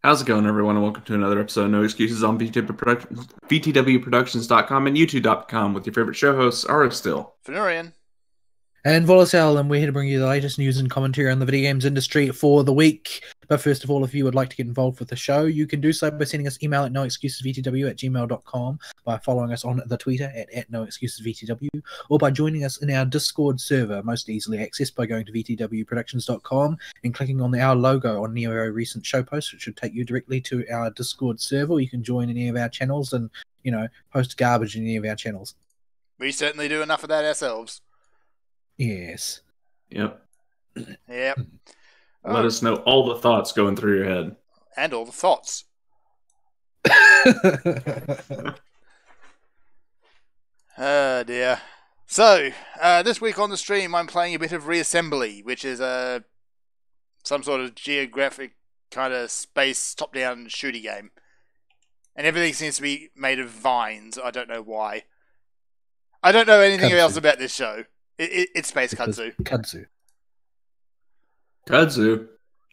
How's it going, everyone, and welcome to another episode of No Excuses on VTWProductions.com and YouTube.com with your favorite show hosts, Ara Still, Fenurian, and Volatile, and we're here to bring you the latest news and commentary on the video games industry for the week. But first of all, if you would like to get involved with the show, you can do so by sending us email at noexcusesvtw@gmail.com, by following us on the Twitter at noexcusesvtw, or by joining us in our Discord server, most easily accessed by going to vtwproductions.com and clicking on our logo on any of our recent show posts, which should take you directly to our Discord server. You can join any of our channels and, post garbage in any of our channels. we certainly do enough of that ourselves. Yes. Yep. Yep. Let us know all the thoughts going through your head. And all the thoughts. Oh dear. So, this week on the stream I'm playing a bit of Reassembly, which is some sort of geographic kind of space top-down shooty game. And everything seems to be made of vines. I don't know why. I don't know anything else about this show. It's Space Kudzu. Kudzu?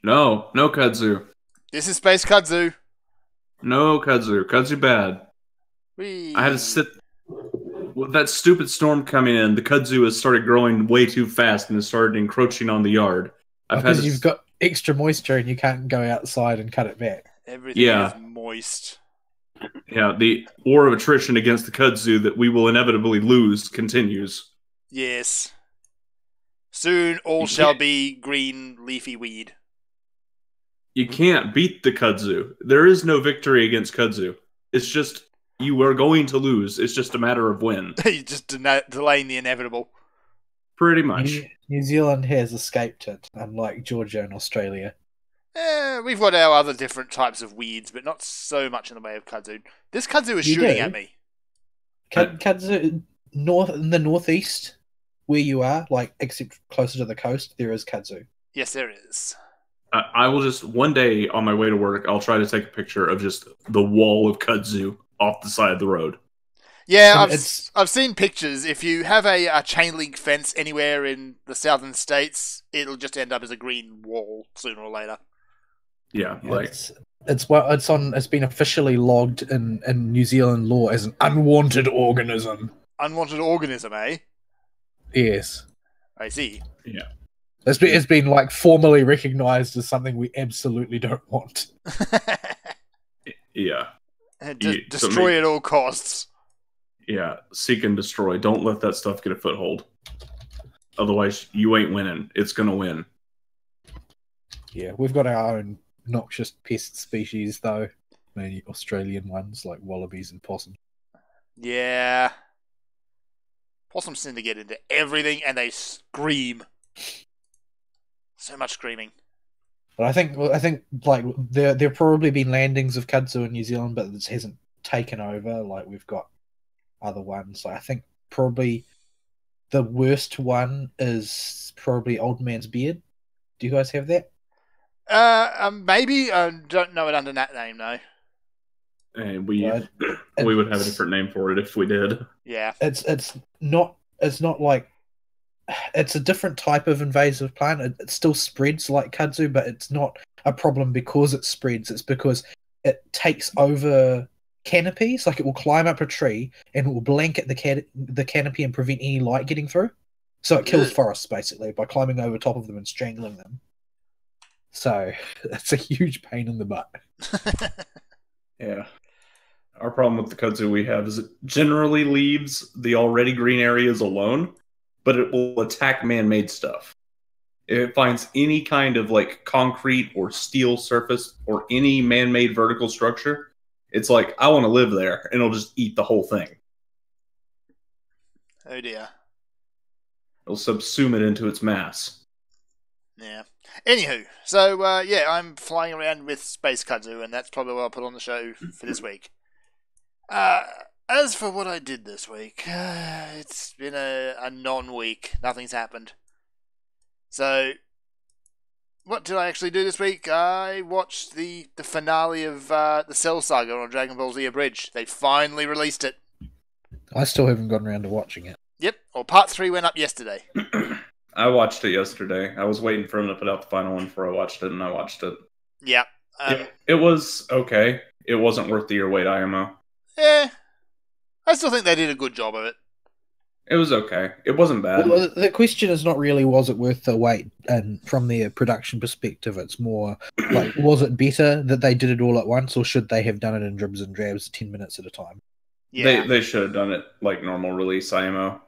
No Kudzu. This is Space Kudzu. No Kudzu. Kudzu bad. Whee. I had to sit... With that stupid storm coming in, the kudzu has started growing way too fast and has started encroaching on the yard. Because you've got extra moisture and you can't go outside and cut it back. Everything is moist. Yeah, the war of attrition against the kudzu that we will inevitably lose continues. Yes. Soon all shall be green leafy weed. You can't beat the kudzu. There is no victory against kudzu. It's just, you are going to lose. It's just a matter of when. You're just delaying the inevitable. Pretty much. New Zealand has escaped it, unlike Georgia and Australia. We've got our other different types of weeds, but not so much in the way of kudzu. This kudzu is shooting at me. Kudzu, in the northeast, where you are, except closer to the coast, there is kudzu. Yes, there is. I will just, one day on my way to work, I'll try to take a picture of just the wall of kudzu off the side of the road. Yeah, I've seen pictures. If you have a chain link fence anywhere in the southern states, it'll just end up as a green wall sooner or later. Yeah, it's been officially logged in New Zealand law as an unwanted organism. Unwanted organism, eh? Yes. I see. Yeah. It's been formally recognised as something we absolutely don't want. Yeah. Destroy at all costs. Yeah, seek and destroy. Don't let that stuff get a foothold. Otherwise, you ain't winning. It's gonna win. Yeah, we've got our own noxious pest species, though. Mainly Australian ones, like wallabies and possums. Yeah. Possums tend to get into everything, and they scream. So much screaming. But I think there've probably been landings of kudzu in New Zealand, but this hasn't taken over. We've got other ones. I think probably the worst one is probably Old Man's Beard. Do you guys have that? Maybe. I don't know it under that name, though. And we would have a different name for it if we did. Yeah. It's not like... It's a different type of invasive plant. It still spreads like kudzu, but it's not a problem because it spreads. It's because it takes over canopies. It will climb up a tree and it will blanket the canopy and prevent any light getting through. So it kills forests, basically, by climbing over top of them and strangling them. So it's a huge pain in the butt. Yeah. Our problem with the kudzu we have is it generally leaves the already green areas alone, but it will attack man-made stuff. If it finds any kind of concrete or steel surface or any man-made vertical structure, it's I want to live there, and it'll just eat the whole thing. Oh dear. It'll subsume it into its mass. Yeah. Anywho, so I'm flying around with Space Kudzu, and that's probably what I'll put on the show for this week. As for what I did this week, it's been a non-week. Nothing's happened. So, what did I actually do this week? I watched the finale of the Cell Saga on Dragon Ball Z Abridged. They finally released it. I still haven't gotten around to watching it. Yep, well, part 3 went up yesterday. I watched it yesterday. I was waiting for him to put out the final one before I watched it, and I watched it. Yep. It was okay. It wasn't worth the year wait IMO. I still think they did a good job of it. It was okay. It wasn't bad. Well, the question is not really was it worth the wait, and from their production perspective, it's more like was it better that they did it all at once, or should they have done it in dribs and drabs, 10 minutes at a time? Yeah, They should have done it like normal release IMO.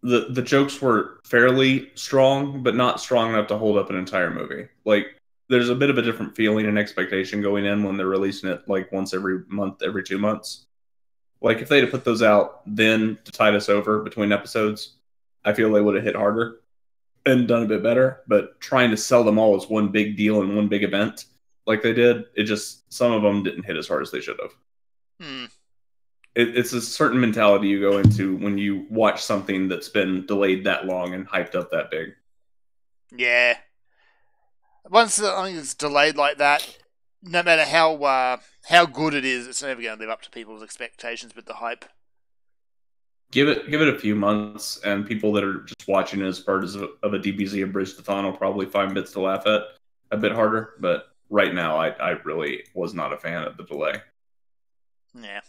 The jokes were fairly strong, but not strong enough to hold up an entire movie. Like, there's a bit of a different feeling and expectation going in when they're releasing it like once every month, every 2 months. Like, if they'd have put those out then to tide us over between episodes, I feel they would have hit harder and done a bit better. But trying to sell them all as one big deal and one big event like they did, it just, some of them didn't hit as hard as they should have. It's a certain mentality you go into when you watch something that's been delayed that long and hyped up that big. Yeah. Once something is delayed like that, no matter how good it is, it's never going to live up to people's expectations with the hype. Give it a few months, and people that are just watching it as part of a DBZ Abridged-a-thon will probably find bits to laugh at a bit harder. But right now, I really was not a fan of the delay. Yeah.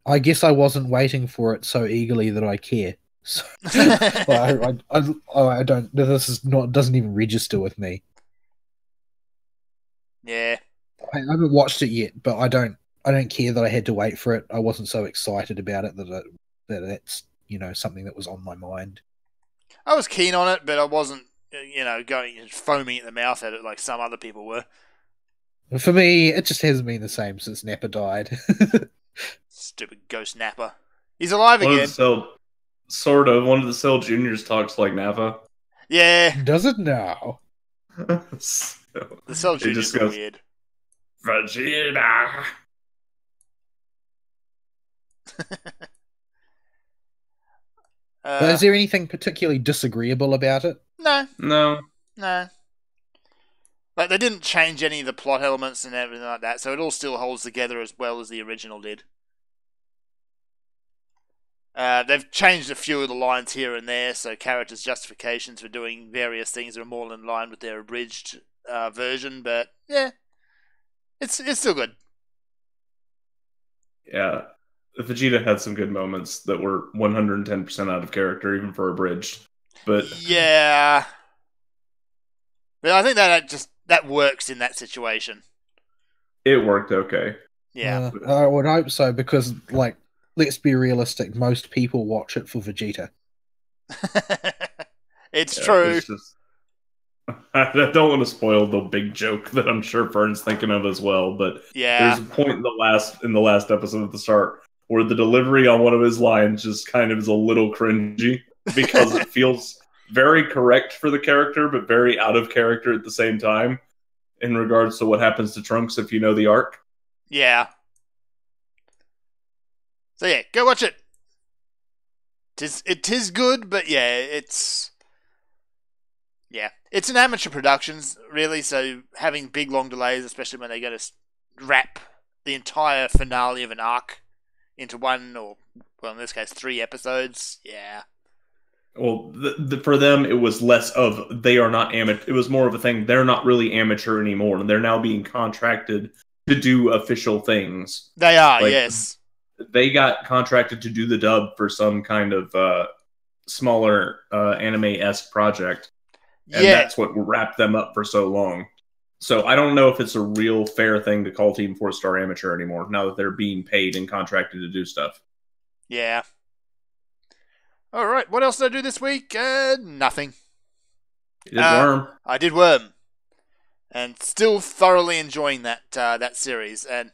I guess I wasn't waiting for it so eagerly that I care. So, I don't. This is not doesn't even register with me. Yeah. I haven't watched it yet, but I don't care that I had to wait for it. I wasn't so excited about it that that's something that was on my mind. I was keen on it, but I wasn't going foaming at the mouth at it like some other people were. For me, it just hasn't been the same since Nappa died. Stupid ghost Nappa. He's alive again. One of the Cell Juniors talks like Nappa. Yeah. Does it now? The Cell Juniors are weird. Vegeta. Is there anything particularly disagreeable about it? No. Like, they didn't change any of the plot elements and everything like that, so it all still holds together as well as the original did. They've changed a few of the lines here and there, so characters' justifications for doing various things are more in line with their abridged version, but yeah, it's still good. Yeah, Vegeta had some good moments that were 110% out of character, even for abridged. But yeah, but I think that works in that situation. It worked okay. Yeah, I would hope so, because let's be realistic. Most people watch it for Vegeta. It's true. It's just, I don't want to spoil the big joke that I'm sure Fern's thinking of as well, but there's a point in the last episode at the start where the delivery on one of his lines just kind of is a little cringy because it feels very correct for the character, but very out of character at the same time in regards to what happens to Trunks if you know the arc. Yeah. So yeah, go watch it. It is good, but yeah, it's an amateur productions, really, so having big long delays, especially when they go to wrap the entire finale of an arc into one, or, well, in this case, 3 episodes, yeah. Well, for them, it was less of they are not amateur. It was more of a thing, they're not really amateur anymore, and they're now being contracted to do official things. They are, yes. They got contracted to do the dub for some kind of smaller anime-esque project. And that's what wrapped them up for so long. So I don't know if it's a real fair thing to call Team 4-Star amateur anymore, now that they're being paid and contracted to do stuff. Yeah. Alright, what else did I do this week? Nothing. You did Worm. I did Worm. And still thoroughly enjoying that series. And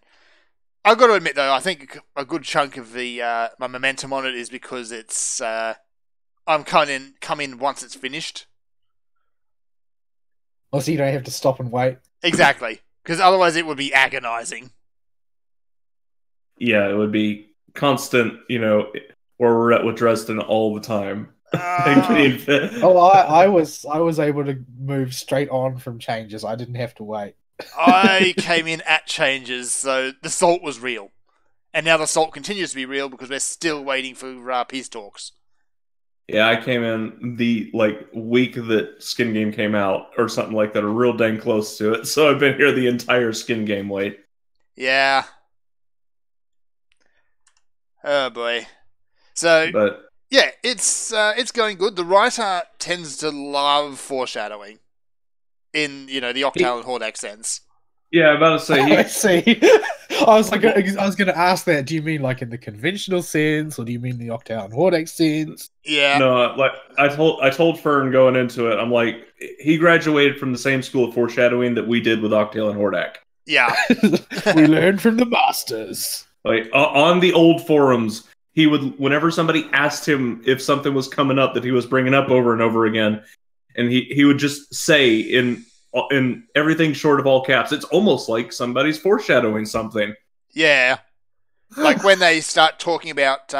I've got to admit, though, I think a good chunk of my momentum on it is because it's I'm come in once it's finished. Oh, so you don't have to stop and wait. Exactly, because otherwise it would be agonizing. Yeah, it would be constant, where we're at with Dresden all the time. I was able to move straight on from changes. I didn't have to wait. I came in at changes, so the salt was real. And now the salt continues to be real because we're still waiting for peace talks. Yeah, I came in the week that Skin Game came out or something like that, or real dang close to it. So I've been here the entire Skin Game wait. Yeah. Oh boy. So But yeah, it's going good. The writer tends to love foreshadowing in the Octal and Hordak sense. yeah, I'm about to say I see. I was going to ask that. Do you mean like in the conventional sense, or do you mean the Octal and Hordak sense? Yeah. no, like I told Fern going into it, I'm like, he graduated from the same school of foreshadowing that we did with Octail and Hordak. Yeah. We learned from the masters. Like on the old forums, he would, whenever somebody asked him if something was coming up that he was bringing up over and over again, and he would just say in everything short of all caps, it's almost like somebody's foreshadowing something. Yeah. Like when they start talking about,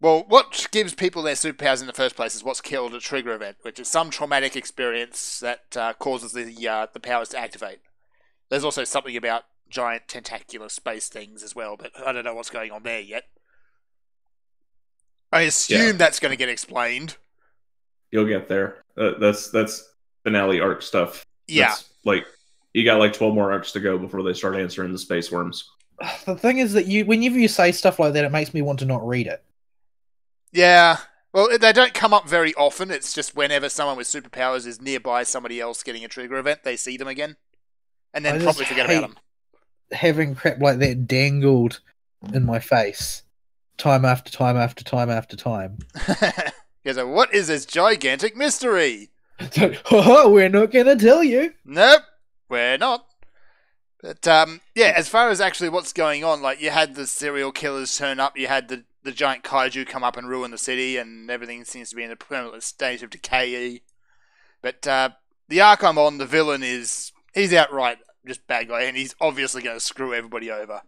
well, what gives people their superpowers in the first place is what's killed a trigger event, which is some traumatic experience that causes the powers to activate. There's also something about giant tentacular space things as well, but I don't know what's going on there yet. I assume that's going to get explained. You'll get there. That's finale arc stuff. Yeah. That's, like, you got like 12 more arcs to go before they start answering the space worms. The thing is that whenever you say stuff like that, it makes me want to not read it. Yeah. Well, they don't come up very often. It's just whenever someone with superpowers is nearby somebody else getting a trigger event, they see them again. And then probably forget about them. Having crap like that dangled in my face time after time after time after time. Because what is this gigantic mystery? We're not going to tell you. Nope, we're not. But yeah, as far as actually what's going on, like you had the serial killers turn up, you had the giant kaiju come up and ruin the city, and everything seems to be in a permanent state of decay. But the arc I'm on, the villain he's outright just bad guy, and he's obviously going to screw everybody over.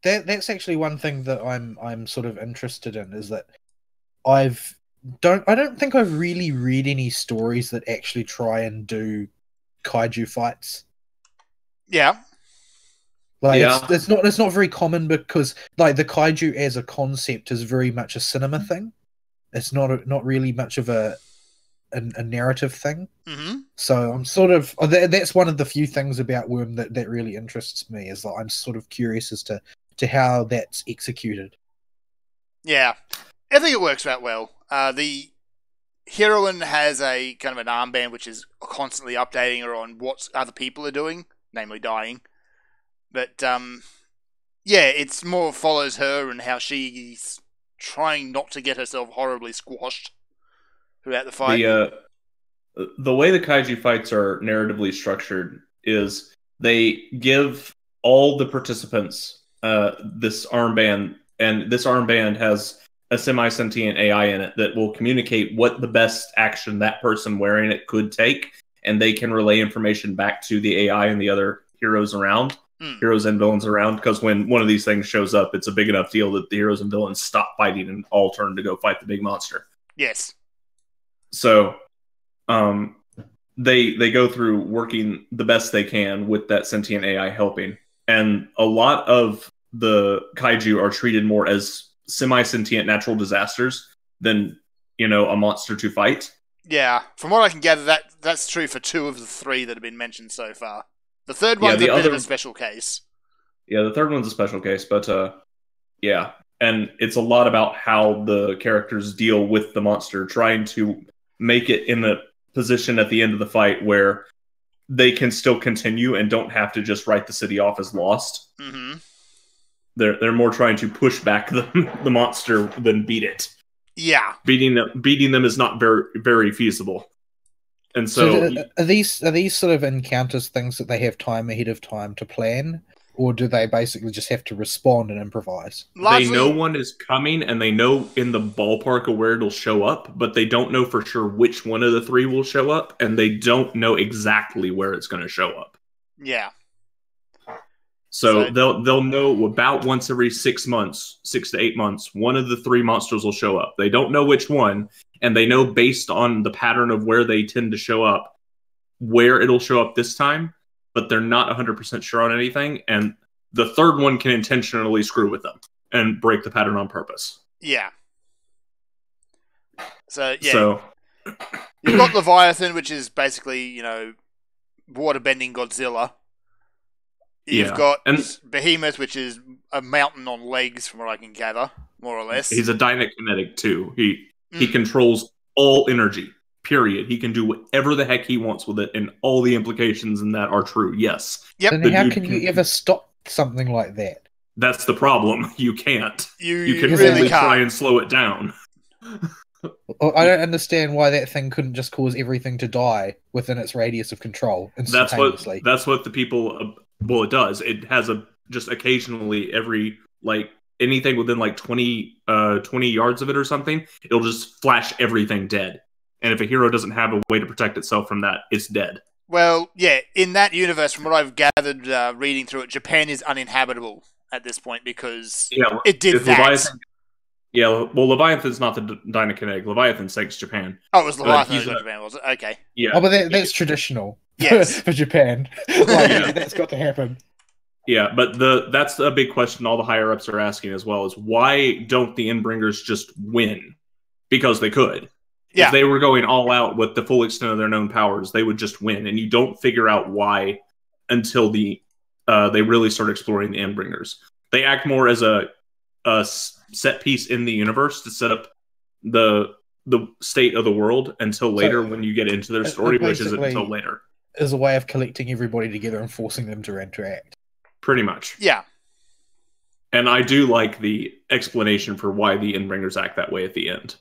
That's actually one thing that I'm sort of interested in, is that I don't think I've really read any stories that actually try and do kaiju fights. Yeah. Like it's not very common, because like the kaiju as a concept is very much a cinema thing. It's not really much of a narrative thing. Mm-hmm. So I'm sort of that's one of the few things about Worm that really interests me, is that I'm sort of curious as to how that's executed. Yeah, I think it works out well. The heroine has a kind of an armband which is constantly updating her on what other people are doing, namely dying. But yeah, it's more follows her and how she's trying not to get herself horribly squashed throughout the fight. The way the kaiju fights are narratively structured is they give all the participants this armband, and this armband has a semi-sentient AI in it that will communicate what the best action that person wearing it could take, and they can relay information back to the AI and the other heroes around, heroes and villains around, because when one of these things shows up, it's a big enough deal that the heroes and villains stop fighting and all turn to go fight the big monster. Yes. So they go through working the best they can with that sentient AI helping. And a lot of the kaiju are treated more as semi-sentient natural disasters than, a monster to fight. Yeah, from what I can gather, that's true for 2 of the 3 that have been mentioned so far. The third one's a bit of a special case. Yeah, the third one's a special case, but yeah. And it's a lot about how the characters deal with the monster, trying to make it in a position at the end of the fight where they can still continue and don't have to just write the city off as lost. Mm-hmm. They're more trying to push back the monster than beat it. Yeah, beating them is not very, very feasible. And so are these sort of encounters things that they have time ahead of time to plan, or do they basically just have to respond and improvise? Largely, they know one is coming, and they know in the ballpark of where it'll show up, but they don't know for sure which one of the 3 will show up, and they don't know exactly where it's going to show up. Yeah. So they'll know about once every 6 months, 6 to 8 months, one of the 3 monsters will show up. They don't know which one, and they know based on the pattern of where they tend to show up, where it'll show up this time, but they're not 100% sure on anything, and the third one can intentionally screw with them and break the pattern on purpose. Yeah. So yeah, So you've got Leviathan, which is basically water-bending Godzilla. You've got Behemoth, which is a mountain on legs, from what I can gather, more or less. He's a Dynakinetic too. He controls all energy. Period. He can do whatever the heck he wants with it, and all the implications in that are true. Yes. Yep. Then how can you ever stop something like that? That's the problem. You can't. You can really only can't. try and slow it down. I don't understand why that thing couldn't just cause everything to die within its radius of control instantaneously. That's what the people. Well, it does. It has just occasionally anything within 20 yards of it or something, it'll just flash everything dead. And if a hero doesn't have a way to protect itself from that, it's dead. Well, yeah, in that universe, from what I've gathered reading through it, Japan is uninhabitable at this point because it did that. Leviathan's not the Dynakinetic. Leviathan takes Japan. Oh, it was Leviathan that Japan, was it? Okay. Yeah. Oh, but that's traditional. Yes. For Japan. That's got to happen. Yeah, but that's a big question all the higher ups are asking as well, is why don't the Endbringers just win? Because they could. Yeah. If they were going all out with the full extent of their known powers, they would just win. And you don't figure out why until they really start exploring the Endbringers. They act more as a set piece in the universe to set up the state of the world until later when you get into their story, which isn't until later. Is a way of collecting everybody together and forcing them to interact. Pretty much. Yeah. And I do like the explanation for why the Endbringers act that way at the end.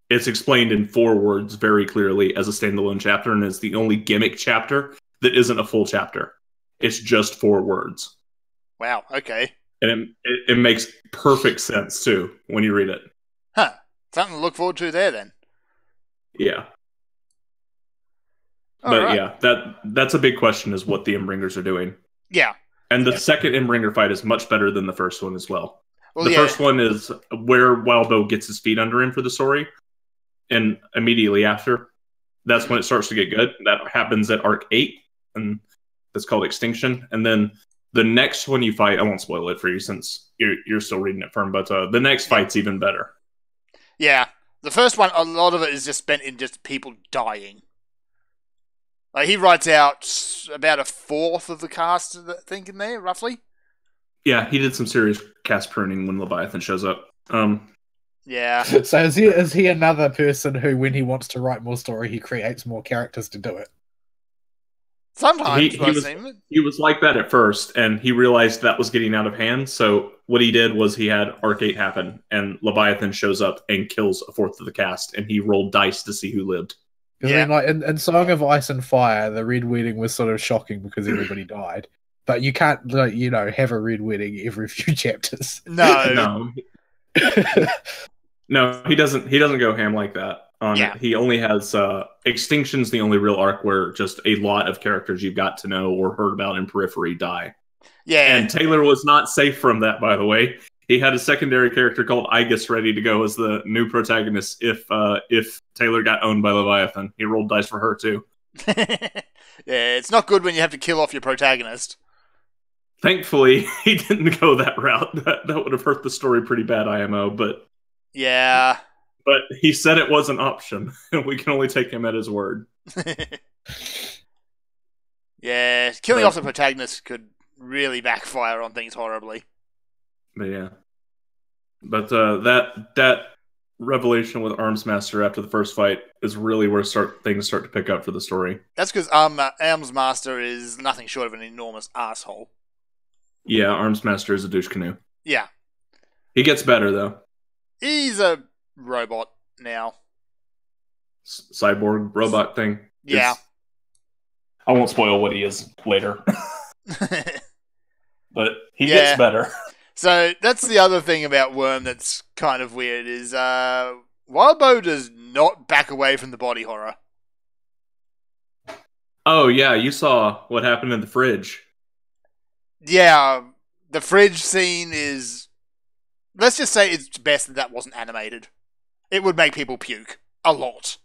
It's explained in 4 words very clearly as a standalone chapter, and it's the only gimmick chapter that isn't a full chapter. It's just 4 words. Wow, okay. And it makes perfect sense, too, when you read it. Huh. Something to look forward to there, then. Yeah. Right. That's a big question, is what the Endbringers are doing. Yeah. And the second Endbringer fight is much better than the first one as well. The first one is where Wildbow gets his feet under him for the story. And immediately after, that's when it starts to get good. That happens at Arc 8, and that's called Extinction. And then the next one you fight, I won't spoil it for you since you're still reading it firm, but the next fight's even better. Yeah. The first one, a lot of it is just spent in just people dying. Like, he writes out about 1/4 of the cast, I think, in there, roughly. Yeah, he did some serious cast pruning when Leviathan shows up. Yeah. So is he another person who, when he wants to write more story, he creates more characters to do it? Sometimes, he was like that at first, and he realized that was getting out of hand. So what he did was he had Arc 8 happen, and Leviathan shows up and kills 1/4 of the cast, and he rolled dice to see who lived. Yeah. I mean, in Song of Ice and Fire, the Red Wedding was sort of shocking because everybody died. But you can't, have a Red Wedding every few chapters. No. No, he doesn't go ham like that. He only has Extinction's the only real arc where just a lot of characters you've got to know or heard about in periphery die. Yeah. And Taylor was not safe from that, by the way. He had a secondary character called Igus ready to go as the new protagonist if Taylor got owned by Leviathan. He rolled dice for her too. Yeah, it's not good when you have to kill off your protagonist. Thankfully, he didn't go that route. That would have hurt the story pretty bad, IMO, but... Yeah. But he said it was an option, and we can only take him at his word. Yeah, killing off the protagonist could really backfire on things horribly. But yeah. But that revelation with Armsmaster after the first fight is really where things start to pick up for the story. That's because Armsmaster is nothing short of an enormous asshole. Yeah, Armsmaster is a douche canoe. Yeah. He gets better, though. He's a robot now. Cyborg robot thing. Yeah. I won't spoil what he is later. But he gets better. So that's the other thing about Worm that's kind of weird is Wildbow does not back away from the body horror. Oh, yeah, you saw what happened in the fridge. Yeah, the fridge scene is... Let's just say it's best that wasn't animated. It would make people puke. A lot.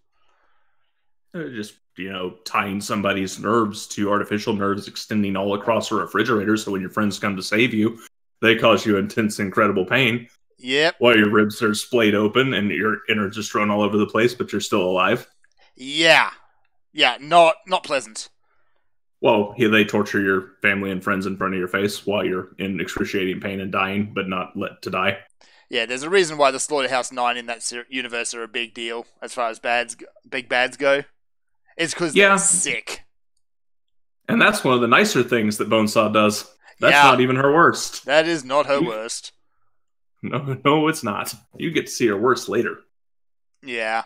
Just, tying somebody's nerves to artificial nerves extending all across a refrigerator so when your friends come to save you, they cause you intense, incredible pain. Yep. While your ribs are splayed open and your innards are strewn all over the place, but you're still alive. Yeah. Yeah, not pleasant. Well, they torture your family and friends in front of your face while you're in excruciating pain and dying, but not let to die. Yeah, there's a reason why the Slaughterhouse 9 in that universe are a big deal as far as big bads go. It's because they're sick. And that's one of the nicer things that Bonesaw does. That's not even her worst. That is not her worst. No, it's not. You get to see her worst later. Yeah.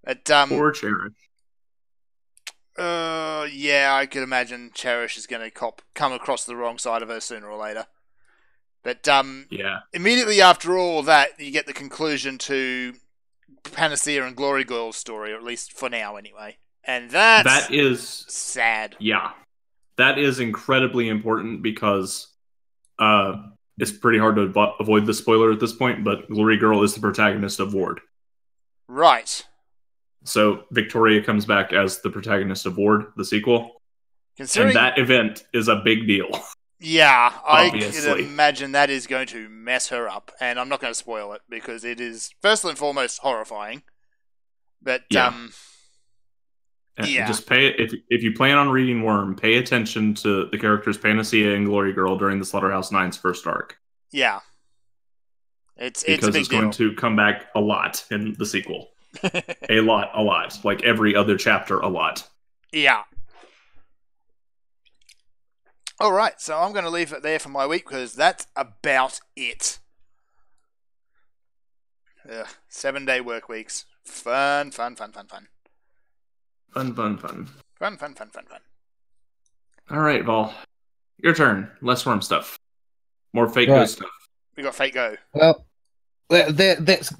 But, Poor Cherish. Yeah, I could imagine Cherish is going to come across the wrong side of her sooner or later. But, yeah. Immediately after all that, you get the conclusion to Panacea and Glory Girl's story, or at least for now anyway. And that is sad. Yeah. That is incredibly important because it's pretty hard to avoid the spoiler at this point, but Glory Girl is the protagonist of Ward. Right. So Victoria comes back as the protagonist of Ward, the sequel. And that event is a big deal. Yeah, Obviously. I can imagine that is going to mess her up. And I'm not going to spoil it because it is, first and foremost, horrifying. But, Just if you plan on reading Worm, pay attention to the characters Panacea and Glory Girl during the Slaughterhouse 9's first arc. Yeah. It's going to come back a lot in the sequel. a lot. Like every other chapter, a lot. Yeah. Alright, so I'm going to leave it there for my week because that's about it. 7-day work weeks. Fun. Fun. All right, Vol. Your turn. Less Worm stuff. More Fate Go stuff. We got Fate Go. Well, that's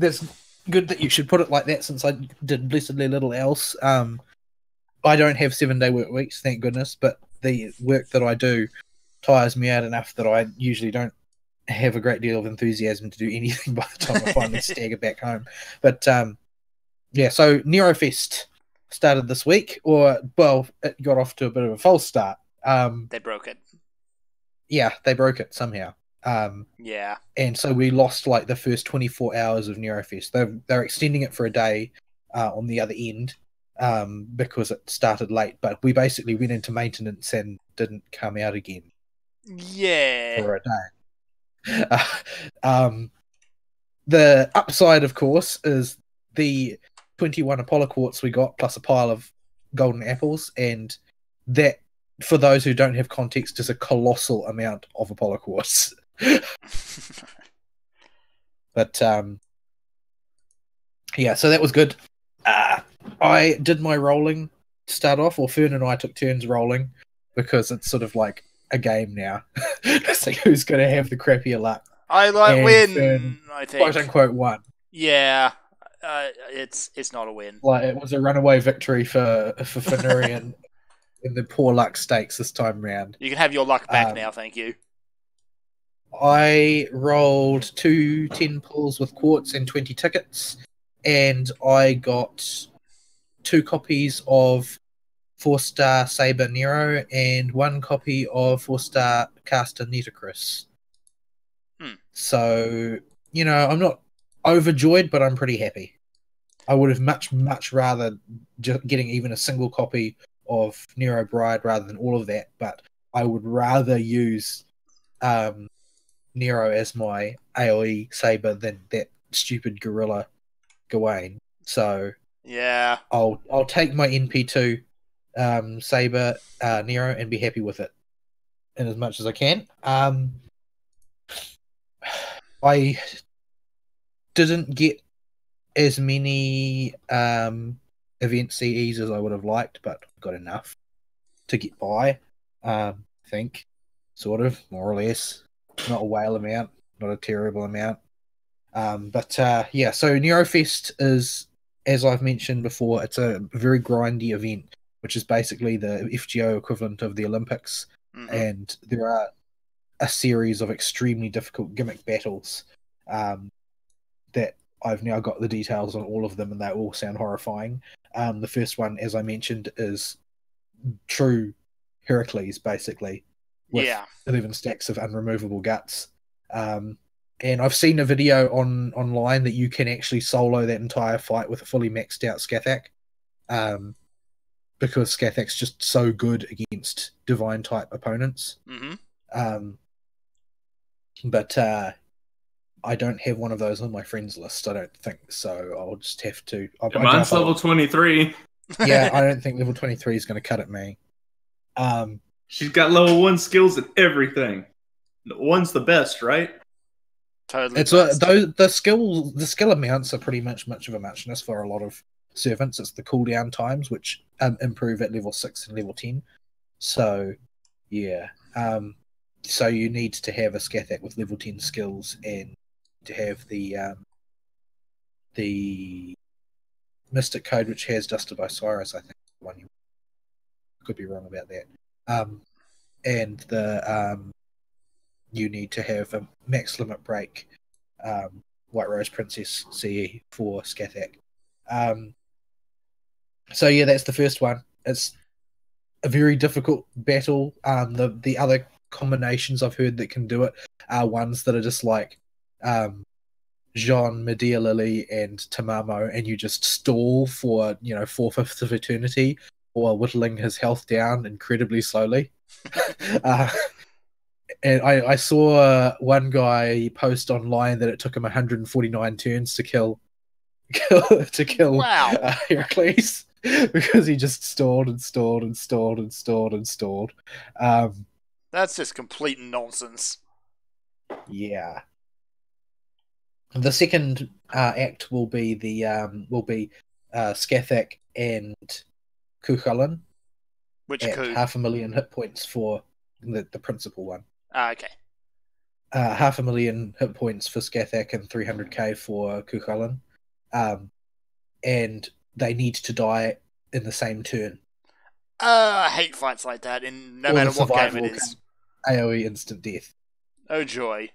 good that you should put it like that since I did blessedly little else. I don't have 7-day work weeks, thank goodness, but the work that I do tires me out enough that I usually don't have a great deal of enthusiasm to do anything by the time I finally stagger back home. But so Neurofest started this week, it got off to a bit of a false start. They broke it. Yeah, they broke it somehow. Yeah. And so we lost like the first 24 hours of Neurofest. They're extending it for a day on the other end because it started late, but we basically went into maintenance and didn't come out again. Yeah. For a day. The upside, of course, is the 21 Apollo quartz we got, plus a pile of golden apples, and that, for those who don't have context, is a colossal amount of Apollo quartz. But so that was good. I did my rolling to start off, or Fern and I took turns rolling because it's sort of like a game now. It's like who's going to have the crappier luck. I win. Fern, I think quote unquote won. Yeah, it's not a win. Like it was a runaway victory for Fenurian in the poor luck stakes this time round. You can have your luck back now, thank you. I rolled 2 10 pulls with quartz and 20 tickets, and I got 2 copies of 4-star Saber Nero and 1 copy of 4-star Caster Nitocris. So, I'm not overjoyed, but I'm pretty happy. I would have much rather getting even a single copy of Nero Bride rather than all of that, but I would rather use Nero as my AoE Saber than that stupid gorilla Gawain. So yeah, I'll take my NP2 Saber Nero and be happy with it in as much as I can. I didn't get as many event CEs as I would have liked, but got enough to get by. I think, sort of, more or less. Not a whale amount, not a terrible amount. So Neurofest is, as I've mentioned before, it's a very grindy event, which is basically the FGO equivalent of the Olympics. Mm-hmm. And there are a series of extremely difficult gimmick battles that I've now got the details on all of them, and they all sound horrifying. The first one, as I mentioned, is true Heracles, basically, with 11 stacks of unremovable guts. And I've seen a video online that you can actually solo that entire fight with a fully maxed out Scathach. Because Scathach's just so good against divine type opponents. Mm-hmm. But I don't have one of those on my friends list, I don't think, so I'll just have to... Mine's level 23. Yeah, I don't think level 23 is going to cut at me. She's got level 1 skills and everything. One's the best, right? Totally. It's the skill amounts are pretty much of a muchness for a lot of servants. It's the cooldown times, which improve at level 6 and level 10. So, yeah. So you need to have a Scathach with level 10 skills and to have the Mystic Code, which has Dusted by Cyrus, I think. One you could be wrong about that. And the you need to have a max limit break, White Rose Princess CE for Scathach. So yeah, that's the first one. It's a very difficult battle. The other combinations I've heard that can do it are ones that are just like Jean, Medea Lily, and Tamamo, and you just stall for 4/5 of eternity, or whittling his health down incredibly slowly. And I saw one guy post online that it took him 149 turns to kill Wow. Heracles, because he just stalled and stalled and stalled and stalled and stalled. That's just complete nonsense. Yeah. The second act will be Scathach and Cuchulainn. Which at coup? 500,000 hit points for the principal one. Okay. 500,000 hit points for Scathach and 300k for Cuchulainn. And they need to die in the same turn. I hate fights like that, no matter what game it is. AoE instant death. Oh joy.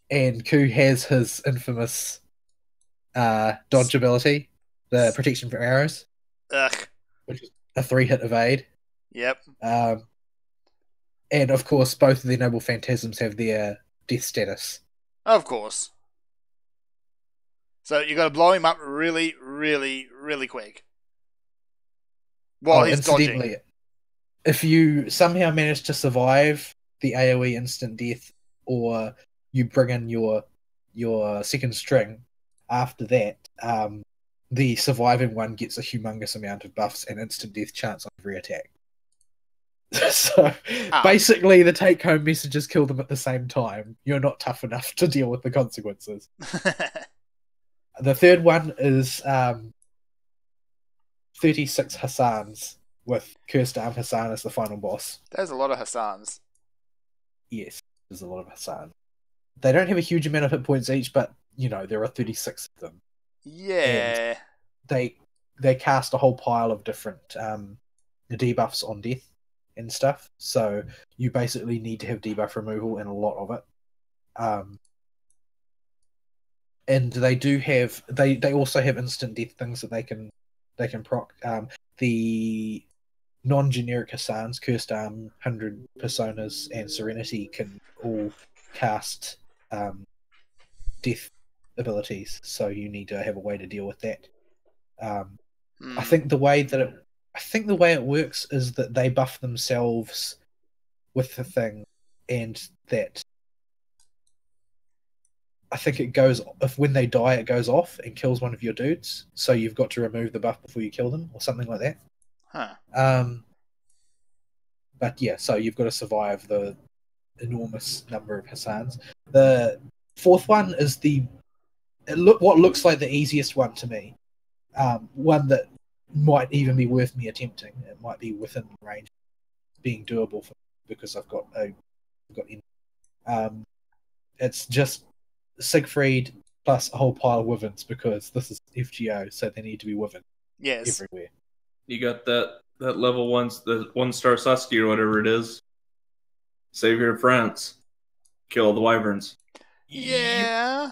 And Ku has his infamous dodge ability, the protection from arrows. Ugh. Which is a 3-hit evade. Yep. And of course, both of the Noble Phantasms have their death status. Of course. So you got to blow him up really, really, really quick. While he's dodging. If you somehow manage to survive the AoE instant death, or you bring in your second string after that, the surviving one gets a humongous amount of buffs and instant death chance on every attack. So basically, the take-home message is kill them at the same time. You're not tough enough to deal with the consequences. The third one is 36 Hassans, with Cursed Arm Hassan as the final boss. There's a lot of Hassans. Yes, there's a lot of Hassan. They don't have a huge amount of hit points each, but, there are 36 of them. Yeah. And they cast a whole pile of different debuffs on death and stuff, so you basically need to have debuff removal in a lot of it. And they also have instant death things that they can proc. The non-generic Hassans, Cursed Arm, 100 Personas, and Serenity can all cast death abilities, so you need to have a way to deal with that. I think the way it works is that they buff themselves with the thing, and that I think it goes, if when they die it goes off and kills one of your dudes, so you've got to remove the buff before you kill them, or something like that. But yeah, so you've got to survive the enormous number of Hassans. The fourth one is what looks like the easiest one to me. One that might even be worth me attempting. It might be within range of being doable for me, because I've got it's just Siegfried plus a whole pile of Wyverns, because this is FGO, so they need to be Wyvern everywhere. You got that level ones, the 1-star Sasuke or whatever it is. Savior of France. Kill all the Wyverns. Yeah,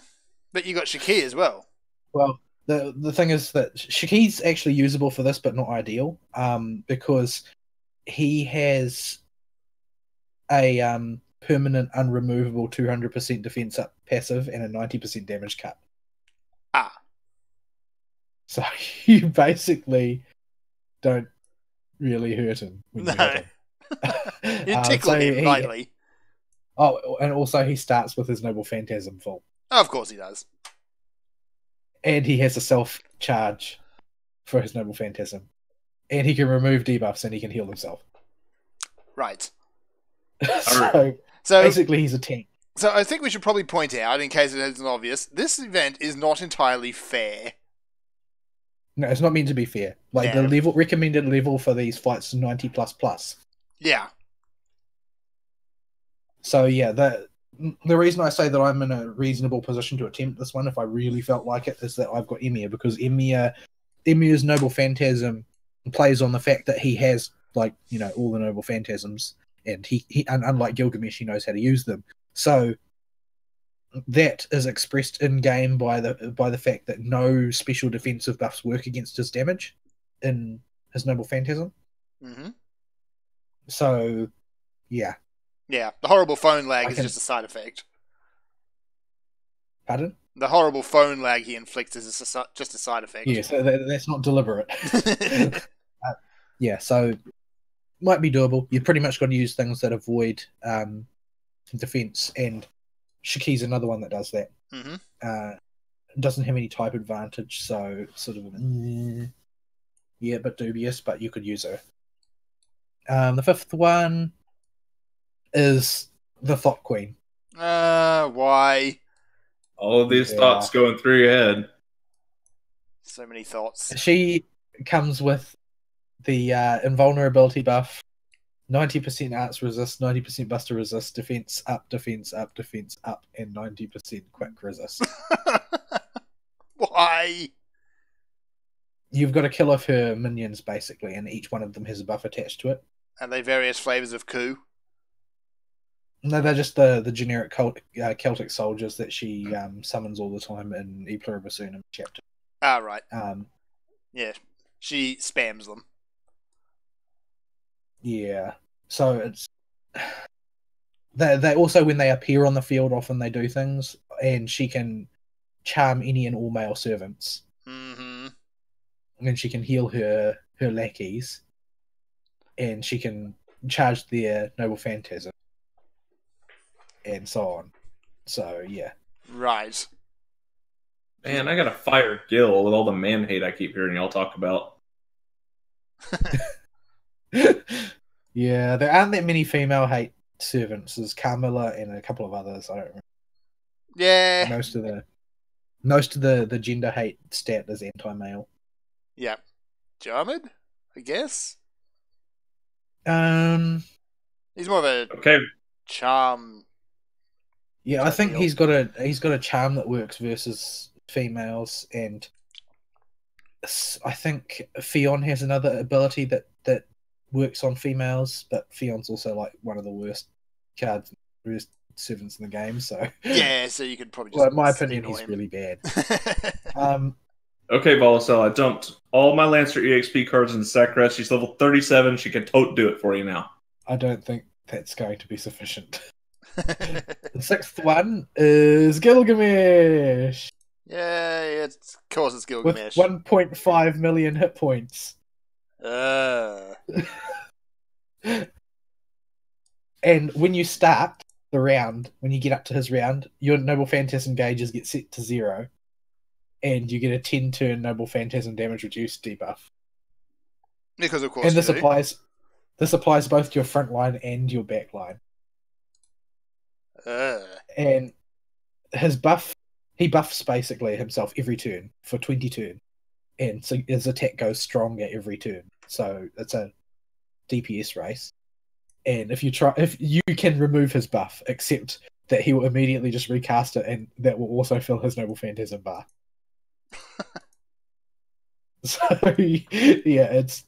but you got Shiki as well. Well, the thing is that Shiki's actually usable for this, but not ideal, because he has a permanent, unremovable 200% defense up passive and a 90% damage cut. Ah. So you basically don't really hurt him when you No. hit him. You tickle him lightly. Oh, and also he starts with his Noble Phantasm full. Oh, of course he does. And he has a self-charge for his Noble Phantasm. And he can remove debuffs and he can heal himself. Right. So basically he's a tank. So I think we should probably point out, in case it isn't obvious, this event is not entirely fair. No, it's not meant to be fair. Like, the recommended level for these fights is 90++. Yeah. So yeah, the reason I say that I'm in a reasonable position to attempt this one, if I really felt like it, is that I've got Emir, because Emir's Noble Phantasm plays on the fact that he has, like, you know, all the Noble Phantasms, and he unlike Gilgamesh, he knows how to use them. So that is expressed in game by the fact that no special defensive buffs work against his damage in his Noble Phantasm. Mm-hmm. So yeah. Yeah, the horrible phone lag is just a side effect. Pardon? The horrible phone lag he inflicts is just a side effect. Yeah, so that's not deliberate. Yeah, so might be doable. You've pretty much got to use things that avoid defense, and Shaki's another one that does that. Mm-hmm. Doesn't have any type advantage, so sort of yeah, a bit dubious, but you could use her. The fifth one is the Thought Queen. Why? All of these thoughts going through your head. So many thoughts. She comes with the invulnerability buff, 90% arts resist, 90% buster resist, defense up, defense up, defense up, and 90% quick resist. Why? You've got to kill off her minions, basically, and each one of them has a buff attached to it. Are they various flavors of coup? No, they're just the generic Celtic soldiers that she summons all the time in E Pluribus Unum chapter. Ah, right. Yeah, she spams them. Yeah, so it's they also, when they appear on the field, often they do things, and she can charm any and all male servants. Mm-hmm. And she can heal her lackeys, and she can charge their Noble Phantasm, and so on. So yeah. Right. Man, I gotta fire Gil with all the man hate I keep hearing y'all talk about. Yeah, there aren't that many female hate servants. There's Carmilla and a couple of others. I don't remember. Yeah. Most of the gender hate stat is anti-male. Yeah. Jarmid, I guess. He's more of a charm. Yeah, I think he's got a charm that works versus females, and I think Fionn has another ability that works on females, but Fion's also like one of the worst cards, worst servants in the game. So yeah, so you could probably just. Well, in my opinion, he's really bad. Okay, Volacel, I dumped all my Lancer EXP cards in Sackcrest. She's level 37. She can do it for you now. I don't think that's going to be sufficient. The sixth one is Gilgamesh. Yeah, of course it's Gilgamesh. With 1.5 million hit points. And when you start the round, when you get up to his round, your Noble Phantasm gauges get set to 0. And you get a 10-turn Noble Phantasm damage reduced debuff. Because of course. And this applies both to your front line and your back line. And his buff, he buffs basically himself every turn for 20 turn. And so his attack goes stronger every turn. So it's a DPS race. And if you can remove his buff, except that he will immediately just recast it, and that will also fill his Noble Phantasm bar. So yeah, it's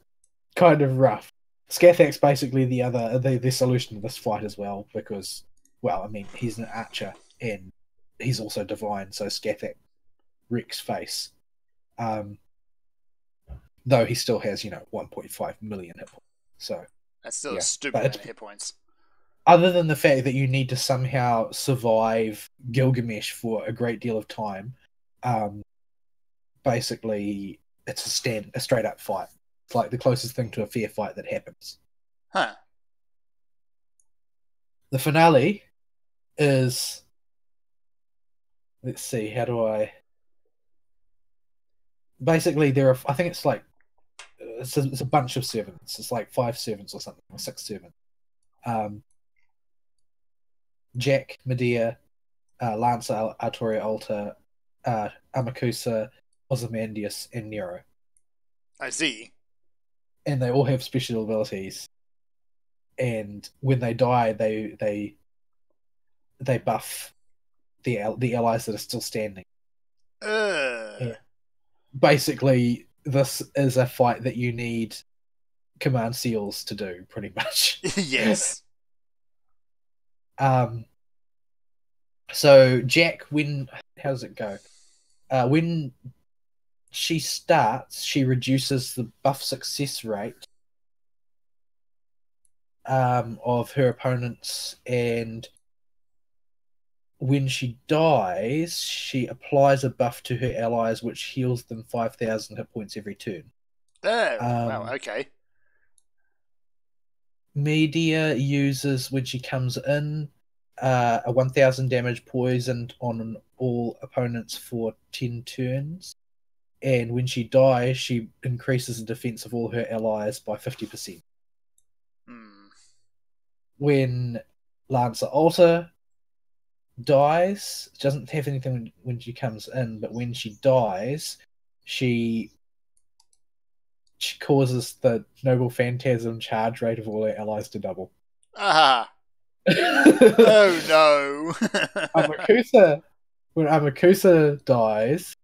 kind of rough. Scathach's basically the solution to this fight as well, because, well, I mean, he's an archer and he's also divine, so Scathach wrecks face. Though he still has, 1.5 million hit points. So that's still a stupid amount of hit points. other than the fact that you need to somehow survive Gilgamesh for a great deal of time, basically it's a straight up fight. It's like the closest thing to a fair fight that happens. Huh. The finale is, let's see, how do I? Basically, I think it's like it's a bunch of servants. It's like 5 servants or something, or 6 servants. Jack, Medea, Lancer, Artoria Alta, Amakusa, Ozymandias, and Nero. I see. And they all have special abilities. And when they die, they buff the allies that are still standing. Yeah. Basically, this is a fight that you need command seals to do, pretty much. Yes. So Jack, how does it go? When she starts, she reduces the buff success rate of her opponents, and when she dies, she applies a buff to her allies, which heals them 5,000 hit points every turn. Oh, wow, okay. Medea uses, when she comes in, a 1,000 damage poisoned on all opponents for 10 turns. And when she dies, she increases the defense of all her allies by 50%. When Lancer Alta dies, she doesn't have anything when she comes in, but when she dies, she causes the Noble Phantasm charge rate of all her allies to double. Ah. Oh no. When Amakusa dies,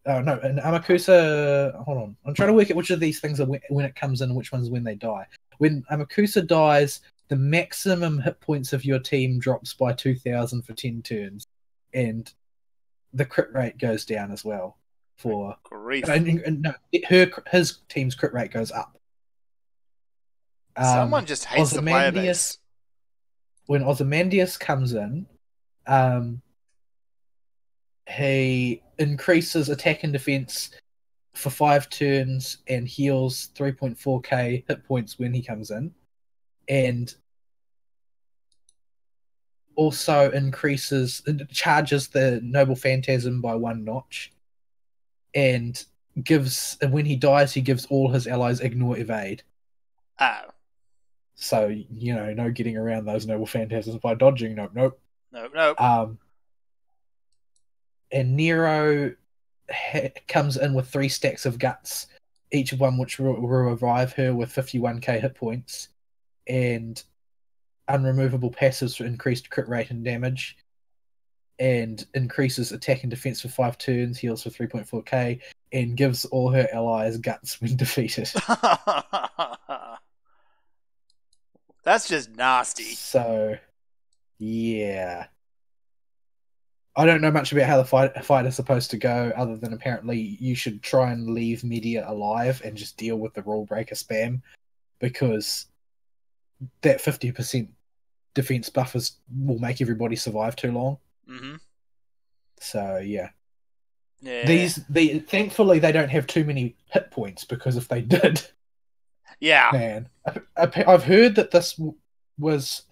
and Amakusa, hold on, I'm trying to work out which of these things are when it comes in and which ones when they die. When Amakusa dies, the maximum hit points of your team drops by 2,000 for 10 turns, and the crit rate goes down as well. For grief. No, his team's crit rate goes up. Someone just hates the player base. When Ozymandias comes in, he increases attack and defense for 5 turns and heals 3.4k hit points when he comes in, and also charges the Noble Phantasm by 1 notch, and when he dies, he gives all his allies ignore evade. Oh. So, no getting around those Noble Phantasms by dodging. Nope. And Nero comes in with 3 stacks of guts, each of one which will revive her with 51k hit points, and unremovable passives for increased crit rate and damage, and increases attack and defense for 5 turns, heals for 3.4k, and gives all her allies guts when defeated. That's just nasty. So, yeah. I don't know much about how the fight is supposed to go, other than apparently you should try and leave Medea alive and just deal with the rule breaker spam, because that 50% defense buffers will make everybody survive too long. Mm-hmm. So, yeah. Thankfully, they don't have too many hit points, because if they did... Yeah. Man, I've heard that this was...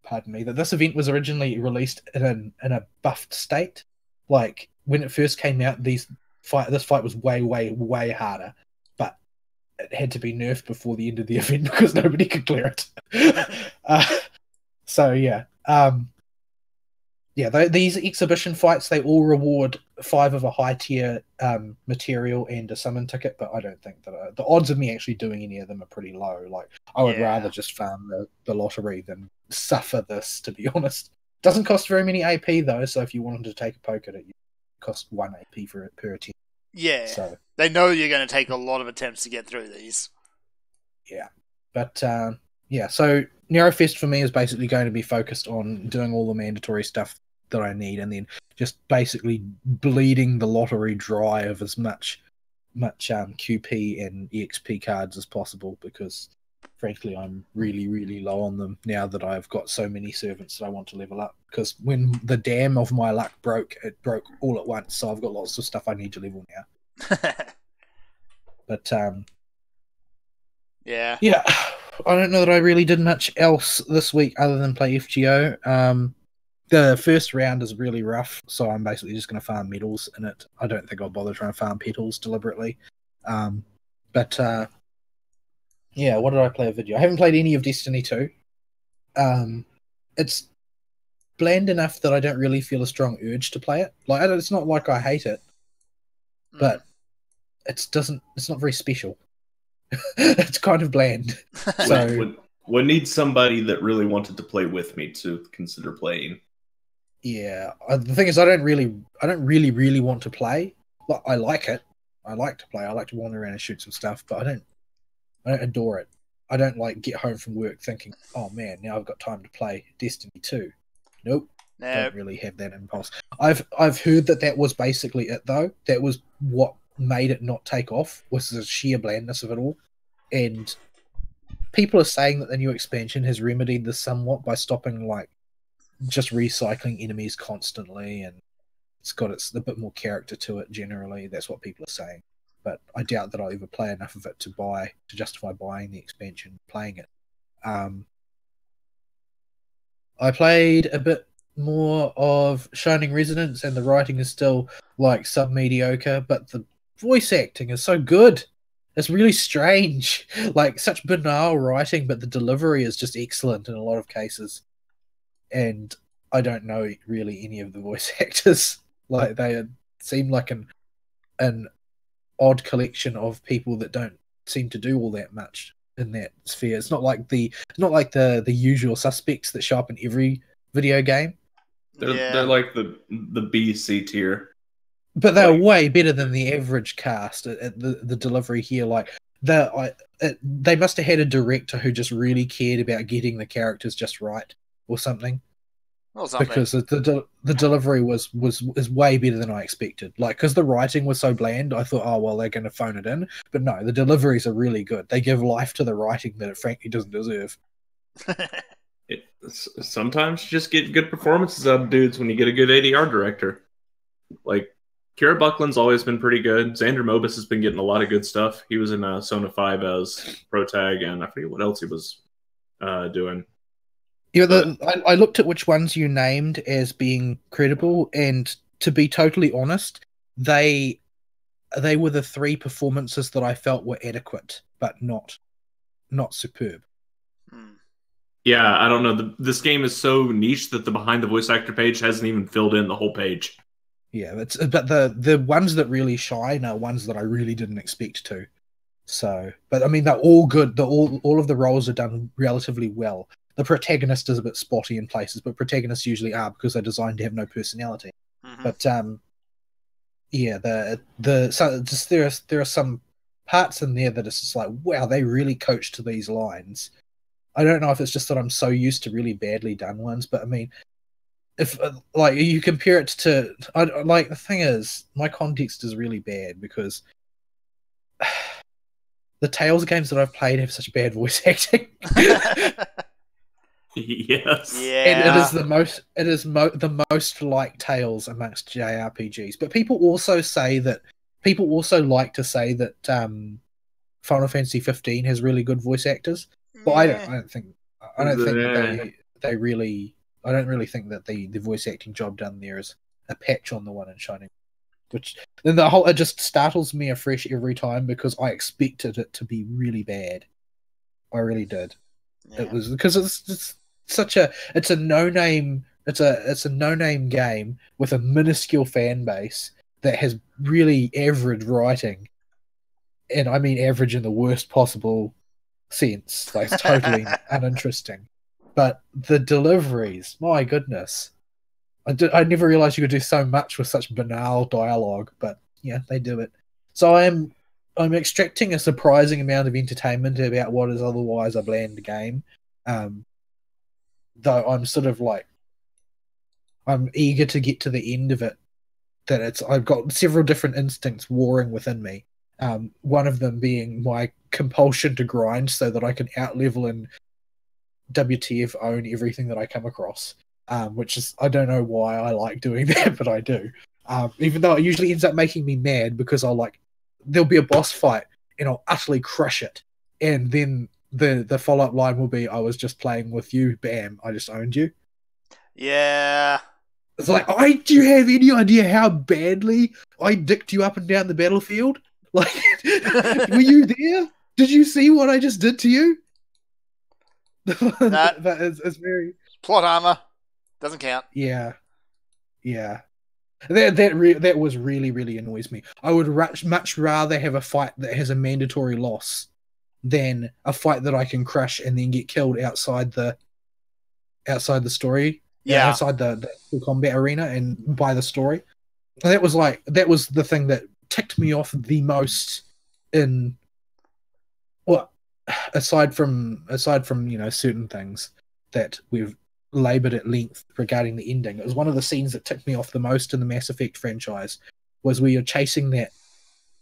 Pardon me, that this event was originally released in a buffed state. Like, when it first came out, this fight was way, way, way harder. But it had to be nerfed before the end of the event because nobody could clear it. So, yeah. These exhibition fights, they all reward 5 of a high tier material and a summon ticket, but I don't think that the odds of me actually doing any of them are pretty low. Like, I would rather just farm the lottery than suffer this, to be honest. Doesn't cost very many AP though, so if you wanted to take a poke at it, you cost 1 AP per attempt. Yeah, so they know you're going to take a lot of attempts to get through these. Yeah, but so Nerofest for me is basically going to be focused on doing all the mandatory stuff that I need, and then just basically bleeding the lottery dry of as much QP and EXP cards as possible, because frankly, I'm really, really low on them now that I've got so many servants that I want to level up. Because when the dam of my luck broke, it broke all at once. So I've got lots of stuff I need to level now. But yeah, I don't know that I really did much else this week other than play FGO. The first round is really rough, so I'm basically just going to farm medals in it. I don't think I'll bother trying to farm petals deliberately. But what did I play a video? I haven't played any of Destiny 2. It's bland enough that I don't really feel a strong urge to play it. Like, it's not like I hate it, but it's not very special. It's kind of bland. So would need somebody that really wanted to play with me to consider playing. Yeah, the thing is, I don't really want to play. Like, I like it. I like to play. I like to wander around and shoot some stuff, but I don't adore it. I don't like get home from work thinking, oh man, now I've got time to play Destiny 2. Nope. Don't really have that impulse. I've heard that was basically it though. That was what made it not take off, was the sheer blandness of it all. And people are saying that the new expansion has remedied this somewhat by stopping like just recycling enemies constantly, and it's got a bit more character to it generally. That's what people are saying. But I doubt that I'll ever play enough of it to justify buying the expansion, playing it. I played a bit more of Shining Resonance, and the writing is still like sub-mediocre, but the voice acting is so good. It's really strange. Like, such banal writing, but the delivery is just excellent in a lot of cases. And I don't know really any of the voice actors. Like, they seem like an odd collection of people that don't seem to do all that much in that sphere. It's not like the usual suspects that show up in every video game. They're like the B C tier, but they're way better than the average cast at the delivery here. Like, they must have had a director who just really cared about getting the characters just right or something. Because the delivery is way better than I expected. Like, because the writing was so bland, I thought, oh well, they're going to phone it in. But no, the deliveries are really good. They give life to the writing that it frankly doesn't deserve. Sometimes you just get good performances out of dudes when you get a good ADR director. Like, Kira Buckland's always been pretty good. Xander Mobus has been getting a lot of good stuff. He was in Persona 5 as Protag, and I forget what else he was doing. Yeah, I looked at which ones you named as being credible, and to be totally honest, they were the 3 performances that I felt were adequate, but not superb. Yeah, I don't know. This game is so niche that the behind the voice actor page hasn't even filled in the whole page. Yeah, but the ones that really shine are ones that I really didn't expect to. So, but I mean, they're all good. All of the roles are done relatively well. The protagonist is a bit spotty in places, but protagonists usually are because they're designed to have no personality. Mm-hmm. But there are some parts in there that it's just like, wow, they really coached to these lines. I don't know if it's just that I'm so used to really badly done ones, but I mean, if like you compare it to, like, the thing is, my context is really bad because the Tales games that I've played have such bad voice acting. Yes. Yeah. And it is the most like Tales amongst JRPGs. But people also like to say that Final Fantasy 15 has really good voice actors. But I don't think they really. I don't really think that the voice acting job done there is a patch on the one in Shining. Which then it just startles me afresh every time because I expected it to be really bad. I really did. Yeah. It was because it's a no-name game with a minuscule fan base that has really average writing, and I mean average in the worst possible sense. Like, it's totally uninteresting. But the deliveries, my goodness. I never realized you could do so much with such banal dialogue, but yeah, they do it. So I'm extracting a surprising amount of entertainment about what is otherwise a bland game. Though I'm sort of like, I'm eager to get to the end of it. I've got several different instincts warring within me. One of them being my compulsion to grind so that I can outlevel and WTF own everything that I come across. Which is, I don't know why I like doing that, but I do. Even though it usually ends up making me mad because there'll be a boss fight and I'll utterly crush it. And then the follow-up line will be, I was just playing with you, bam, I just owned you. Yeah. It's like, do you have any idea how badly I dicked you up and down the battlefield? Like, were you there? Did you see what I just did to you? That it's very... Plot armor. Doesn't count. Yeah. That was really annoys me. I would much rather have a fight that has a mandatory loss than a fight that I can crush and then get killed outside the story. Yeah. Outside the combat arena and by the story. And that was the thing that ticked me off the most in, well, aside from certain things that we've labored at length regarding the ending. It was one of the scenes that ticked me off the most in the Mass Effect franchise, was where you're chasing that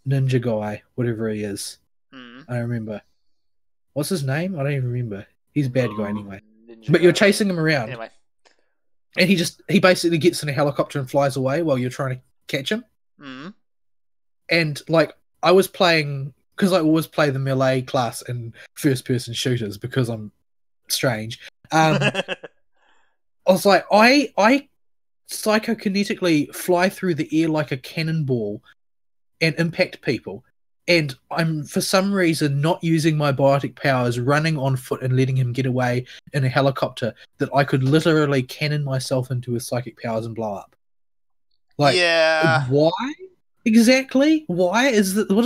ninja guy, whatever he is. I don't remember. What's his name? I don't even remember. He's a bad guy anyway. But you're chasing him around. Anyway. And he basically gets in a helicopter and flies away while you're trying to catch him. And like, I was playing, because I always play the melee class in first person shooters because I'm strange. I was like, I psychokinetically fly through the air like a cannonball and impact people. And I'm, for some reason, not using my biotic powers, running on foot and letting him get away in a helicopter that I could literally cannon myself into with psychic powers and blow up. Like, yeah. Why? Exactly? Why is that? What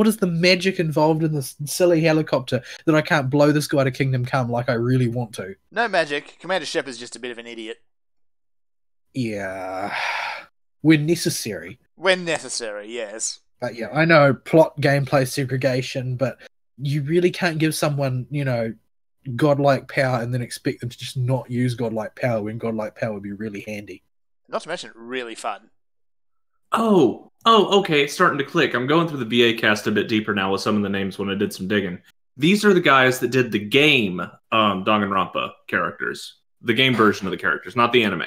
is the magic involved in this silly helicopter that I can't blow this guy to Kingdom Come like I really want to? No magic. Commander Shepard's just a bit of an idiot. Yeah. When necessary. When necessary, yes. But yeah, I know plot gameplay segregation, but you really can't give someone, godlike power and then expect them to just not use godlike power when godlike power would be really handy. Not to mention really fun. Oh, okay, it's starting to click. I'm going through the BA cast a bit deeper now with some of the names when I did some digging. These are the guys that did the game Danganronpa characters. The game version of the characters, not the anime.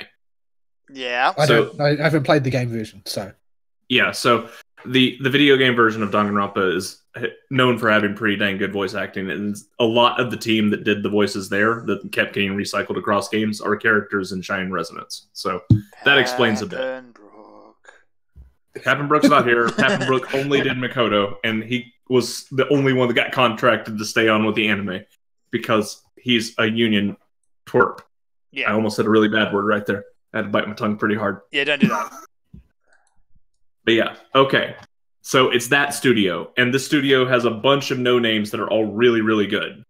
Yeah. I haven't played the game version, so... Yeah, so the video game version of Danganronpa is known for having pretty dang good voice acting, and a lot of the team that did the voices there that kept getting recycled across games are characters in Shining Resonance. So that explains a bit. Pappenbrook's not here. Pappenbrook only did Mikoto, and he was the only one that got contracted to stay on with the anime because he's a union twerp. Yeah. I almost said a really bad word right there. I had to bite my tongue pretty hard. Yeah, don't do that. But yeah, okay. So it's that studio, and this studio has a bunch of no-names that are all really, really good.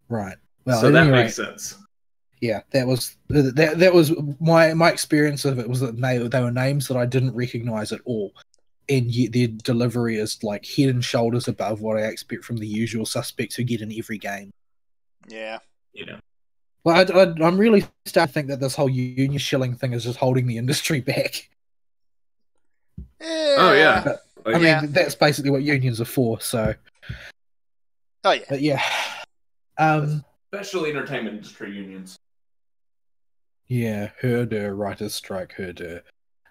Right. Well, so that makes sense. Yeah, that was my experience of it, was that they were names that I didn't recognize at all, and yet their delivery is like head and shoulders above what I expect from the usual suspects who get in every game. Yeah. Well, I'm really starting to think that this whole union shilling thing is just holding the industry back. Yeah. Oh yeah. But, I mean, that's basically what unions are for. So. Oh yeah. But yeah. Especially entertainment industry unions. Yeah, herder, writers strike, herder.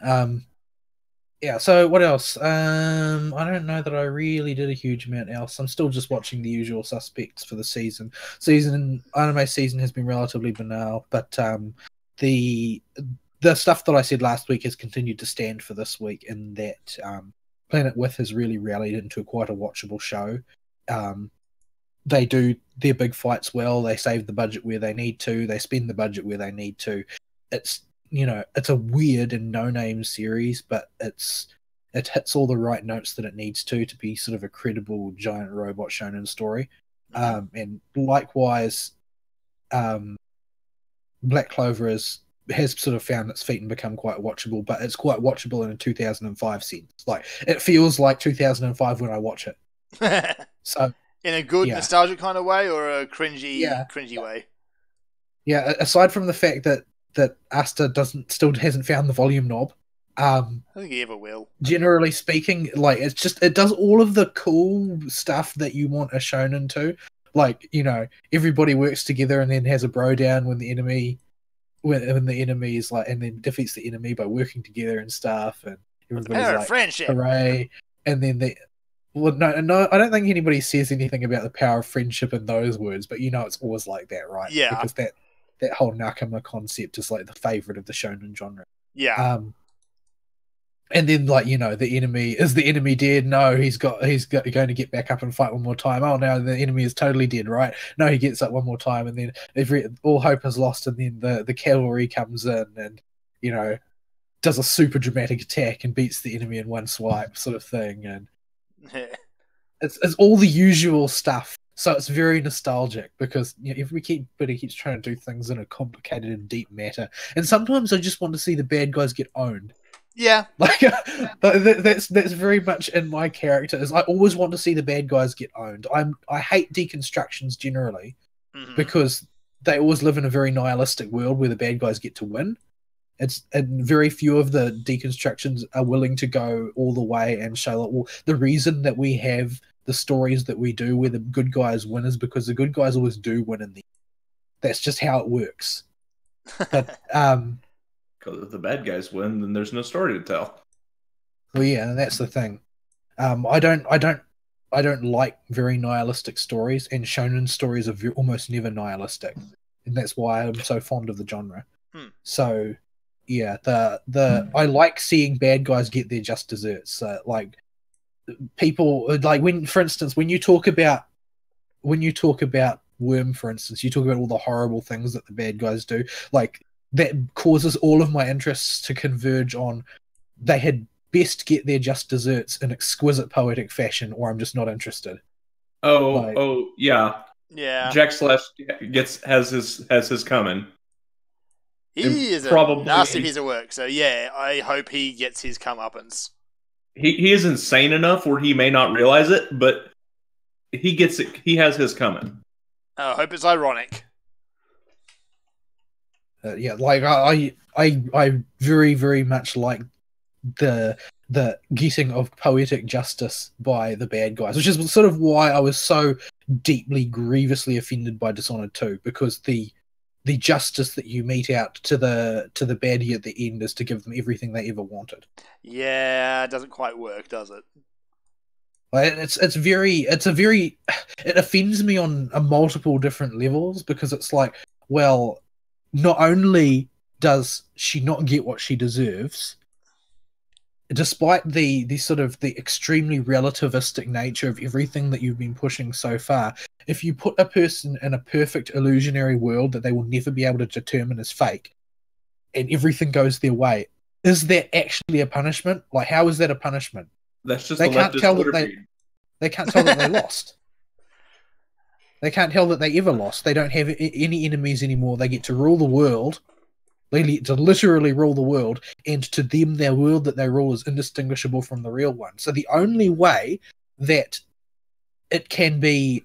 Yeah, so what else? I don't know that I really did a huge amount else. I'm still just watching the usual suspects for the season. Anime season has been relatively banal, but the stuff that I said last week has continued to stand for this week, in that Planet With has really rallied into quite a watchable show. They do their big fights well. They save the budget where they need to. They spend the budget where they need to. It's it's a weird and no-name series, but it hits all the right notes that it needs to be sort of a credible giant robot shonen story. And likewise, Black Clover has sort of found its feet and become quite watchable, but it's quite watchable in a 2005 sense. Like, it feels like 2005 when I watch it. So. In a good nostalgic kind of way, or a cringy way? Yeah, aside from the fact that Asta still hasn't found the volume knob, I think he ever will. Generally speaking, like it does all of the cool stuff that you want a shonen to. Like, everybody works together and then has a bro down when the enemy is like, and then defeats the enemy by working together and stuff, and everybody's like, friendship. Hooray. And then no, I don't think anybody says anything about the power of friendship in those words, but it's always like that, right? Yeah. Because that whole Nakama concept is like the favorite of the shonen genre. Yeah. And then, like, the enemy is the enemy dead? No, he's going to get back up and fight one more time. Oh no, the enemy is totally dead, right? No, he gets up one more time, and then all hope is lost, and then the cavalry comes in and does a super dramatic attack and beats the enemy in one swipe, sort of thing. And it's all the usual stuff. So it's very nostalgic because everybody keeps trying to do things in a complicated and deep matter, and sometimes I just want to see the bad guys get owned. Yeah, like that's very much in my character. Is I always want to see the bad guys get owned. I hate deconstructions generally because they always live in a very nihilistic world where the bad guys get to win. And very few of the deconstructions are willing to go all the way and show that, well, the reason that we have the stories that we do where the good guys win is because the good guys always do win in the end. That's just how it works. But because if the bad guys win, then there's no story to tell. Well, yeah, and that's the thing. I don't like very nihilistic stories, and shonen stories are almost never nihilistic, and that's why I'm so fond of the genre. So, yeah, I like seeing bad guys get their just desserts. Like people, like for instance, when you talk about Worm, for instance, you talk about all the horrible things that the bad guys do, like. That causes all of my interests to converge on they had best get their just desserts in exquisite poetic fashion, or I'm just not interested. Yeah. Jack Slash has his coming. He is probably a nasty piece of work, so yeah, I hope he gets his comeuppance. He is insane enough where he may not realize it, but he gets it. He has his coming. I hope it's ironic. Yeah, like I very, very much like the getting of poetic justice by the bad guys, which is sort of why I was so deeply, grievously offended by Dishonored 2, because the justice that you mete out to the baddie at the end is to give them everything they ever wanted. Yeah, it doesn't quite work, does it? It offends me on multiple different levels, because it's like, well, not only does she not get what she deserves, despite the sort of the extremely relativistic nature of everything that you've been pushing so far, if you put a person in a perfect illusionary world that they will never be able to determine as fake, and everything goes their way, is that actually a punishment? Like, how is that a punishment? That's just they can't tell that they can't tell that they lost. They can't tell that they ever lost. They don't have any enemies anymore. They get to rule the world. They get to literally rule the world, and to them, their world that they rule is indistinguishable from the real one. So the only way that it can be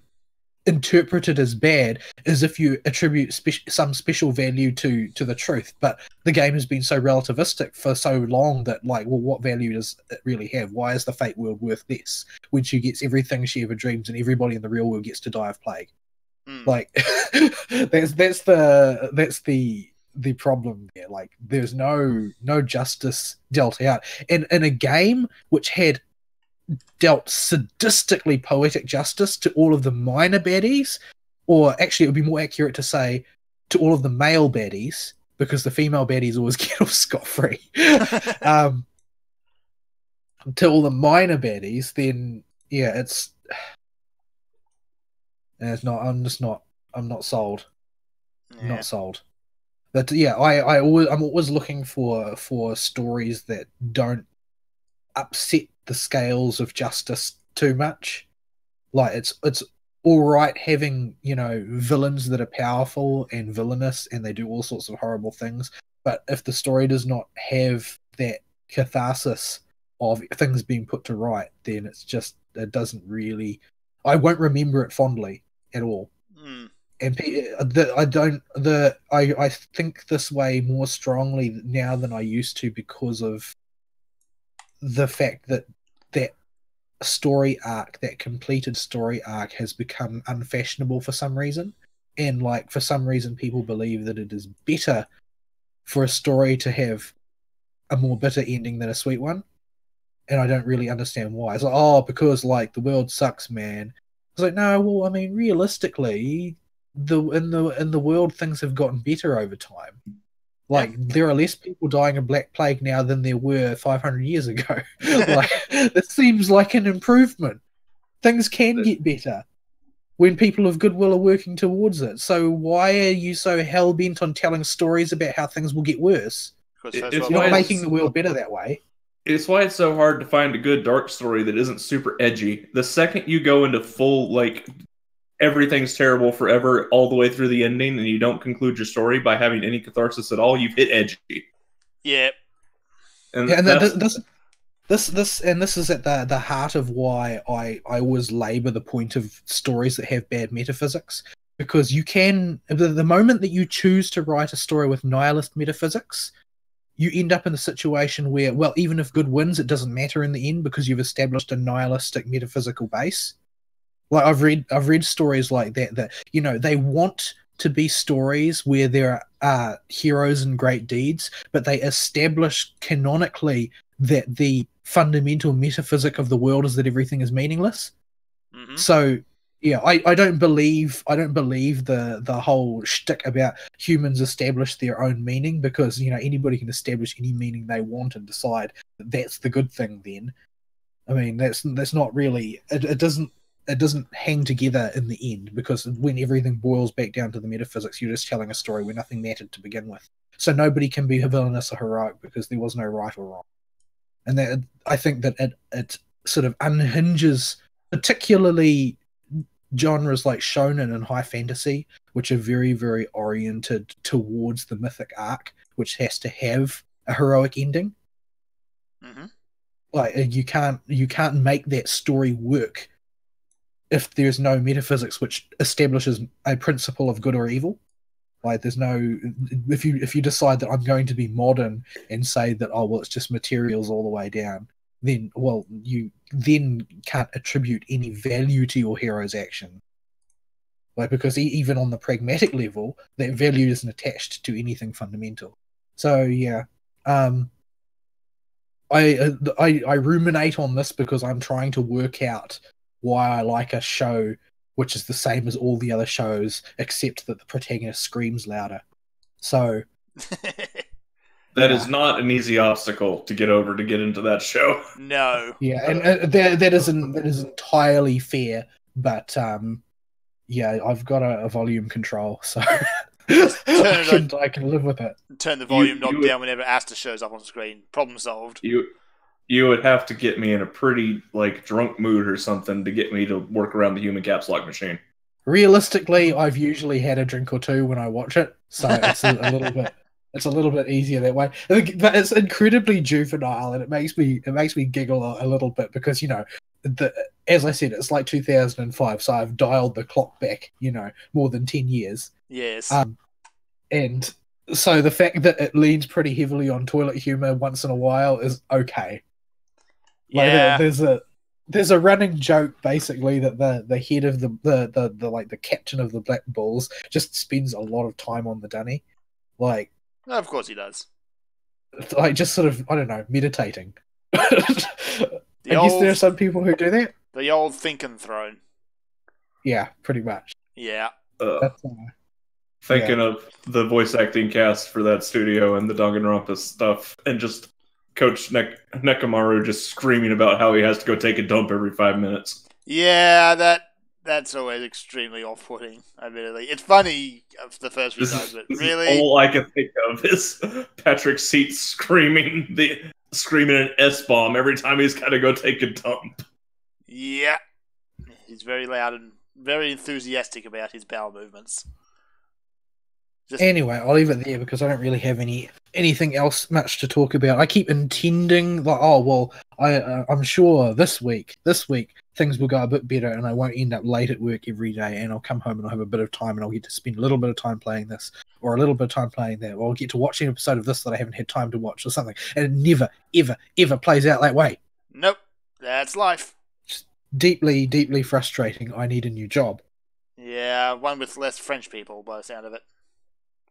interpreted as bad is if you attribute some special value to the truth. But the game has been so relativistic for so long that, like, well, what value does it really have? Why is the fake world worth this when she gets everything she ever dreams and everybody in the real world gets to die of plague? Like, that's the problem there. Like, there's no justice dealt out, and in a game which had dealt sadistically poetic justice to all of the minor baddies, or actually it would be more accurate to say to all of the male baddies, because the female baddies always get off scot-free. To all the minor baddies, then yeah, it's not. I'm not sold. Yeah. Not sold. But yeah, I'm always looking for stories that don't upset the scales of justice too much. Like, it's all right having, villains that are powerful and villainous and they do all sorts of horrible things, but if the story does not have that catharsis of things being put to right, then it doesn't really. I won't remember it fondly at all. And I think this way more strongly now than I used to, because of the fact that that story arc, that completed story arc, has become unfashionable for some reason, and like for some reason people believe that it is better for a story to have a more bitter ending than a sweet one, and I don't really understand why. It's like, oh, because like the world sucks, man. It's like, no, well, I mean, realistically, in the world things have gotten better over time. Like, there are less people dying of Black Plague now than there were 500 years ago. Like, it seems like an improvement. Things can get better when people of goodwill are working towards it. So why are you so hell-bent on telling stories about how things will get worse? You're not making the world better that way. It's why it's so hard to find a good dark story that isn't super edgy. The second you go into full, like, everything's terrible forever all the way through the ending, and you don't conclude your story by having any catharsis at all, you've hit edgy. Yeah. And this is at the heart of why I always labour the point of stories that have bad metaphysics, because you can, the moment that you choose to write a story with nihilist metaphysics, you end up in a situation where, well, even if good wins, it doesn't matter in the end because you've established a nihilistic metaphysical base. Like I've read stories like that, you know, they want to be stories where there are heroes and great deeds, but they establish canonically that the fundamental metaphysic of the world is that everything is meaningless. Mm-hmm. So yeah, I don't believe the whole shtick about humans establish their own meaning, because, you know, anybody can establish any meaning they want and decide that that's the good thing. Then, I mean, that's not really it doesn't hang together in the end, because when everything boils back down to the metaphysics, you're just telling a story where nothing mattered to begin with. So nobody can be villainous or heroic because there was no right or wrong. And that, I think that it sort of unhinges particularly genres like shonen and high fantasy, which are very, very oriented towards the mythic arc, which has to have a heroic ending. Mm-hmm. Like you can't make that story work if there's no metaphysics which establishes a principle of good or evil. Like there's no, if you decide that I'm going to be modern and say that, oh well, it's just materials all the way down, then, well, you then can't attribute any value to your hero's action. Like, because even on the pragmatic level, that value isn't attached to anything fundamental. So yeah, I ruminate on this because I'm trying to work out why I like a show which is the same as all the other shows, except that the protagonist screams louder. So that is not an easy obstacle to get over to get into that show. No. Yeah, and that is entirely fair, but yeah, I've got a volume control, so I can live with it. Turn the volume knob down whenever Asta shows up on screen. Problem solved. You would have to get me in a pretty, like, drunk mood or something to get me to work around the human caps lock machine. Realistically, I've usually had a drink or two when I watch it, so it's a little bit easier that way. But it's incredibly juvenile, and it makes me giggle a little bit because, you know, as I said, it's like 2005, so I've dialed the clock back, you know, more than 10 years. Yes. And so the fact that it leans pretty heavily on toilet humor once in a while is okay. Yeah. Like, there's a running joke basically that the head of the captain of the Black Bulls just spends a lot of time on the dunny. Like, of course he does. Like, just sort of, I don't know, meditating. I guess there are some people who do that. The old thinking throne. Yeah, pretty much. Yeah. Thinking of the voice acting cast for that studio and the Danganronpa stuff, and just Coach Nekomaru just screaming about how he has to go take a dump every 5 minutes. Yeah, that's always extremely off-putting, admittedly. It's funny the first few times, but really... All I can think of is Patrick Seat screaming an S-bomb every time he's got to go take a dump. Yeah. He's very loud and very enthusiastic about his bowel movements. Anyway, I'll leave it there because I don't really have anything else much to talk about. I keep intending, like, oh well, I'm sure this week things will go a bit better, and I won't end up late at work every day, and I'll come home and I'll have a bit of time, and I'll get to spend a little bit of time playing this. or a little bit of time playing that, or I'll get to watch an episode of this that I haven't had time to watch or something. And it never, ever, ever plays out that way. Nope. That's life. Just deeply, deeply frustrating. I need a new job. Yeah, one with less French people by the sound of it.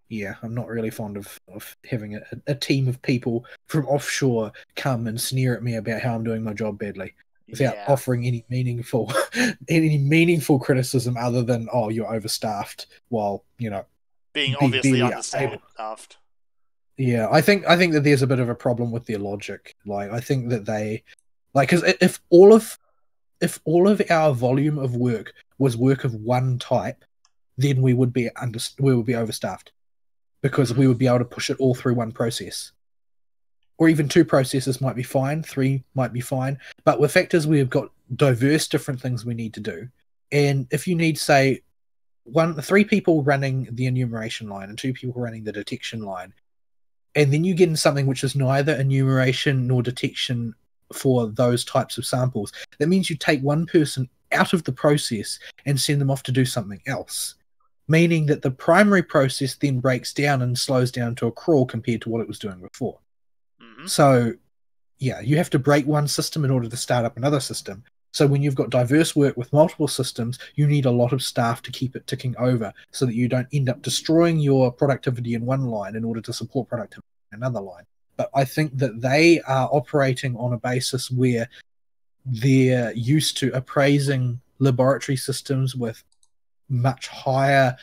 Yeah, I'm not really fond of having a team of people from offshore come and sneer at me about how I'm doing my job badly without offering any meaningful criticism other than, oh, you're overstaffed, while, being obviously understaffed. Yeah, I think that there's a bit of a problem with their logic. Like, I think that they, because if all of our volume of work was work of one type, then we would be overstaffed, because we would be able to push it all through one process. Or even 2 processes might be fine, 3 might be fine. But with Factors, we've got diverse different things we need to do. And if you need, say, 3 people running the enumeration line and 2 people running the detection line, and then you get in something which is neither enumeration nor detection for those types of samples, that means you take one person out of the process and send them off to do something else. Meaning that the primary process then breaks down and slows down to a crawl compared to what it was doing before. Mm-hmm. So, yeah, you have to break one system in order to start up another system. So when you've got diverse work with multiple systems, you need a lot of staff to keep it ticking over so that you don't end up destroying your productivity in one line in order to support productivity in another line. But I think that they are operating on a basis where they're used to appraising laboratory systems with much higher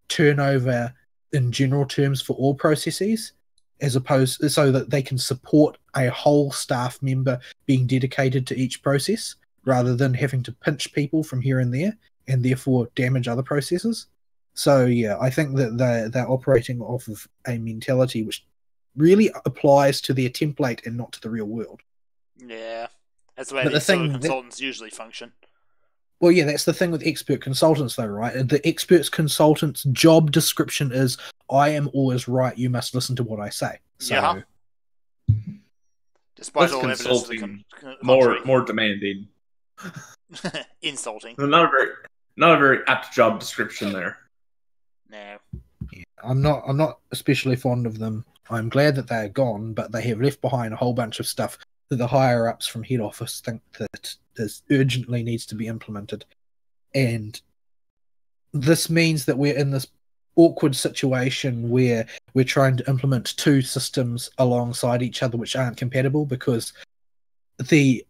turnover in general terms for all processes, as opposed so that they can support a whole staff member being dedicated to each process rather than having to pinch people from here and there and therefore damage other processes. So yeah, I think that they're operating off of a mentality which really applies to their template and not to the real world. Yeah, that's the way these consultants usually function. Well, yeah, that's the thing with expert consultants, though, right? The expert consultant's job description is, I am always right, you must listen to what I say. So, yeah. Despite less all consulting, evidence, more demanding. Insulting. Not a very apt job description there. No. Yeah, I'm not especially fond of them. I'm glad that they're gone, but they have left behind a whole bunch of stuff that the higher ups from head office think that urgently needs to be implemented. And this means that we're in this awkward situation where we're trying to implement 2 systems alongside each other which aren't compatible, because the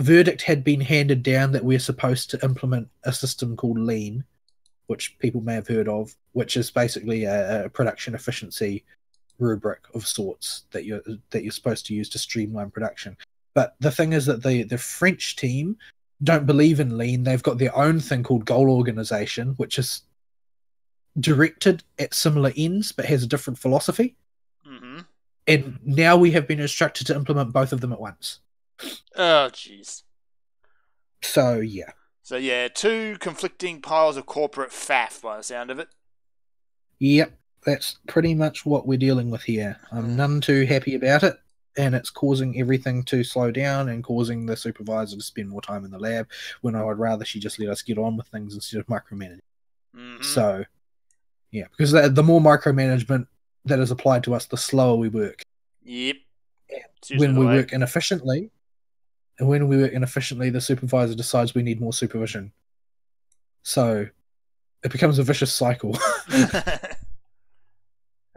verdict had been handed down that we're supposed to implement a system called Lean, which people may have heard of, which is basically a production efficiency rubric of sorts that you're supposed to use to streamline production. But the thing is that the French team don't believe in Lean. They've got their own thing called Goal Organization, which is directed at similar ends but has a different philosophy. Mm-hmm. And now we have been instructed to implement both of them at once. Oh, jeez. So, yeah. So, yeah, 2 conflicting piles of corporate faff by the sound of it. Yep, that's pretty much what we're dealing with here. I'm none too happy about it, and it's causing everything to slow down and causing the supervisor to spend more time in the lab when I would rather she just let us get on with things instead of micromanaging. Mm-hmm. So, yeah, because the more micromanagement that is applied to us, the slower we work. Yep. When we work inefficiently, the supervisor decides we need more supervision. So it becomes a vicious cycle. A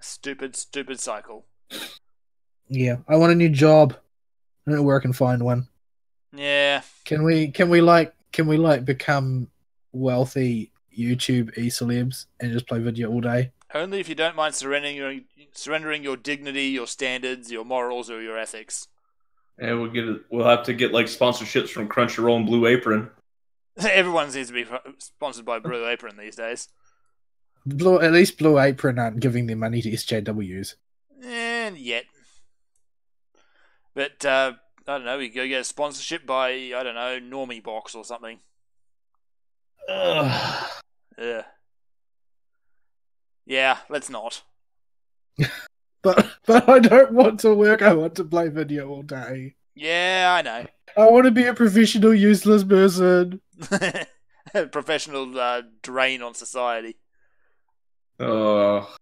stupid cycle. Yeah, I want a new job. I don't know where I can find one. Yeah. Can we become wealthy YouTube e-celebs and just play video all day? Only if you don't mind surrendering your dignity, your standards, your morals, or your ethics. And we'll have to get like sponsorships from Crunchyroll and Blue Apron. Everyone seems to be sponsored by Blue Apron these days. At least Blue Apron aren't giving their money to SJWs. And yet. But, I don't know, we go get a sponsorship by, I don't know, Normie Box or something. Ugh. Yeah, let's not. But I don't want to work, I want to play video all day. Yeah, I know. I want to be a professional useless person. Professional drain on society. Oh.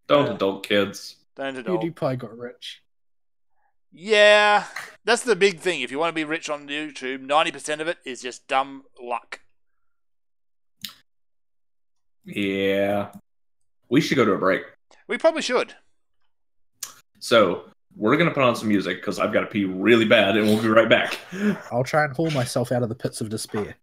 Don't adult kids. Don't adult. PewDiePie got rich. Yeah, that's the big thing. If you want to be rich on YouTube, 90% of it is just dumb luck. Yeah. We should go to a break. We probably should. So, we're going to put on some music because I've got to pee really bad and we'll be right back. I'll try and haul myself out of the pits of despair.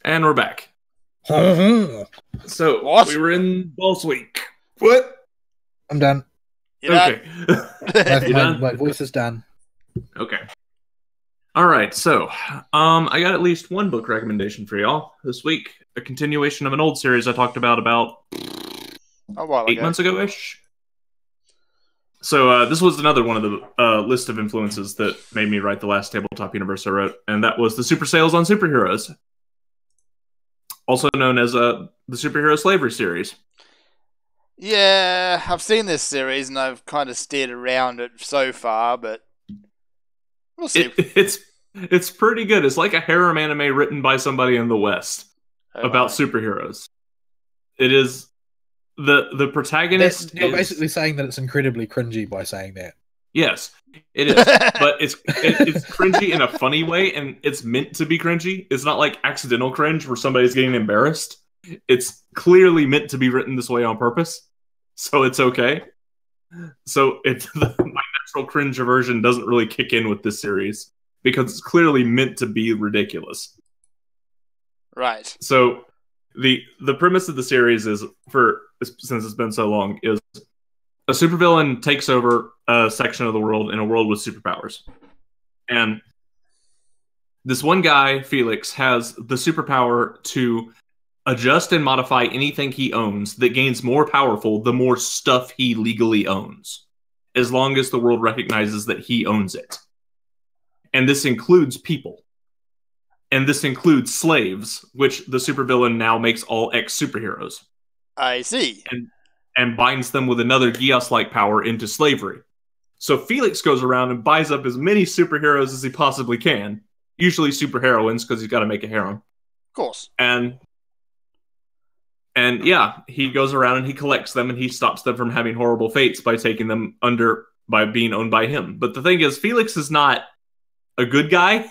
And we're back. So, What? we were in Boss Week. What? I'm done. You know, Okay. You done? My voice is done. Okay. All right. So, I got at least one book recommendation for y'all this week. A continuation of an old series I talked about a while 8 ago. months ago-ish. So this was another one of the list of influences that made me write the last tabletop universe I wrote, and that was the Super Sales on Superheroes, also known as the Superhero Slavery series. Yeah, I've seen this series and I've kind of steered around it so far, but we'll see. It's pretty good. It's like a harem anime written by somebody in the West about superheroes. It is the protagonist. You're basically saying that it's incredibly cringy by saying that. Yes, it is, but it's cringy in a funny way, and it's meant to be cringy. It's not like accidental cringe where somebody's getting embarrassed. It's clearly meant to be written this way on purpose, so it's okay. So my natural cringe aversion doesn't really kick in with this series because it's clearly meant to be ridiculous. Right. So the premise of the series is, since it's been so long, is a supervillain takes over a section of the world in a world with superpowers. And this one guy, Felix, has the superpower to adjust and modify anything he owns that gains more powerful the more stuff he legally owns, as long as the world recognizes that he owns it. And this includes people. And this includes slaves, which the supervillain now makes all ex-superheroes. I see. And binds them with another Geass-like power into slavery. So Felix goes around and buys up as many superheroes as he possibly can. Usually superheroines, because he's got to make a harem. Of course. And yeah, he goes around and he collects them and he stops them from having horrible fates by taking them by being owned by him. But the thing is, Felix is not a good guy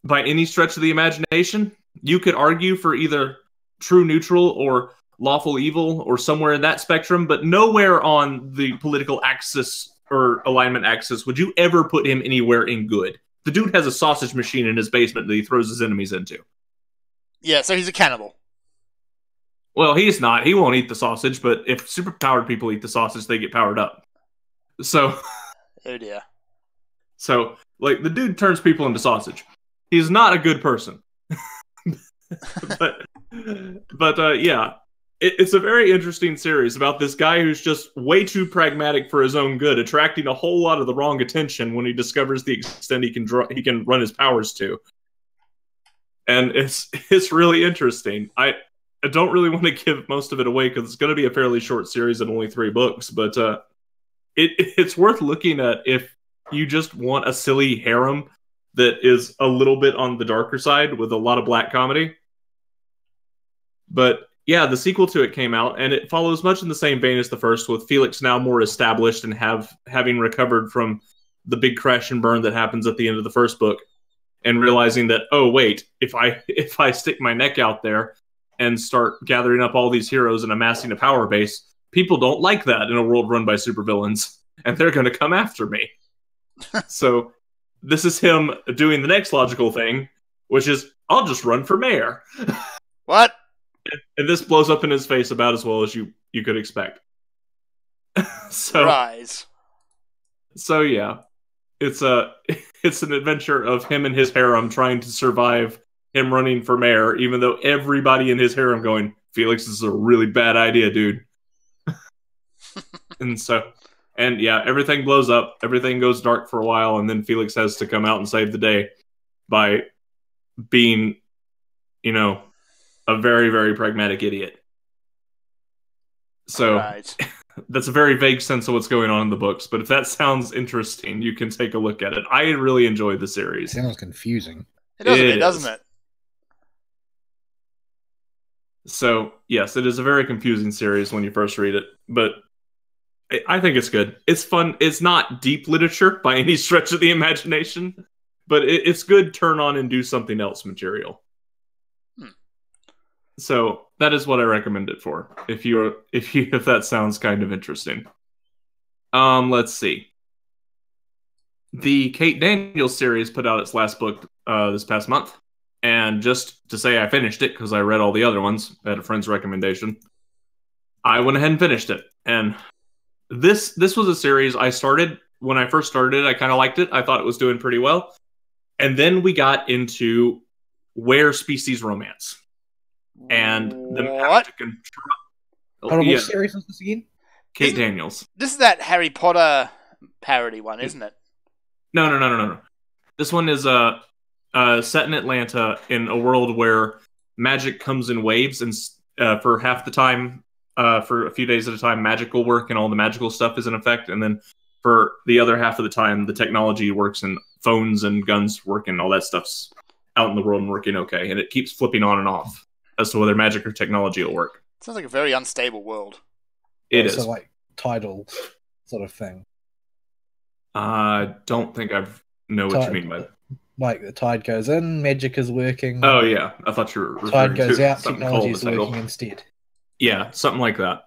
by any stretch of the imagination. You could argue for either true neutral or lawful evil or somewhere in that spectrum, but nowhere on the political axis or alignment axis would you ever put him anywhere in good. The dude has a sausage machine in his basement that he throws his enemies into. Yeah, so he's a cannibal. Well, he's not. He won't eat the sausage, but if superpowered people eat the sausage, they get powered up. So... Oh dear. So, like, the dude turns people into sausage. He's not a good person. but yeah. It's a very interesting series about this guy who's just way too pragmatic for his own good, attracting a whole lot of the wrong attention when he discovers the extent he can run his powers to. And it's really interesting. I don't really want to give most of it away because it's going to be a fairly short series and only 3 books, but it's worth looking at if you just want a silly harem that is a little bit on the darker side with a lot of black comedy. But yeah, the sequel to it came out, and it follows much in the same vein as the first, with Felix now more established and having recovered from the big crash and burn that happens at the end of the first book, and realizing that, oh wait, if I stick my neck out there and start gathering up all these heroes and amassing a power base, people don't like that in a world run by supervillains, and they're going to come after me. So this is him doing the next logical thing, which is, I'll just run for mayor. What? And this blows up in his face about as well as you could expect. So, Rise. So yeah, it's an adventure of him and his harem trying to survive him running for mayor, even though everybody in his harem going, Felix, this is a really bad idea, dude. And yeah, everything blows up, everything goes dark for a while, and then Felix has to come out and save the day by being, a very, very pragmatic idiot. So Right. That's a very vague sense of what's going on in the books, but if that sounds interesting, you can take a look at it. I really enjoyed the series. Sounds confusing. It does a It bit, doesn't it? So, yes, it is a very confusing series when you first read it, but I think it's good. It's fun. It's not deep literature by any stretch of the imagination, but it's good turn on and do something else material. So that is what I recommend it for. If that sounds kind of interesting. Let's see. The Kate Daniels series put out its last book this past month, and just to say I finished it because I read all the other ones at a friend's recommendation, I went ahead and finished it. And this was a series I started when I first started it. I kind of liked it. I thought it was doing pretty well, and then we got into Where Species Romance. And the What? Hold on, which series was this again? Kate Daniels. This is that Harry Potter parody one, isn't it? No. This one is set in Atlanta in a world where magic comes in waves, and for half the time, for a few days at a time, magic will work and all the magical stuff is in effect, and then for the other half of the time, the technology works and phones and guns work and all that stuff's out in the world and working okay, and it keeps flipping on and off as to whether magic or technology will work. Sounds like a very unstable world. It is. So like tidal sort of thing. I don't think I know what you mean by that. Like the tide goes in, magic is working. Oh yeah, I thought you were referring tide goes to out, something technology called is the title. working instead. Yeah, something like that.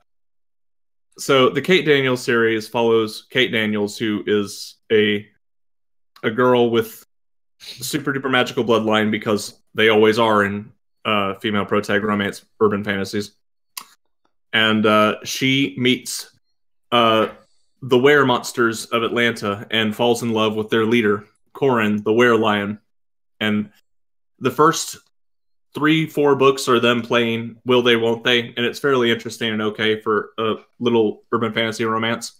So the Kate Daniels series follows Kate Daniels, who is a girl with super duper magical bloodline, because they always are in female protag romance urban fantasies. And she meets the were monsters of Atlanta and falls in love with their leader, Corin, the were lion. And the first 3-4 books are them playing Will They, Won't They? And it's fairly interesting and okay for a little urban fantasy romance.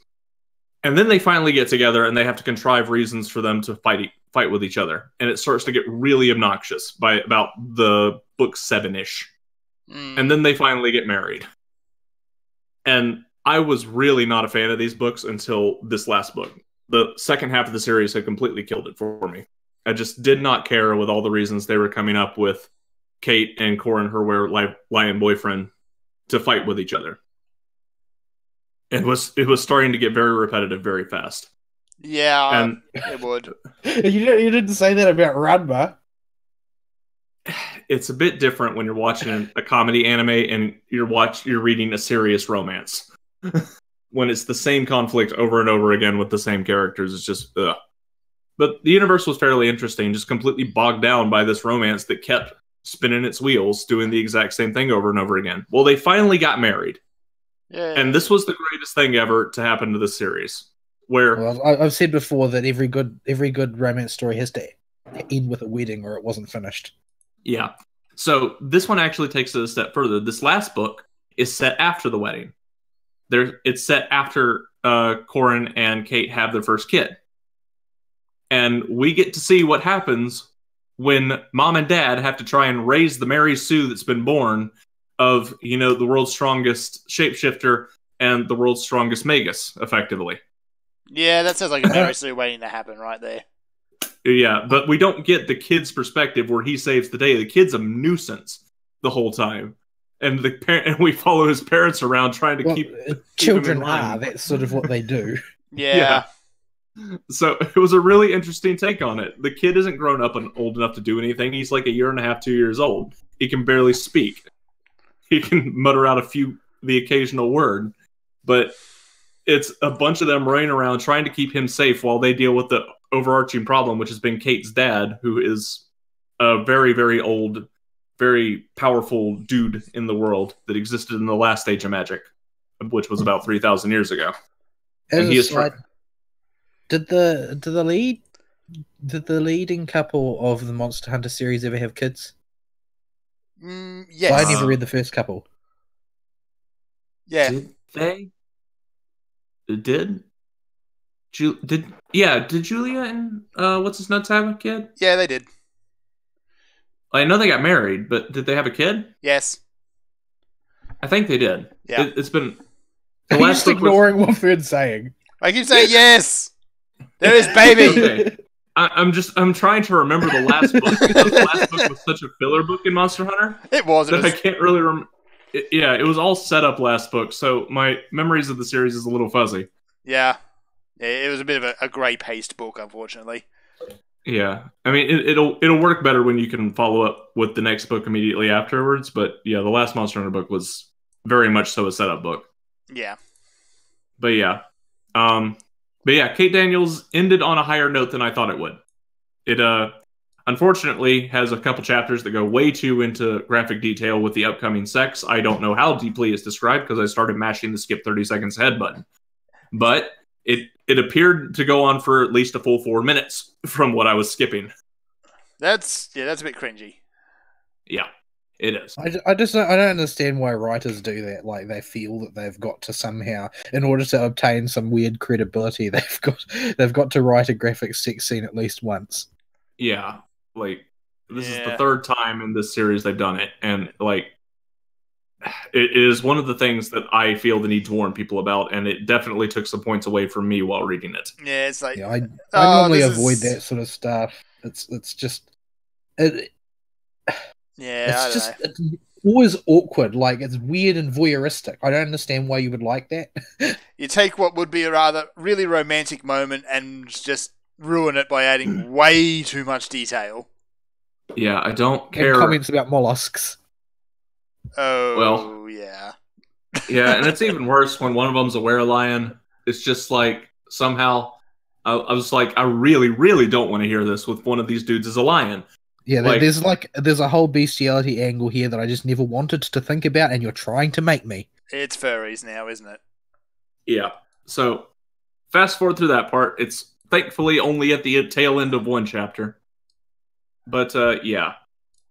And then they finally get together and they have to contrive reasons for them to fight with each other. And it starts to get really obnoxious by about the book 7-ish. And then they finally get married. And I was really not a fan of these books until this last book. The second half of the series had completely killed it for me. I just did not care with all the reasons they were coming up with Kate and Corin, her were-lion boyfriend, to fight with each other. It was starting to get very repetitive very fast. Yeah, and it would. You didn't say that about Ranma. It's a bit different when you're watching a comedy anime and you're reading a serious romance. When it's the same conflict over and over again with the same characters, it's just ugh. But the universe was fairly interesting, just completely bogged down by this romance that kept spinning its wheels, doing the exact same thing over and over again. Well, they finally got married. Yeah. And this was the greatest thing ever to happen to this series. Where I've said before that every good romance story has to end with a wedding or it wasn't finished. Yeah. So this one actually takes it a step further. This last book is set after the wedding. It's set after Corin and Kate have their first kid. And we get to see what happens when mom and dad have to try and raise the Mary Sue that's been born of, the world's strongest shapeshifter and the world's strongest magus, effectively. Yeah, that sounds like a Mary Sue waiting to happen right there. Yeah, but we don't get the kid's perspective where he saves the day. The kid's a nuisance the whole time. And we follow his parents around trying to keep children are. That's sort of what they do. Yeah. So it was a really interesting take on it. The kid isn't grown up and old enough to do anything. He's like 1.5 years, 2 years old. He can barely speak. He can mutter out the occasional word. But it's a bunch of them running around trying to keep him safe while they deal with the overarching problem, which has been Kate's dad, who is a very, very old, very powerful dude in the world that existed in the last age of magic, which was about 3,000 years ago. And he is Did the leading couple of the Monster Hunter series ever have kids? Yes. I never read the first couple. Yeah. Did they? Did Julia and what's his nuts have a kid? Yeah, they did. I know they got married, but did they have a kid? Yes. I think they did. Yeah. It's been the last ignoring what Fern's saying. I keep saying yes. There is baby. Okay. I'm trying to remember the last book. The last book was such a filler book in Monster Hunter. It was. I can't really remember. It was all set up last book, so my memories of the series is a little fuzzy. Yeah. It was a bit of a grey-paced book, unfortunately. Yeah. I mean, it'll work better when you can follow up with the next book immediately afterwards, but yeah, the last Monster Hunter book was very much so a setup book. Yeah. But yeah. Kate Daniels ended on a higher note than I thought it would. It unfortunately has a couple chapters that go way too into graphic detail with the upcoming sex. I don't know how deeply it's described because I started mashing the skip 30 seconds ahead button. But it appeared to go on for at least a full 4 minutes from what I was skipping. That's a bit cringy. Yeah. It is. I don't understand why writers do that. Like they feel that they've got to somehow, in order to obtain some weird credibility, they've got to write a graphic sex scene at least once. Yeah, like this is the third time in this series they've done it, and like it is one of the things that I feel the need to warn people about, and it definitely took some points away from me while reading it. Yeah, it's like I normally avoid that sort of stuff. It's just it. Yeah, it's always awkward. Like it's weird and voyeuristic. I don't understand why you would like that. You take what would be a rather really romantic moment and just ruin it by adding way too much detail. Yeah, I don't care. And comments about mollusks. Oh, well, yeah. Yeah, and it's even worse when one of them's a werelion. It's just like somehow I was like, I really, really don't want to hear this with one of these dudes as a lion. Yeah, there's a whole bestiality angle here that I just never wanted to think about, and you're trying to make me. It's furries now, isn't it? Yeah. So fast forward through that part. It's thankfully only at the tail end of one chapter. But yeah,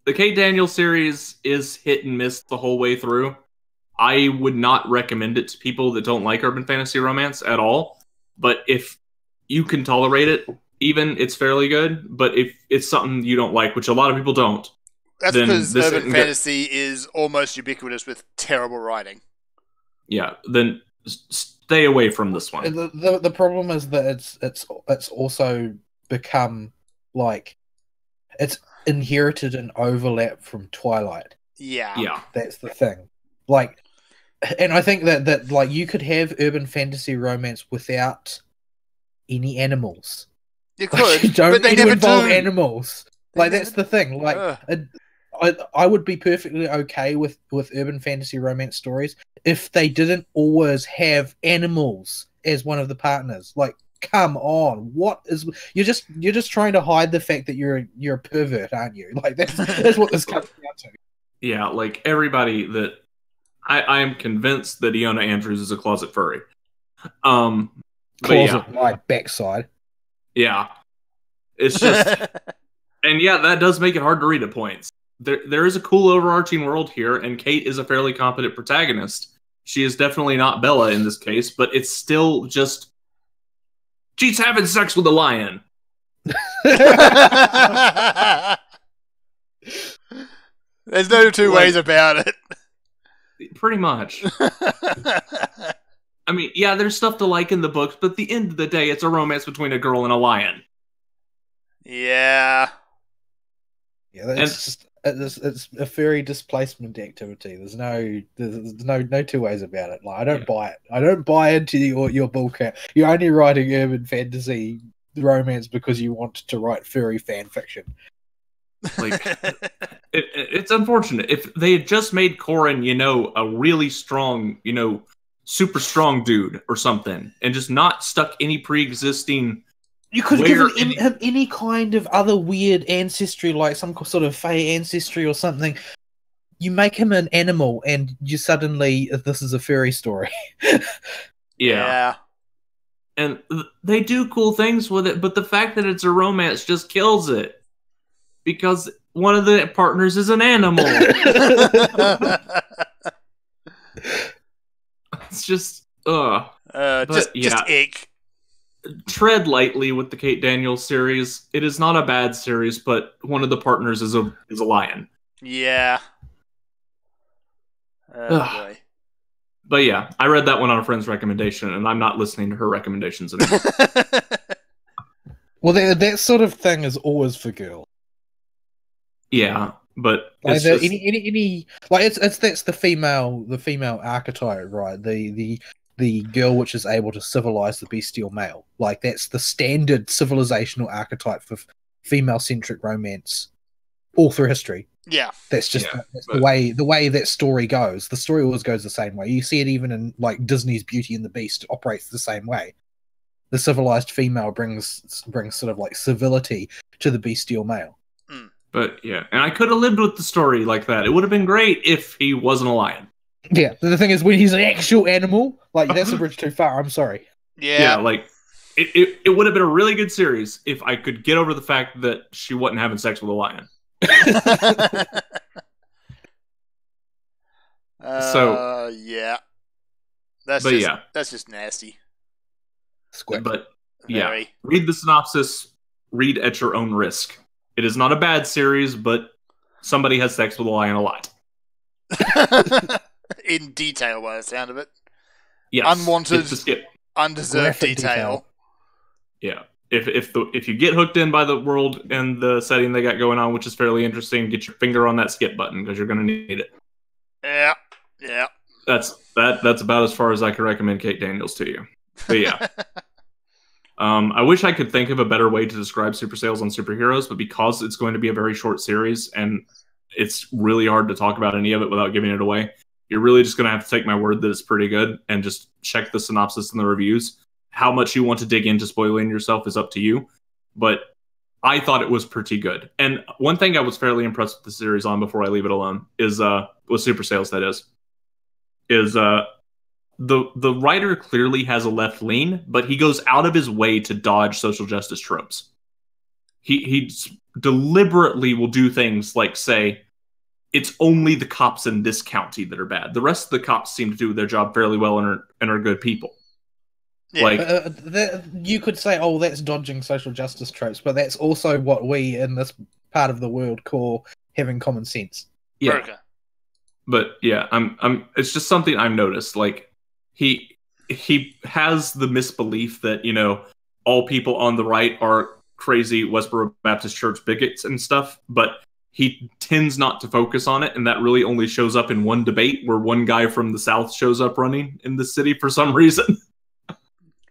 the Kate Daniels series is hit and miss the whole way through. I would not recommend it to people that don't like urban fantasy romance at all. But if you can tolerate it, even, it's fairly good. But if it's something you don't like, which a lot of people don't, that's because urban fantasy is almost ubiquitous with terrible writing. Yeah, then stay away from this one. The problem is that it's also become like it's inherited an overlap from Twilight. Yeah, that's the thing. Like, and I think that like you could have urban fantasy romance without any animals. You could, you don't but they need never to involve do. Animals. Like that's the thing. Like, I would be perfectly okay with urban fantasy romance stories if they didn't always have animals as one of the partners. Like, come on, what is you're just trying to hide the fact that you're a pervert, aren't you? Like that's what this comes down to. Yeah, like everybody that I am convinced that Iona Andrews is a closet furry. Closet, yeah. My backside. Yeah, it's just, and yeah, that does make it hard to read at points. There is a cool overarching world here, and Kate is a fairly competent protagonist. She is definitely not Bella in this case, but it's still just she's having sex with a lion. There's no two ways about it. Pretty much. I mean, yeah, there's stuff to like in the books, but at the end of the day, it's a romance between a girl and a lion. Yeah. Yeah, it's a furry displacement activity. There's no two ways about it. Like I don't buy it. I don't buy into your bullcrap. You're only writing urban fantasy romance because you want to write furry fan fiction. Like, it's unfortunate. If they had just made Corin, a really strong, super strong dude or something, and just not stuck any pre-existing. You could give him any kind of other weird ancestry, like some sort of Fey ancestry or something. You make him an animal, and you suddenly this is a furry story. Yeah. And they do cool things with it, but the fact that it's a romance just kills it. Because one of the partners is an animal. It's just, just ick. Tread lightly with the Kate Daniels series. It is not a bad series, but one of the partners is a lion. Yeah. Boy. But yeah, I read that one on a friend's recommendation, and I'm not listening to her recommendations anymore. Well, that sort of thing is always for girls. Yeah, but like that's the female archetype, right? The girl which is able to civilize the bestial male. Like that's the standard civilizational archetype for female-centric romance all through history. Yeah, that's just the way that story goes. The story always goes the same way. You see it even in like Disney's Beauty and the Beast operates the same way. The civilized female brings sort of like civility to the bestial male. But yeah, and I could have lived with the story like that. It would have been great if he wasn't a lion. Yeah, the thing is, when he's an actual animal, like that's a bridge too far. I'm sorry. Yeah, like it would have been a really good series if I could get over the fact that she wasn't having sex with a lion. Yeah. But yeah. That's just nasty. Squick. But yeah, Very. read the synopsis. Read at your own risk. It is not a bad series, but somebody has sex with a lion a lot. In detail, by the sound of it. Yes. Unwanted, It's a skip. undeserved Graphic detail. Yeah. If you get hooked in by the world and the setting they got going on, which is fairly interesting, get your finger on that skip button because you're going to need it. Yeah. Yeah. That's about as far as I can recommend Kate Daniels to you. But yeah. I wish I could think of a better way to describe Super Sales on superheroes, but because it's going to be a very short series and it's really hard to talk about any of it without giving it away, you're really just going to have to take my word that it's pretty good and just check the synopsis and the reviews. How much you want to dig into spoiling yourself is up to you, but I thought it was pretty good. And one thing I was fairly impressed with the series on before I leave it alone is with Super Sales, that is the writer clearly has a left lean, but he goes out of his way to dodge social justice tropes. He deliberately will do things like say, it's only the cops in this county that are bad. The rest of the cops seem to do their job fairly well and are good people. Yeah. Like you could say, oh, that's dodging social justice tropes, but that's also what we in this part of the world call having common sense. Yeah. America. But yeah, I'm it's just something I've noticed. Like he has the misbelief that, you know, all people on the right are crazy Westboro Baptist Church bigots and stuff, but he tends not to focus on it, and that really only shows up in one debate where one guy from the South shows up running in the city for some reason.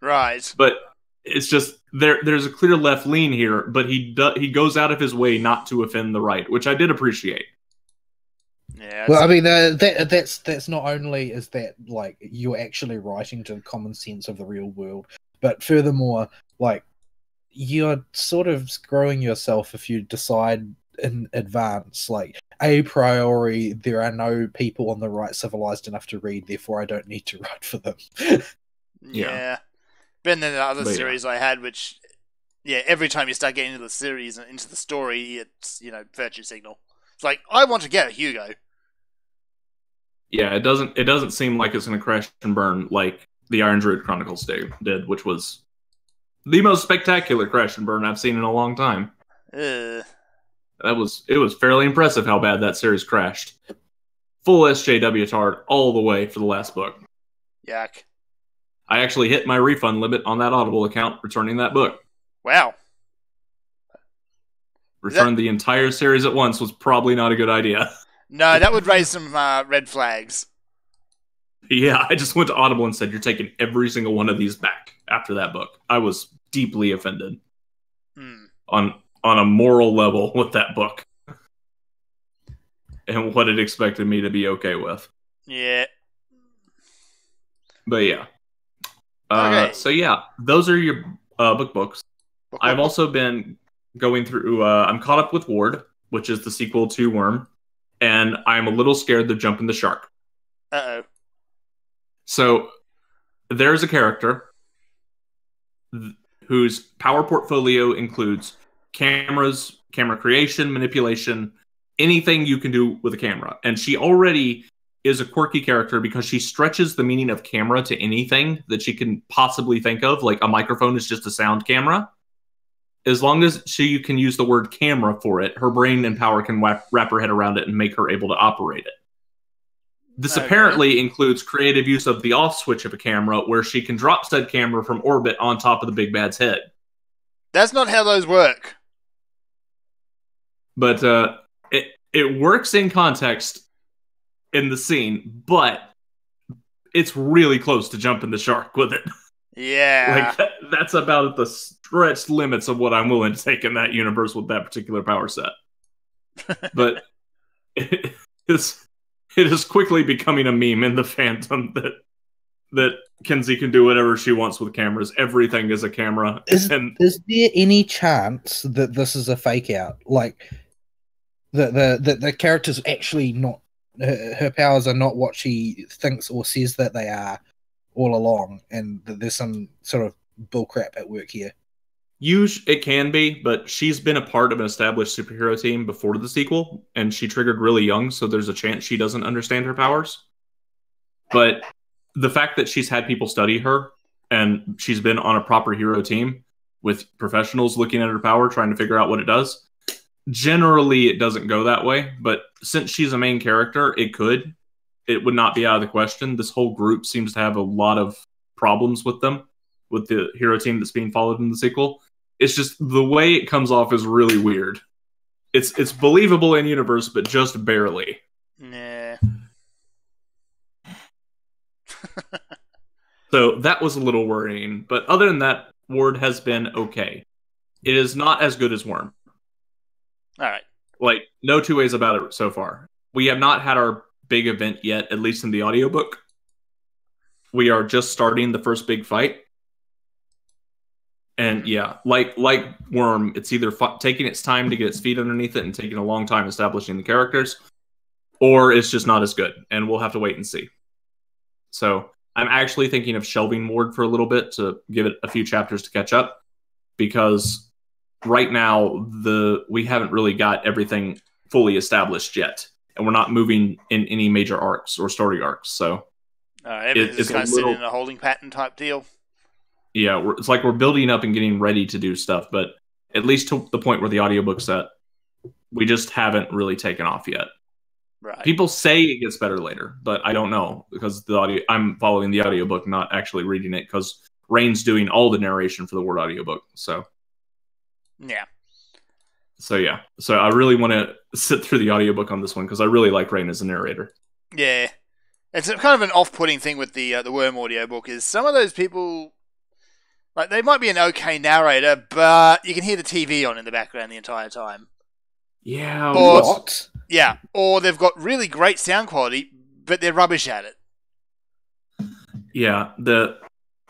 Right. But it's just there's a clear left lean here, but he goes out of his way not to offend the right, which I did appreciate. Yeah. Well, I mean, that's not only is that like you're actually writing to the common sense of the real world, but furthermore, like you're sort of screwing yourself if you decide in advance, like a priori, there are no people on the right civilized enough to read, therefore I don't need to write for them. Yeah. But then the other But series I had, which, yeah, every time you start getting into the series and into the story, it's, you know, virtue signal. It's like, I want to get a Hugo. Yeah, it doesn't seem like it's going to crash and burn like the Iron Druid Chronicles did, which was the most spectacular crash and burn I've seen in a long time. It was fairly impressive how bad that series crashed. Full SJW tart all the way for the last book. Yuck. I actually hit my refund limit on that Audible account returning that book. Wow. Return the entire series at once was probably not a good idea. No, that would raise some red flags. Yeah, I just went to Audible and said, you're taking every single one of these back after that book. I was deeply offended on a moral level with that book. And what it expected me to be okay with. Yeah. But yeah. Okay. So yeah, those are your books. I've also been going through, I'm caught up with Ward, which is the sequel to Worm, and I'm a little scared to jump in the shark. Uh-oh. So there's a character whose power portfolio includes cameras, camera creation, manipulation, anything you can do with a camera. And she already is a quirky character because she stretches the meaning of camera to anything that she can possibly think of. Like a microphone is just a sound camera. As long as she can use the word camera for it, her brain and power can wrap her head around it and make her able to operate it. This apparently includes creative use of the off switch of a camera where she can drop said camera from orbit on top of the big bad's head. That's not how those work. But it works in context in the scene, but it's really close to jumping the shark with it. Yeah. Like that's about at the stretched limits of what I'm willing to take in that universe with that particular power set. But it is quickly becoming a meme in the fandom that Kenzie can do whatever she wants with cameras. Everything is a camera. Is there any chance that this is a fake out? Like the character's actually not, her powers are not what she thinks or says that they are all along, and that there's some sort of bullcrap at work here. It can be, but she's been a part of an established superhero team before the sequel, and she triggered really young, so there's a chance she doesn't understand her powers. But the fact that she's had people study her and she's been on a proper hero team with professionals looking at her power, trying to figure out what it does. Generally, it doesn't go that way, but since she's a main character, it could. It would not be out of the question. This whole group seems to have a lot of problems with them, with the hero team that's being followed in the sequel. It's just the way it comes off is really weird. It's believable in universe, but just barely. Nah. So that was a little worrying. But other than that, Ward has been okay. It is not as good as Worm. All right. Like, no two ways about it so far. We have not had our big event yet, at least in the audiobook. We are just starting the first big fight. And yeah, like Worm, it's either taking its time to get its feet underneath it and taking a long time establishing the characters, or it's just not as good, and we'll have to wait and see. So I'm actually thinking of shelving Ward for a little bit to give it a few chapters to catch up, because right now we haven't really got everything fully established yet, and we're not moving in any major arcs or story arcs. So everything's kind of sitting in a holding pattern type deal. Yeah, it's like we're building up and getting ready to do stuff, but at least to the point where the audiobook's at, we just haven't really taken off yet. Right. People say it gets better later, but I don't know, because I'm following the audiobook, not actually reading it, because Rain's doing all the narration for the Word audiobook. So yeah. So I really want to sit through the audiobook on this one, because I really like Rain as a narrator. Yeah. It's kind of an off-putting thing with the Worm audiobook is some of those people, like, they might be an okay narrator, but you can hear the TV on in the background the entire time. Yeah. Or, what? Yeah, or they've got really great sound quality, but they're rubbish at it. Yeah, the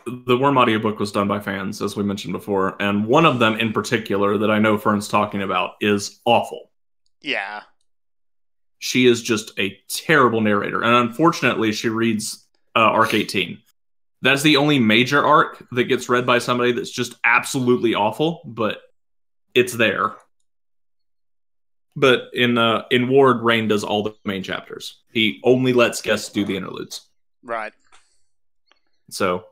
Worm audiobook was done by fans, as we mentioned before, and one of them in particular that I know Fern's talking about is awful. Yeah. She is just a terrible narrator, and unfortunately she reads Arc 18. That's the only major arc that gets read by somebody that's just absolutely awful, but it's there. But in Ward, Rain does all the main chapters. He only lets guests do the interludes. Right. So,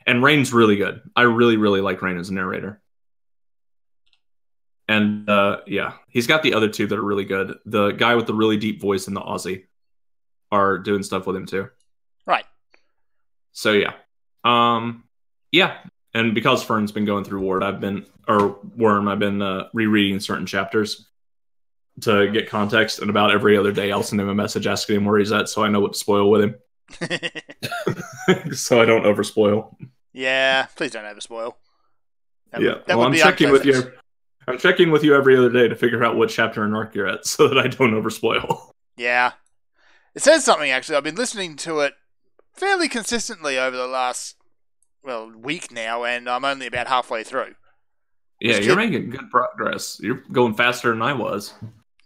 and Rain's really good. I really, really like Rain as a narrator. And yeah, he's got the other two that are really good. The guy with the really deep voice and the Aussie are doing stuff with him too. Right. So yeah. Yeah. And because Fern's been going through Worm, I've been rereading certain chapters to get context, and about every other day I'll send him a message asking him where he's at, so I know what to spoil with him. So I don't overspoil. Yeah, please don't overspoil. I'm checking with you. I'm checking with you every other day to figure out what chapter and arc you're at, so that I don't overspoil. Yeah. It says something, actually. I've been listening to it fairly consistently over the last, week now, and I'm only about halfway through. Yeah, you're making good progress. You're going faster than I was.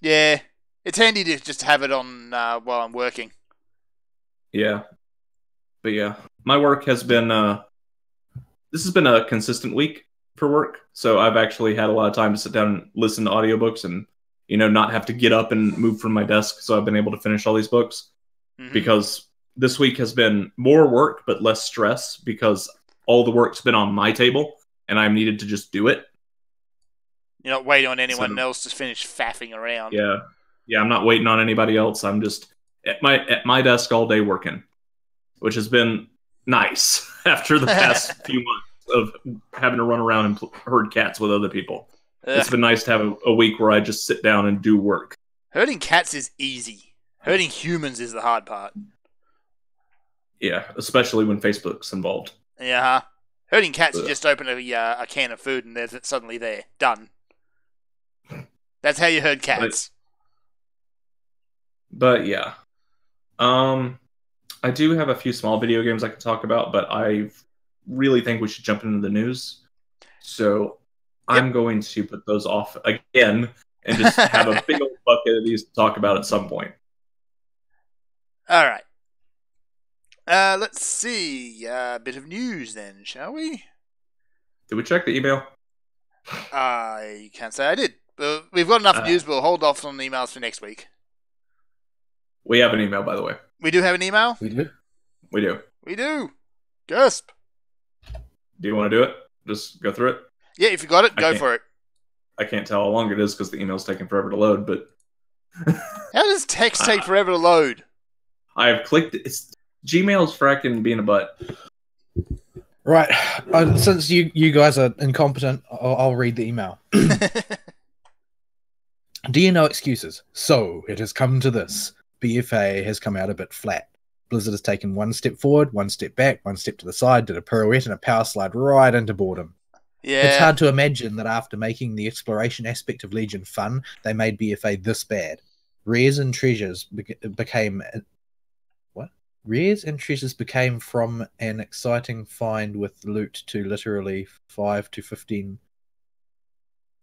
Yeah. It's handy to just have it on while I'm working. Yeah. But yeah, my work has been... this has been a consistent week for work, so I've actually had a lot of time to sit down and listen to audiobooks and, not have to get up and move from my desk, so I've been able to finish all these books. Mm-hmm. Because this week has been more work, but less stress, because all the work's been on my table, and I'm needed to just do it. You're not waiting on anyone else to finish faffing around. Yeah. Yeah, I'm not waiting on anybody else. I'm just at my desk all day working, which has been nice after the past few months of having to run around and herd cats with other people. It's been nice to have a week where I just sit down and do work. Herding cats is easy. Herding humans is the hard part. Yeah, especially when Facebook's involved. Yeah. Herding cats, you just open a can of food and they're suddenly there. Done. That's how you herd cats. But yeah. I do have a few small video games I could talk about, but I really think we should jump into the news. So I'm going to put those off again and just have a big old bucket of these to talk about at some point. All right. Let's see. A bit of news then, shall we? Did we check the email? I can't say I did. But we've got enough news. We'll hold off on emails for next week. We have an email, by the way. We do have an email? We do. We do. We do. Gasp. Do you want to do it? Just go through it? Yeah, if you got it, go for it. I can't tell how long it is because the email's taking forever to load, but... How does text take forever to load? I have clicked... Gmail's fracking being a butt. Right. Since you guys are incompetent, I'll read the email. Dear No Excuses. So, it has come to this. BFA has come out a bit flat. Blizzard has taken one step forward, one step back, one step to the side, did a pirouette and a power slide right into boredom. Yeah. It's hard to imagine that after making the exploration aspect of Legion fun, they made BFA this bad. Rares and treasures became... What? Rares and treasures became from an exciting find with loot to literally 5 to 15...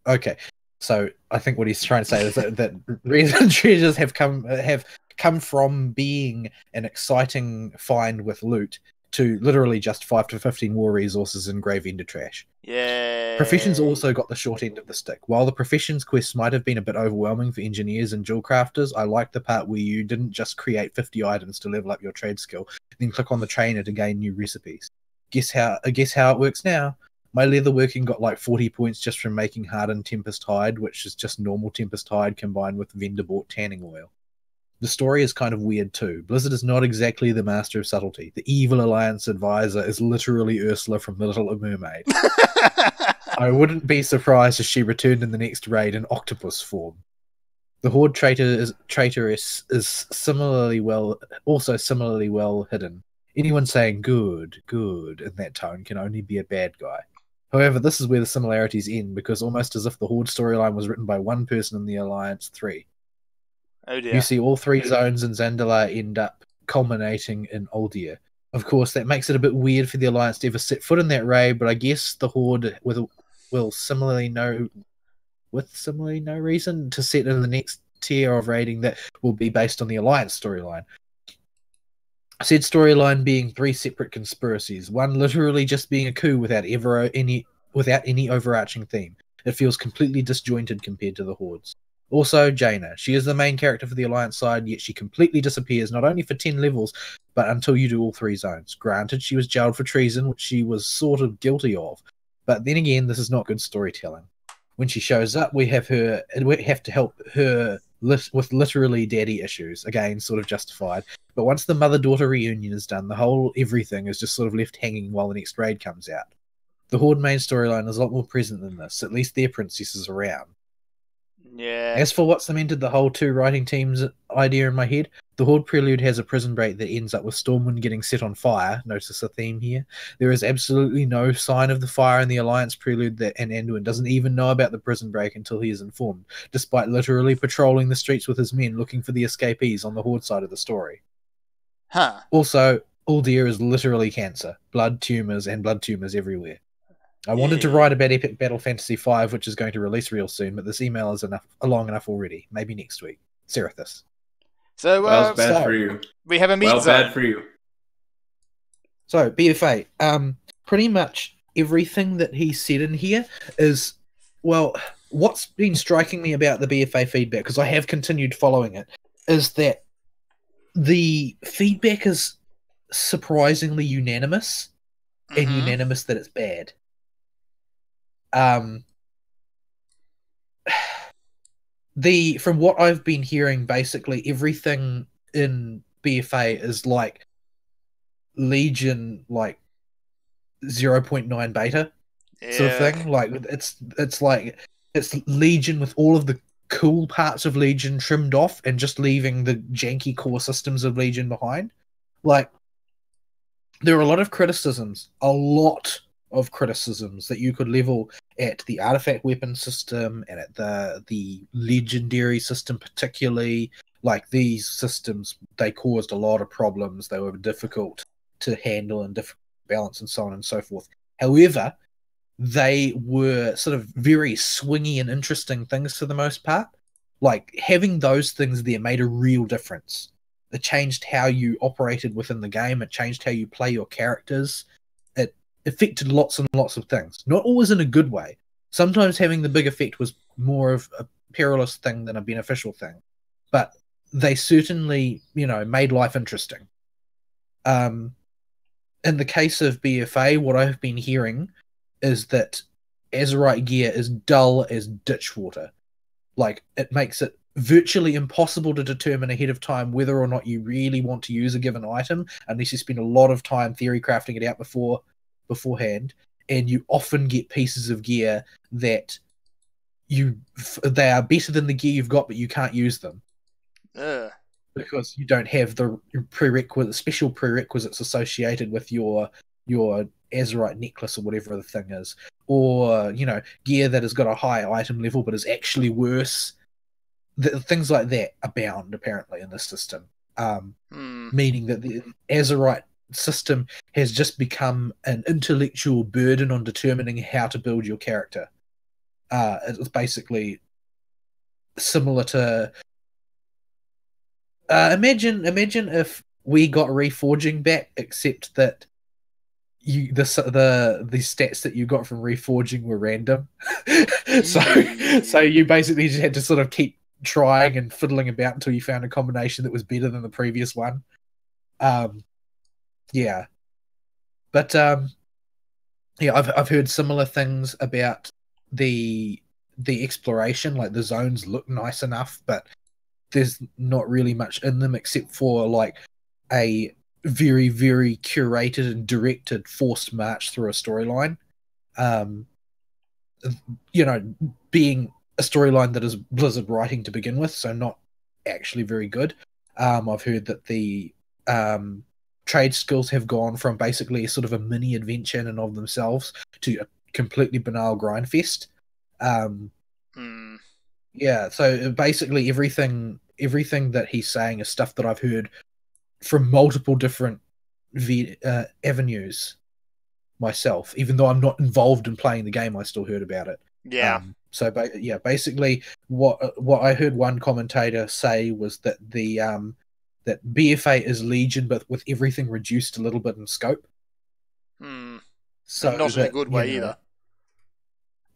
Okay, so I think what he's trying to say is that rares and treasures have come from being an exciting find with loot to literally just 5 to 15 war resources and grave ender trash. Yeah. Professions also got the short end of the stick. While the Professions quests might have been a bit overwhelming for engineers and jewel crafters, I liked the part where you didn't just create 50 items to level up your trade skill, then click on the trainer to gain new recipes. Guess how it works now? My leatherworking got like 40 points just from making hardened Tempest hide, which is just normal Tempest hide combined with vendor-bought tanning oil. The story is kind of weird too. Blizzard is not exactly the master of subtlety. The evil Alliance advisor is literally Ursula from The Little Mermaid. I wouldn't be surprised if she returned in the next raid in octopus form. The Horde traitoress is similarly well hidden. Anyone saying good in that tone can only be a bad guy. However, this is where the similarities end, because almost as if the Horde storyline was written by one person in the Alliance 3. Oh dear. You see all 3 zones in Zandalar end up culminating in Uldir. Of course, that makes it a bit weird for the Alliance to ever set foot in that raid, but I guess the Horde will similarly no reason to set in the next tier of raiding that will be based on the Alliance storyline. Said storyline being 3 separate conspiracies, one literally just being a coup without any overarching theme. It feels completely disjointed compared to the Hordes. Also, Jaina. She is the main character for the Alliance side, yet she completely disappears not only for 10 levels, but until you do all 3 zones. Granted, she was jailed for treason, which she was sort of guilty of. But then again, this is not good storytelling. When she shows up, we have to help her with literally daddy issues. Again, sort of justified. But once the mother-daughter reunion is done, the whole everything is just sort of left hanging while the next raid comes out. The Horde main storyline is a lot more present than this. At least their princess is around. Yeah. As for what cemented the whole 2 writing teams idea in my head, the Horde prelude has a prison break that ends up with Stormwind getting set on fire. Notice a theme here. There is absolutely no sign of the fire in the Alliance prelude, and Anduin doesn't even know about the prison break until he is informed, despite literally patrolling the streets with his men looking for the escapees on the Horde side of the story. Huh. Also, Uldir is literally cancer. Blood tumors everywhere. I wanted to write about Epic Battle Fantasy V, which is going to release real soon, but this email is long enough already. Maybe next week. Serathis. So, well, it's bad for you. We have a meat zone. Bad for you. So, BFA. Pretty much everything that he said in here is, well, what's been striking me about the BFA feedback, because I have continued following it, is that the feedback is surprisingly unanimous, and unanimous that it's bad. From what I've been hearing, basically everything in BFA is like Legion, like 0.9 beta sort of thing. Like it's Legion with all of the cool parts of Legion trimmed off and just leaving the janky core systems of Legion behind. Like, there are a lot of criticisms that you could level at the artifact weapon system and at the legendary system particularly. Like, these systems, they caused a lot of problems. They were difficult to handle and difficult to balance and so on and so forth. However, they were sort of very swingy and interesting things for the most part. Like, having those things there made a real difference. It changed how you operated within the game. It changed how you play your characters. It affected lots and lots of things. Not always in a good way. Sometimes having the big effect was more of a perilous thing than a beneficial thing. But they certainly, made life interesting. In the case of BFA, what I've been hearing is that Azerite gear is dull as ditch water. Like, it makes it virtually impossible to determine ahead of time whether or not you really want to use a given item unless you spend a lot of time theory crafting it out beforehand. And you often get pieces of gear that they are better than the gear you've got, but you can't use them. Because you don't have the special prerequisites associated with your Azerite necklace or whatever the thing is, or gear that has got a high item level but is actually worse. Things like that abound apparently in this system, meaning that the Azerite system has just become an intellectual burden on determining how to build your character. It's basically similar to. Imagine if we got reforging back, except that the stats that you got from reforging were random. so you basically just had to sort of keep trying and fiddling about until you found a combination that was better than the previous one. Yeah, but I've heard similar things about the exploration. Like, the zones look nice enough, but there's not really much in them except for like a very, very curated and directed forced march through a storyline. Being a storyline that is Blizzard writing to begin with, so not actually very good. I've heard that the trade skills have gone from basically sort of a mini adventure in and of themselves to a completely banal grind fest. Yeah, so basically everything that he's saying is stuff that I've heard from multiple different avenues myself. Even though I'm not involved in playing the game, I still heard about it. Yeah. Basically, what I heard one commentator say was that that BFA is Legion, but with everything reduced a little bit in scope. So not in a good way either.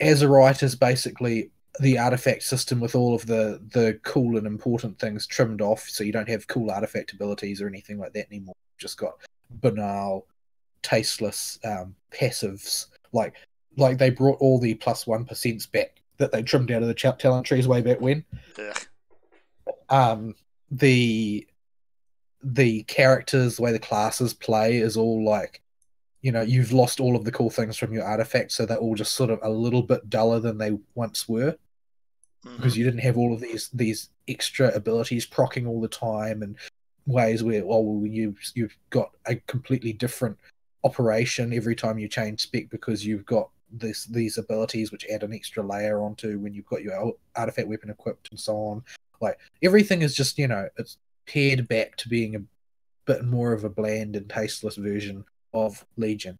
Azerite is basically the artifact system with all of the cool and important things trimmed off, so you don't have cool artifact abilities or anything like that anymore. You've just got banal, tasteless passives. Like they brought all the plus 1% back that they trimmed out of the talent trees way back when. Yeah. The characters, the way the classes play is all like, you've lost all of the cool things from your artifacts, so they're all just sort of a little bit duller than they once were. Because you didn't have all of these extra abilities proccing all the time, and ways where you've got a completely different operation every time you change spec, because you've got these abilities which add an extra layer onto when you've got your artifact weapon equipped and so on. Like, everything is just, it's pared back to being a bit more of a bland and tasteless version of Legion.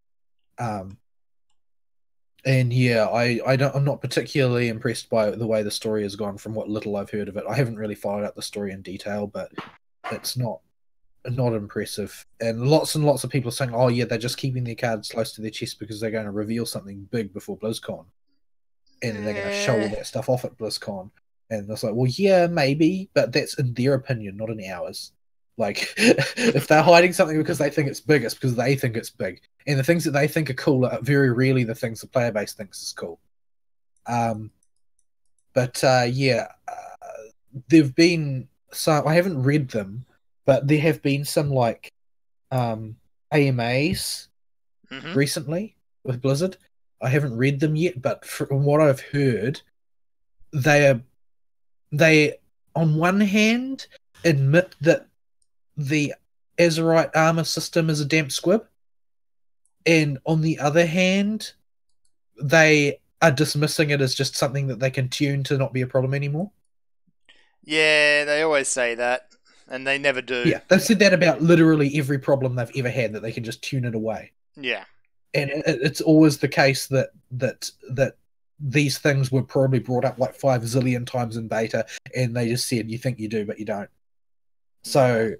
And yeah, I'm not particularly impressed by the way the story has gone from what little I've heard of it. I haven't really followed up the story in detail, but it's not impressive. And lots of people are saying, oh yeah, they're just keeping their cards close to their chest because they're going to reveal something big before BlizzCon. And they're going to show all that stuff off at BlizzCon. And it's like, well, yeah, maybe, but that's in their opinion, not in ours. Like, if they're hiding something because they think it's big, it's because they think it's big. And the things that they think are cool are very rarely the things the player base thinks is cool. There've been some, I haven't read them, but there have been some like AMAs recently with Blizzard. I haven't read them yet, but from what I've heard, they on one hand admit that the Azerite armor system is a damp squib, and on the other hand, they are dismissing it as just something that they can tune to not be a problem anymore. Yeah, they always say that, and they never do. Yeah, they've said that about literally every problem they've ever had, that they can just tune it away. Yeah. And it's always the case that these things were probably brought up like 5 zillion times in beta, and they just said, you think you do, but you don't. So,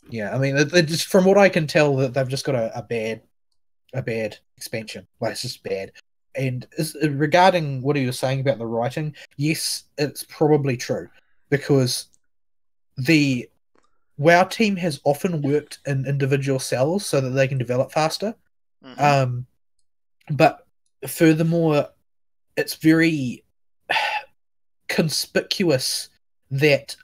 yeah, I mean, just from what I can tell, that they've just got a bad expansion. Like, it's just bad. And regarding what he was saying about the writing, yes, it's probably true, because the WoW team has often worked in individual cells so that they can develop faster. Mhm. But furthermore, it's very conspicuous that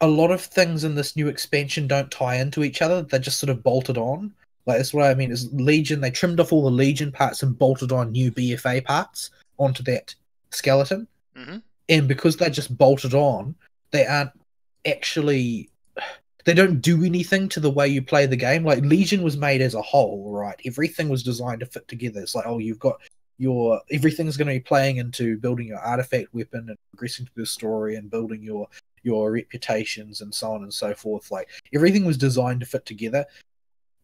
a lot of things in this new expansion don't tie into each other. They're just sort of bolted on. Like, that's what I mean is Legion, they trimmed off all the Legion parts and bolted on new BFA parts onto that skeleton. Mhm. And because they're just bolted on, they aren't actually... They don't do anything to the way you play the game. Like, Legion was made as a whole, right? Everything was designed to fit together. It's like, oh, you've got your... Everything's going to be playing into building your artifact weapon and progressing through the story and building your reputations and so on and so forth. Like, everything was designed to fit together.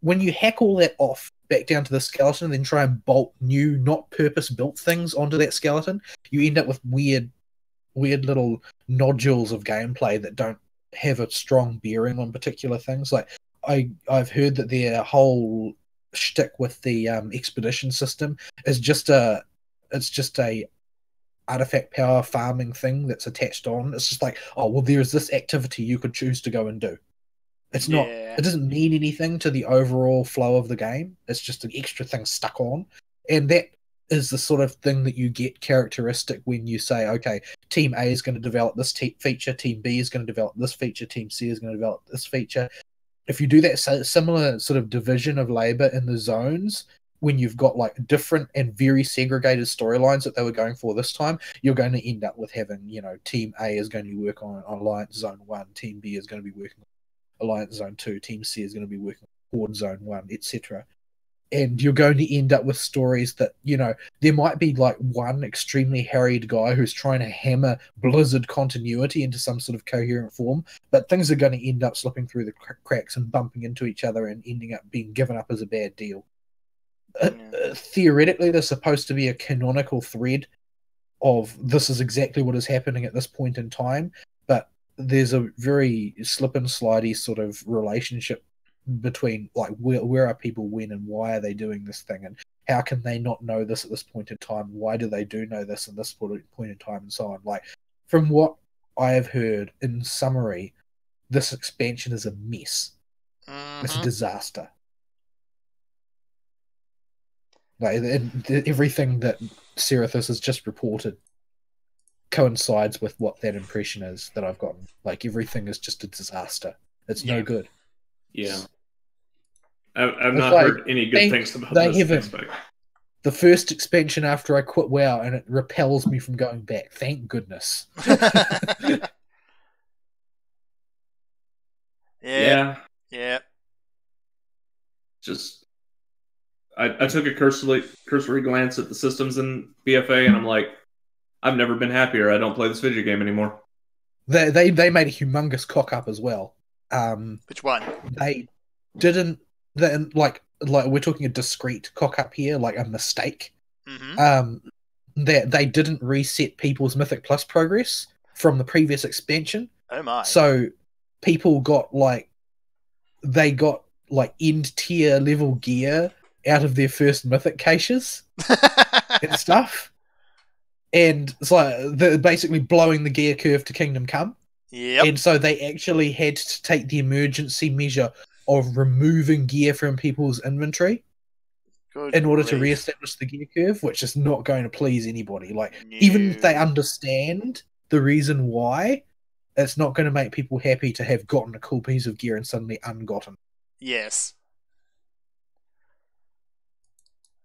When you hack all that off back down to the skeleton and then try and bolt new, not purpose-built things onto that skeleton, you end up with weird little nodules of gameplay that don't have a strong bearing on particular things. Like, I've heard that their whole shtick with the expedition system is just a artifact power farming thing that's attached on. It's just like, oh, well, there's this activity you could choose to go and do. It's not, Yeah. it doesn't mean anything to the overall flow of the game. It's just an extra thing stuck on. And that is the sort of thing that you get characteristic when you say, okay, Team A is going to develop this feature, Team B is going to develop this feature, Team C is going to develop this feature. If you do that similar sort of division of labor in the zones, when you've got like different and very segregated storylines that they were going for this time, you're going to end up with having, you know, Team A is going to be working on Alliance Zone 1, Team B is going to be working on Alliance Zone 2, Team C is going to be working on Horde Zone 1, etc. And you're going to end up with stories that, you know, there might be like one extremely harried guy who's trying to hammer Blizzard continuity into some sort of coherent form, but things are going to end up slipping through the cracks and bumping into each other and ending up being given up as a bad deal. Theoretically, there's supposed to be a canonical thread of this is exactly what is happening at this point in time, but there's a very slip and slidey sort of relationship between like where are people when and why are they doing this thing and how can they not know this at this point in time, why do they do know this at this point in time, and so on. Like, from what I have heard, in summary, this expansion is a mess. It's a disaster. Like, everything that Serathis has just reported coincides with what that impression is that I've gotten. Like, everything is just a disaster. It's no good. Yeah. I've It's not like, heard any good things about they this haven't. aspect. The first expansion after I quit WoW, and it repels me from going back. Thank goodness. Yeah. Just, I took a cursory glance at the systems in BFA, and I'm like, I've never been happier. I don't play this video game anymore. They made a humongous cock up as well. Which one? They didn't. Like we're talking a discrete cock up here, like a mistake. That they didn't reset people's Mythic Plus progress from the previous expansion. Oh my! So people got they got end tier level gear out of their first Mythic caches and stuff, and it's like they're basically blowing the gear curve to Kingdom Come. Yep. And so they actually had to take the emergency measure of removing gear from people's inventory in order to reestablish the gear curve, which is not going to please anybody. Like, even if they understand the reason why, it's not going to make people happy to have gotten a cool piece of gear and suddenly ungotten. Yes.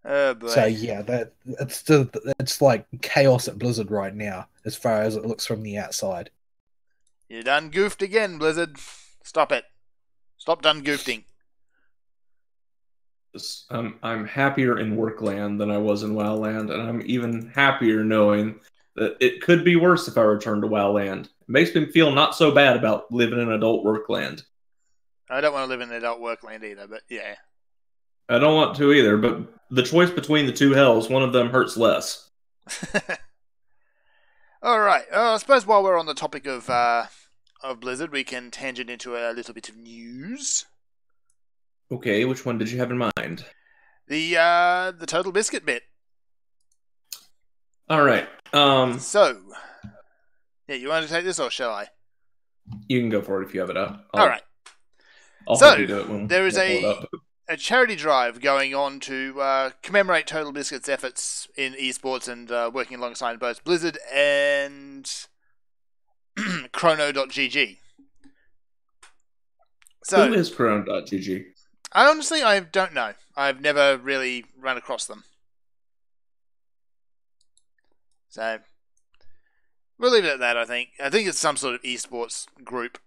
Oh boy. So yeah, it's like chaos at Blizzard right now, as far as it looks from the outside. You done goofed again, Blizzard. Stop it. Stop done goofing. I'm happier in Workland than I was in WoWland, and I'm even happier knowing that it could be worse if I return to WoWland. It makes me feel not so bad about living in adult Workland. I don't want to live in adult Workland either, but yeah. I don't want to either, but the choice between the two hells, one of them hurts less. Alright, I suppose while we're on the topic of Blizzard, we can tangent into a little bit of news. Okay, which one did you have in mind? The Total Biscuit bit. Alright, So, yeah, you want to take this or shall I? You can go for it if you have it up. All right. I'll So, help you do it when there is I pull it up. a charity drive going on to commemorate Total Biscuit's efforts in esports and working alongside both Blizzard and Chrono.gg. So, Who is Chrono.gg? I don't know. I've never really run across them. So, we'll leave it at that, I think. I think it's some sort of esports group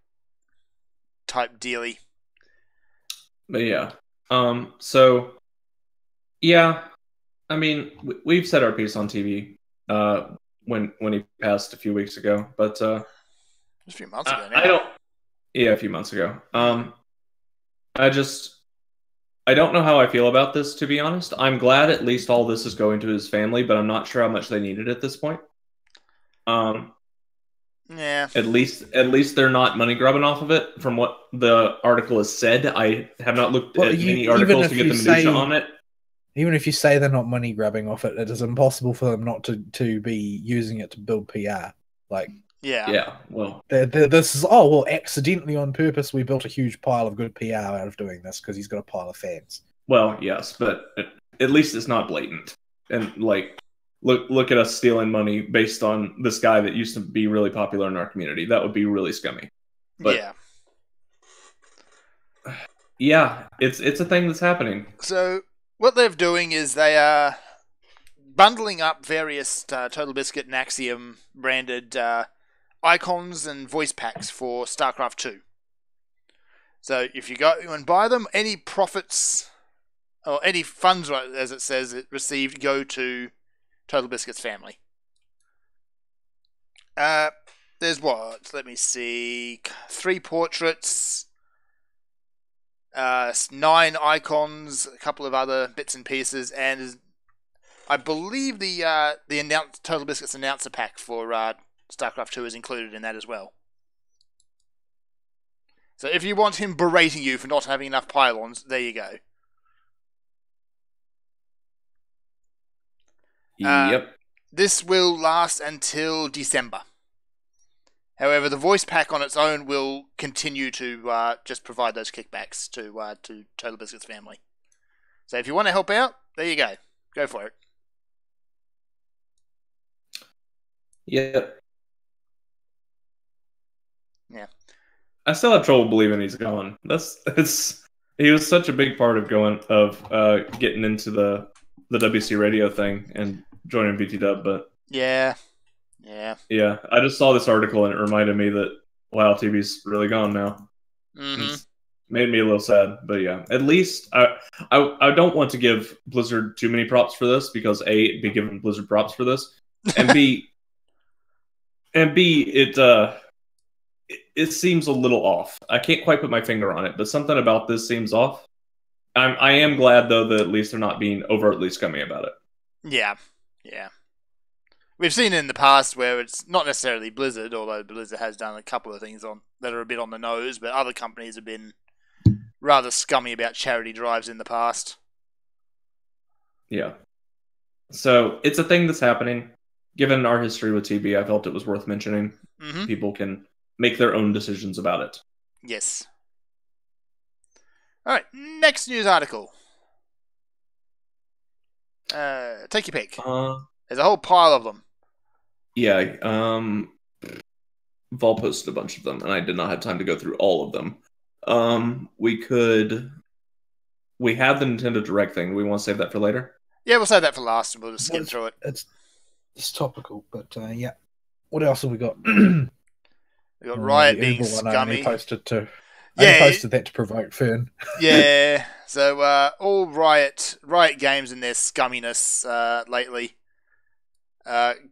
type dealy. But yeah. So, yeah. I mean, we've said our piece on TV when he passed a few weeks ago. But Just a few months ago now. I don't... Yeah, a few months ago. I don't know how I feel about this, to be honest. I'm glad at least all this is going to his family, but I'm not sure how much they need it at this point. Yeah. At least they're not money grubbing off of it. From what the article has said, I have not looked at many articles to get the minutia on it. Even if you say they're not money grabbing off it, it is impossible for them not to be using it to build PR. Like, yeah. Well, this is accidentally on purpose. We built a huge pile of good PR out of doing this because he's got a pile of fans. Well, yes, but at least it's not blatant. And like, look at us stealing money based on this guy that used to be really popular in our community. That would be really scummy. But, yeah, it's a thing that's happening. So what they're doing is they are bundling up various Total Biscuit and Axiom branded icons and voice packs for StarCraft 2. So if you go and buy them, any profits or any funds, as it says, received go to Total Biscuit's family. There's what? Let me see. 3 portraits, 9 icons, a couple of other bits and pieces, and I believe the Total Biscuits announcer pack for StarCraft 2 is included in that as well. So if you want him berating you for not having enough pylons, there you go. Yep. This will last until December. However, the voice pack on its own will continue to just provide those kickbacks to Total Biscuit's family. So if you want to help out, there you go. Go for it. Yep. Yeah. I still have trouble believing he's gone. He was such a big part of getting into the WC radio thing and joining VTW, but yeah. I just saw this article and it reminded me that WoW TV's really gone now. Mm-hmm. It's made me a little sad, but yeah, at least I don't want to give Blizzard too many props for this because A, be giving Blizzard props for this, and B, it seems a little off. I can't quite put my finger on it, but something about this seems off. I am glad though that at least they're not being overtly scummy about it. Yeah. We've seen it in the past where it's not necessarily Blizzard, although Blizzard has done a couple of things that are a bit on the nose, but other companies have been rather scummy about charity drives in the past. Yeah. So it's a thing that's happening. Given our history with TB, I felt it was worth mentioning. Mm-hmm. People can make their own decisions about it. Yes. Alright, next news article. Take your pick. There's a whole pile of them. Yeah, Vol posted a bunch of them, and I did not have time to go through all of them. We have the Nintendo Direct thing. We want to save that for later? Yeah, we'll save that for last, and we'll just skim through it. It's topical, but yeah. What else have we got? We got Riot being scummy. I only posted that to provoke Fern. Yeah, so all Riot Games and their scumminess lately,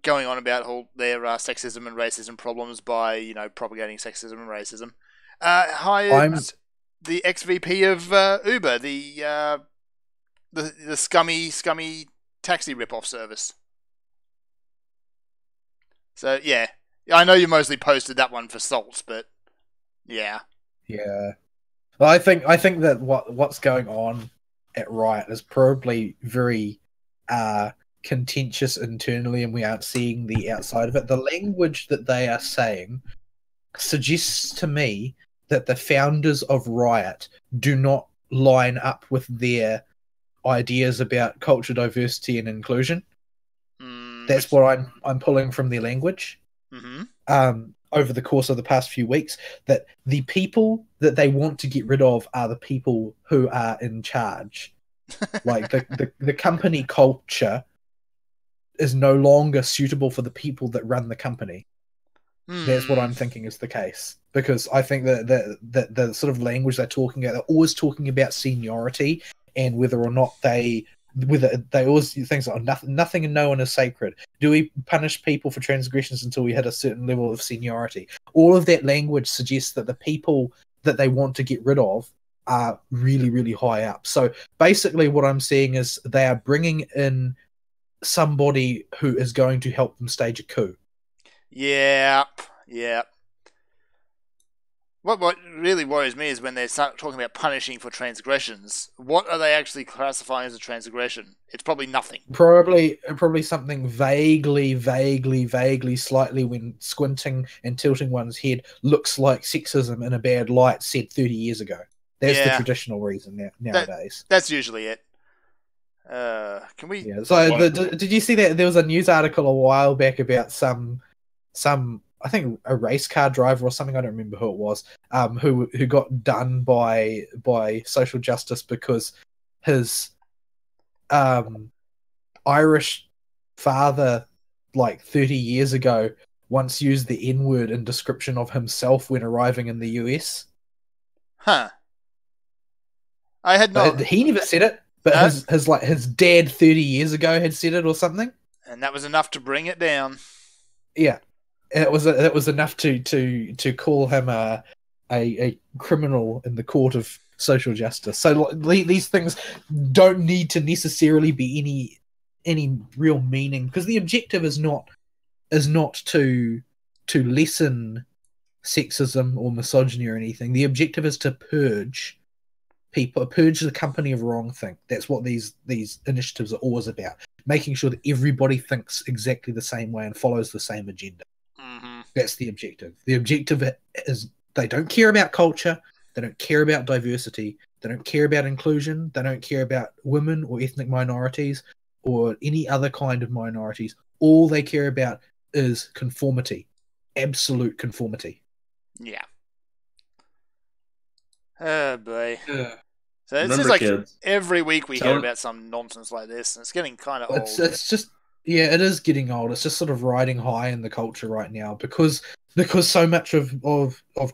going on about all their sexism and racism problems by propagating sexism and racism. Hired the ex-VP of Uber, the scummy taxi rip-off service. So yeah, I know you mostly posted that one for Salt, but yeah. Yeah. Well, I think that what's going on at Riot is probably very contentious internally, and we aren't seeing the outside of it. The language that they are saying suggests to me that the founders of Riot do not line up with their ideas about culture, diversity, and inclusion. That's what I'm pulling from their language. Over the course of the past few weeks, that the people that they want to get rid of are the people who are in charge. Like the company culture is no longer suitable for the people that run the company. That's what I'm thinking is the case, because I think that the sort of language they're talking about, they're always talking about seniority and whether or not they always things like nothing and no one is sacred. Do we punish people for transgressions until we hit a certain level of seniority? All of that language suggests that the people that they want to get rid of are really, really high up. So basically what I'm seeing is they are bringing in somebody who is going to help them stage a coup. Yeah. What really worries me is when they start talking about punishing for transgressions. What are they actually classifying as a transgression? It's probably nothing. Probably something vaguely, slightly, when squinting and tilting one's head, looks like sexism in a bad light said 30 years ago. That's the traditional reason nowadays. That's usually it. Can we? Yeah. So did you see that there was a news article a while back about some I think a race car driver or something, I don't remember who it was, who got done by social justice because his Irish father, like 30 years ago, once used the N-word in description of himself when arriving in the US. Huh. I had not. He never said it, but his dad 30 years ago had said it or something. And that was enough to bring it down. Yeah. It was enough to call him a criminal in the court of social justice. So these things don't need to necessarily be any real meaning, because the objective is not to lessen sexism or misogyny or anything. The objective is to purge the company of wrongthink. That's what these initiatives are always about, making sure that everybody thinks exactly the same way and follows the same agenda. That's the objective. The objective is they don't care about culture, they don't care about diversity, they don't care about inclusion, they don't care about women or ethnic minorities or any other kind of minorities. All they care about is conformity, absolute conformity. Yeah. Oh boy. So it's Remember, just like kids, every week we hear about some nonsense like this, and it's getting kind of old. It's just. Yeah, it is getting old. It's just sort of riding high in the culture right now because so much of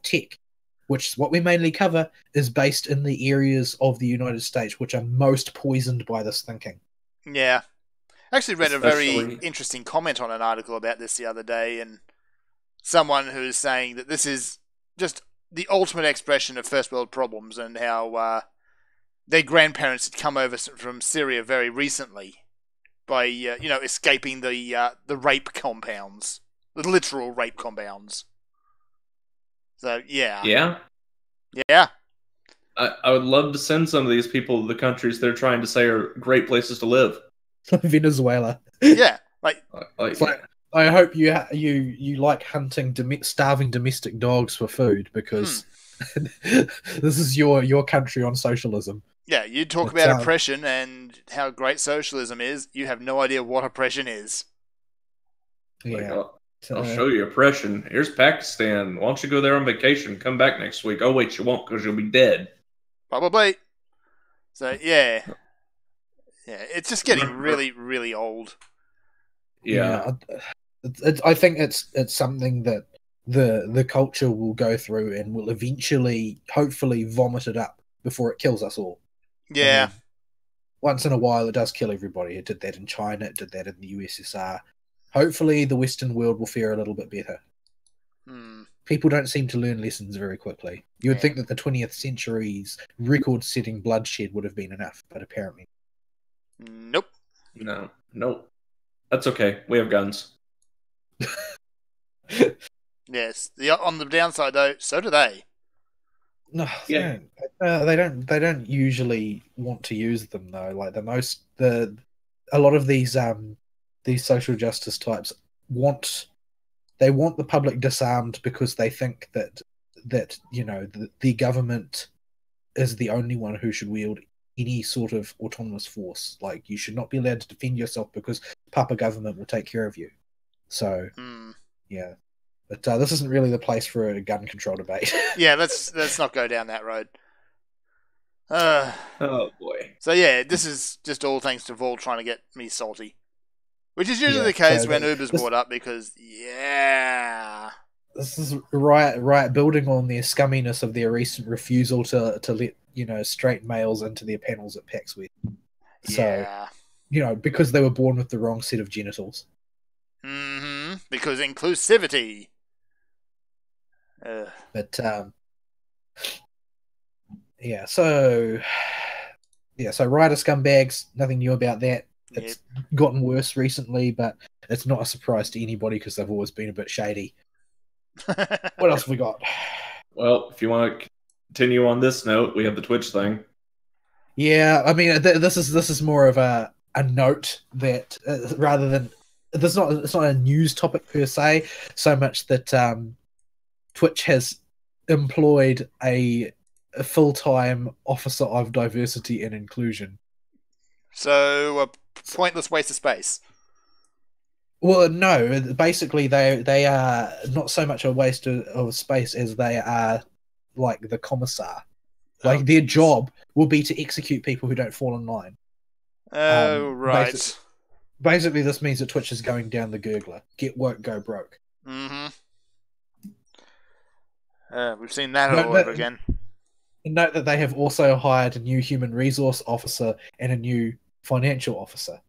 tech, which is what we mainly cover, is based in the areas of the United States which are most poisoned by this thinking. Yeah. I actually read a very interesting comment on an article about this the other day, and someone who's saying that this is just the ultimate expression of first world problems and how their grandparents had come over from Syria very recently by escaping the rape compounds, the literal rape compounds. So yeah. I would love to send some of these people to the countries they're trying to say are great places to live. Venezuela. Yeah, I hope you like hunting starving domestic dogs for food, because this is your country on socialism. Yeah, you talk about oppression and how great socialism is. You have no idea what oppression is. Yeah. I'll show you oppression. Here's Pakistan. Why don't you go there on vacation? Come back next week. Oh, wait, you won't, because you'll be dead. Probably. So, yeah. Yeah, it's just getting really, really old. Yeah. I think it's something that the culture will go through and will eventually, hopefully, vomit it up before it kills us all. Yeah. Once in a while, it does kill everybody. It did that in China. It did that in the USSR. Hopefully, the Western world will fare a little bit better. People don't seem to learn lessons very quickly. You would think that the 20th century's record-setting bloodshed would have been enough, but apparently. Nope. No. That's okay. We have guns. Yes. On the downside, though, so do they. No, they don't usually want to use them though. Like a lot of these social justice types want they want the public disarmed because they think that the government is the only one who should wield any sort of autonomous force. Like, you should not be allowed to defend yourself because Papa government will take care of you. So, yeah. But this isn't really the place for a gun control debate. Yeah, let's not go down that road. Oh boy. So yeah, this is just all thanks to Vol trying to get me salty. Which is usually the case when Uber's brought up because, This is right, building on their scumminess of their recent refusal to let, straight males into their panels at PAX West. So, because they were born with the wrong set of genitals. Because inclusivity. But, so rider scumbags, nothing new about that. It's gotten worse recently, but it's not a surprise to anybody because they've always been a bit shady. What else have we got? Well, if you want to continue on this note, we have the Twitch thing. Yeah, I mean, this is more of a note that rather than it's not a news topic per se, so much that Twitch has employed a full-time officer of diversity and inclusion. So a pointless waste of space. Well, no. Basically, they are not so much a waste of space as they are like the commissar. Like, their job will be to execute people who don't fall in line. Oh, right. Basically, this means that Twitch is going down the gurgler. Get woke, go broke. We've seen that all over again. Note that they have also hired a new human resource officer and a new financial officer.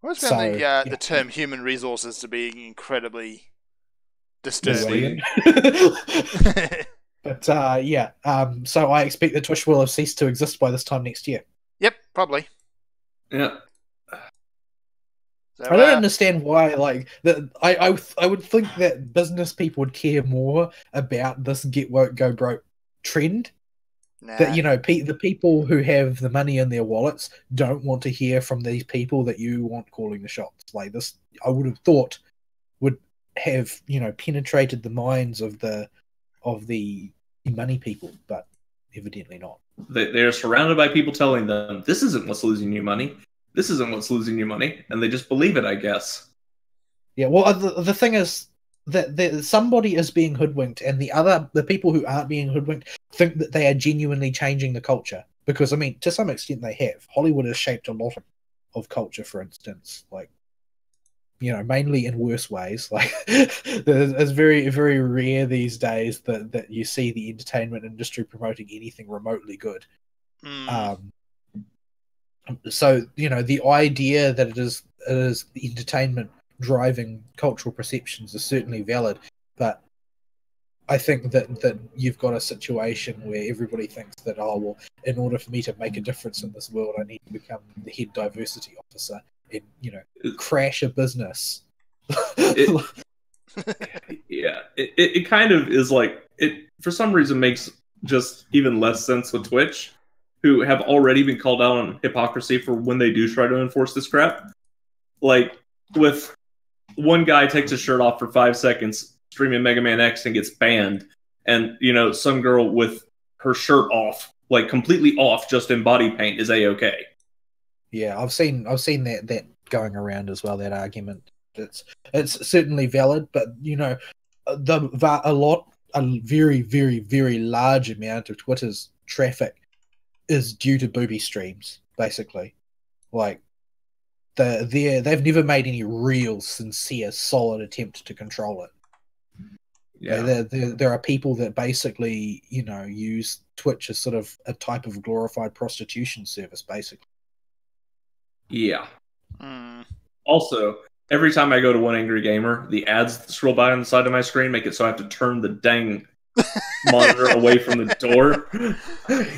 I always found the term human resources to be incredibly disturbing. But so I expect that Twitch will have ceased to exist by this time next year. Yep, probably. Yeah. So, I don't understand why. Like, I would think that business people would care more about this get woke, go broke trend. Nah. That the people who have the money in their wallets don't want to hear from these people that you want calling the shots. Like this, I would have thought would have penetrated the minds of the money people, but evidently not. They're surrounded by people telling them this isn't what's losing you money. This isn't what's losing you money, and they just believe it, I guess. Yeah. Well, the thing is that somebody is being hoodwinked, and the people who aren't being hoodwinked think that they are genuinely changing the culture. Because, I mean, to some extent they have. Hollywood has shaped a lot of culture, for instance. Like, mainly in worse ways. Like, it's very, very rare these days that you see the entertainment industry promoting anything remotely good. So, the idea that it is the entertainment driving cultural perceptions is certainly valid, but I think that you've got a situation where everybody thinks that, in order for me to make a difference in this world, I need to become the head diversity officer and crash a business. It kind of is like it for some reason makes just even less sense with Twitch, who have already been called out on hypocrisy for when they do try to enforce this crap. Like, with one guy takes his shirt off for 5 seconds streaming Mega Man X and gets banned, and some girl with her shirt off, like completely off, just in body paint, is a-okay. Yeah, I've seen that going around as well. That argument, it's certainly valid, but a very, very, very large amount of Twitter's traffic is due to booby streams, basically. Like, they've never made any real, sincere, solid attempt to control it. Yeah, there are people that basically, use Twitch as sort of a type of glorified prostitution service, basically. Yeah. Also, every time I go to One Angry Gamer, the ads that scroll by on the side of my screen make it so I have to turn the dang monitor away from the door.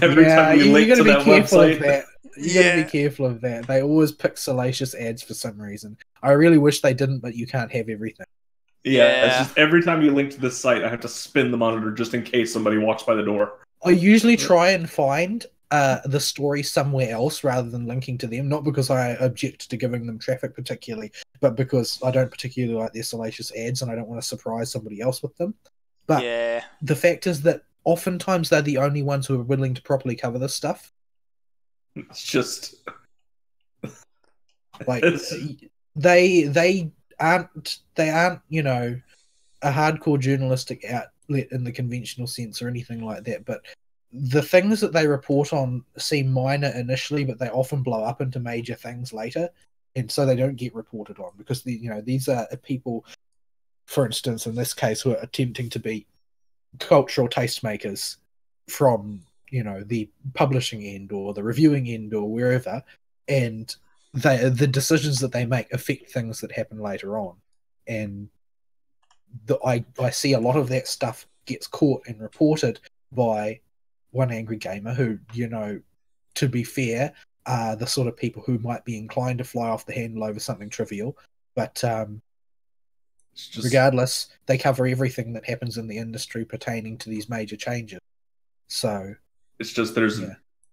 Every time we link to that website. You gotta be careful of that. They always pick salacious ads for some reason. I really wish they didn't, but you can't have everything. Yeah, it's just every time you link to this site, I have to spin the monitor just in case somebody walks by the door. I usually try and find the story somewhere else rather than linking to them, not because I object to giving them traffic particularly, but because I don't particularly like their salacious ads and I don't want to surprise somebody else with them. But Yeah. the fact is that oftentimes they're the only ones who are willing to properly cover this stuff. It's just Like they aren't a hardcore journalistic outlet in the conventional sense or anything like that, but the things that they report on seem minor initially, but they often blow up into major things later, and so they don't get reported on because these are people, for instance, in this case, who are attempting to be cultural tastemakers from the publishing end or the reviewing end or wherever, and the decisions that they make affect things that happen later on, and I see a lot of that stuff gets caught and reported by One Angry Gamer, who, to be fair, are the sort of people who might be inclined to fly off the handle over something trivial, but regardless, they cover everything that happens in the industry pertaining to these major changes. So it's just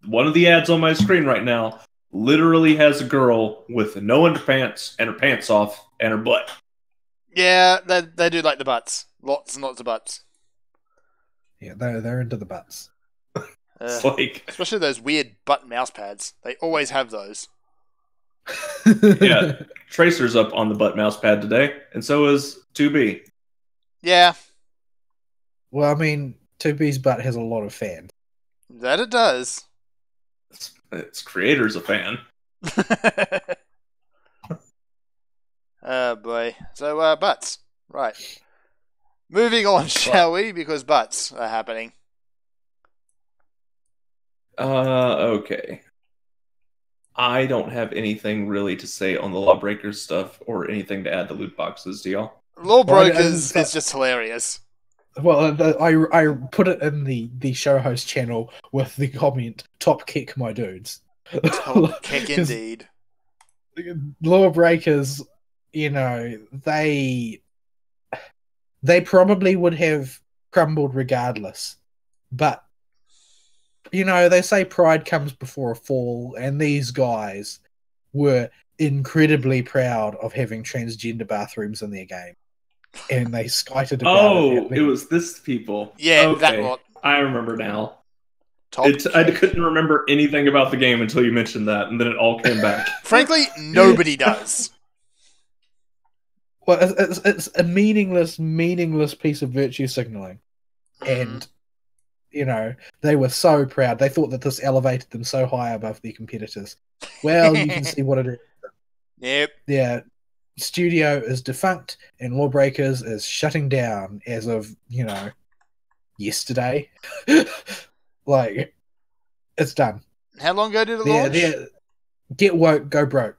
one of the ads on my screen right now literally has a girl with no underpants and her pants off and her butt. Yeah, they do like the butts. Lots and lots of butts. Yeah, they're into the butts. It's like, especially those weird butt mouse pads. They always have those. Yeah, Tracer's up on the butt mouse pad today, and so is 2B. Yeah. Well, I mean, 2B's butt has a lot of fans. That it does. Its creator's a fan. Oh boy. So, butts. Right. Moving on, shall we? Because butts are happening. Okay. I don't have anything really to say on the Lawbreakers stuff or anything to add to loot boxes, do y'all? Lawbreakers is just hilarious. Well, I put it in the show host channel with the comment, "Top kick, my dudes." Top kick indeed. Lawbreakers, they probably would have crumbled regardless. But, they say pride comes before a fall, and these guys were incredibly proud of having transgender bathrooms in their game. And they skited about it. It was this people. Yeah, okay. that lot. I remember now. I couldn't remember anything about the game until you mentioned that, and then it all came back. Frankly, nobody does. Well, it's a meaningless piece of virtue signaling. And, they were so proud. They thought that this elevated them so high above their competitors. Well, you can see what it is. Yep. Yeah. Studio is defunct and Lawbreakers is shutting down as of, yesterday. Like, it's done. How long ago did it launch? Get woke, go broke.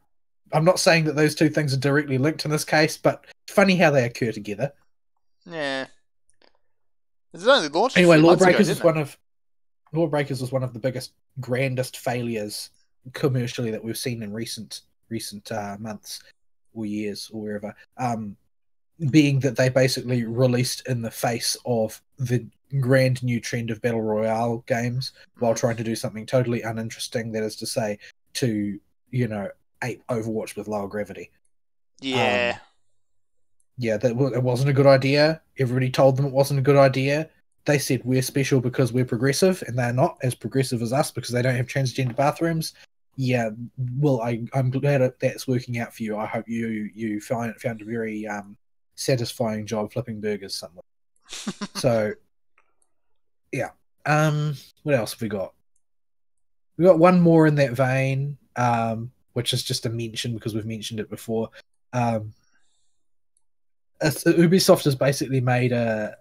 I'm not saying that those two things are directly linked in this case, but funny how they occur together. Yeah. It's only launched anyway, Lawbreakers was one of the biggest, grandest failures commercially that we've seen in recent months or years or wherever. Being that they basically released in the face of the grand new trend of battle royale games while trying to do something totally uninteresting, that is to say, to ape Overwatch with lower gravity. Yeah. It wasn't a good idea. Everybody told them it wasn't a good idea. They said we're special because we're progressive, and they're not as progressive as us because they don't have transgender bathrooms. Yeah, well, I'm glad that's working out for you. I hope you found a very satisfying job flipping burgers somewhere. So, yeah. What else have we got? We got one more in that vein, which is just a mention because we've mentioned it before. Ubisoft has basically made a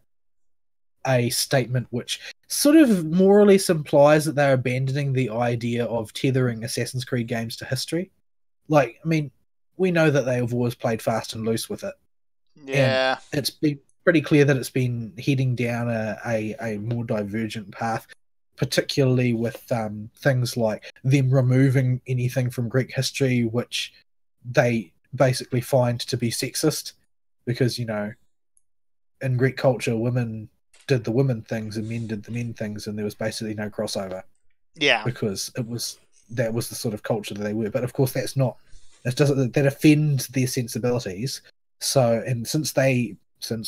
statement which sort of more or less implies that they're abandoning the idea of tethering Assassin's Creed games to history. Like, I mean, we know that they have always played fast and loose with it. Yeah. And it's been pretty clear that it's been heading down a more divergent path, particularly with things like them removing anything from Greek history, which they basically find to be sexist, because, in Greek culture, women did the women things and men did the men things, and there was basically no crossover. Yeah. Because that was the sort of culture that they were. But of course, that's not that offend their sensibilities. So, and since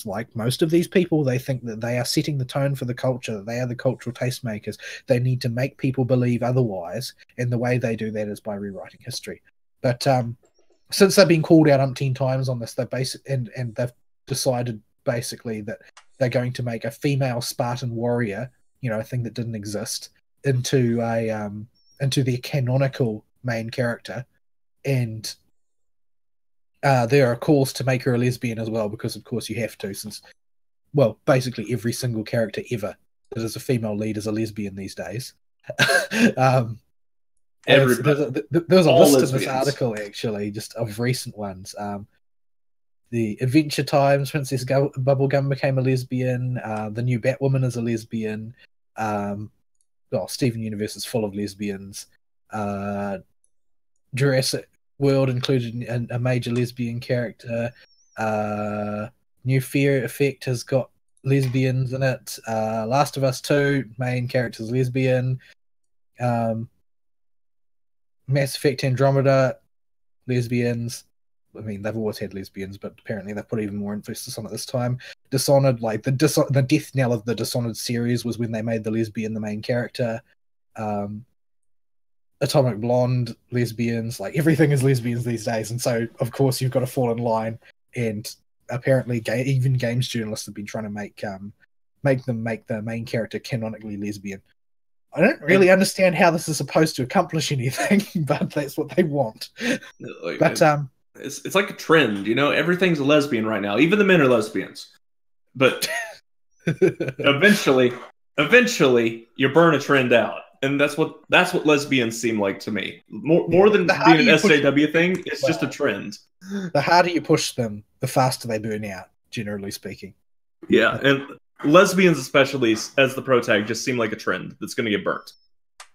like most of these people, they think that they are setting the tone for the culture, that they are the cultural tastemakers, they need to make people believe otherwise, and the way they do that is by rewriting history. But since they've been called out umpteen times on this, and they've decided basically that they're going to make a female Spartan warrior, a thing that didn't exist, into their canonical main character, and there are calls to make her a lesbian as well, because of course you have to, since, well, basically every single character ever that is a female lead is a lesbian these days. There's a list in this article, actually, just of recent ones. The Adventure Time, Princess Bubblegum became a lesbian. The new Batwoman is a lesbian. Steven Universe is full of lesbians. Jurassic World included a major lesbian character. New Fear Effect has got lesbians in it. Last of Us 2, main character's lesbian. Mass Effect Andromeda, lesbians. I mean, they've always had lesbians, but apparently they've put even more emphasis on it this time. Dishonored, like the death knell of the Dishonored series was when they made the lesbian the main character. Atomic Blonde, lesbians, like everything is lesbians these days, and so of course you've got to fall in line. And apparently, even games journalists have been trying to make them make the main character canonically lesbian. I don't really understand how this is supposed to accomplish anything, but that's what they want. It's like a trend, Everything's a lesbian right now. Even the men are lesbians. But eventually, you burn a trend out. And that's what lesbians seem like to me. More than being an SJW thing, it's just a trend. The harder you push them, the faster they burn out, generally speaking. Yeah, and lesbians especially, as the pro tag, just seem like a trend that's going to get burnt.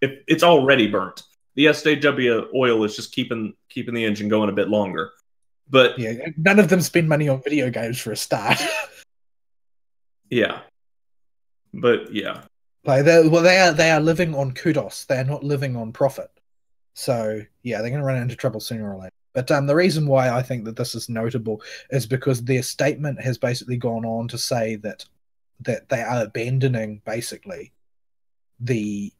It's already burnt. The SJW oil is just keeping the engine going a bit longer. But yeah, none of them spend money on video games for a start. Yeah. But yeah. Like they are living on kudos. They are not living on profit. So yeah, they're going to run into trouble sooner or later. But the reason why I think that this is notable is because their statement has basically gone on to say that they are abandoning basically the.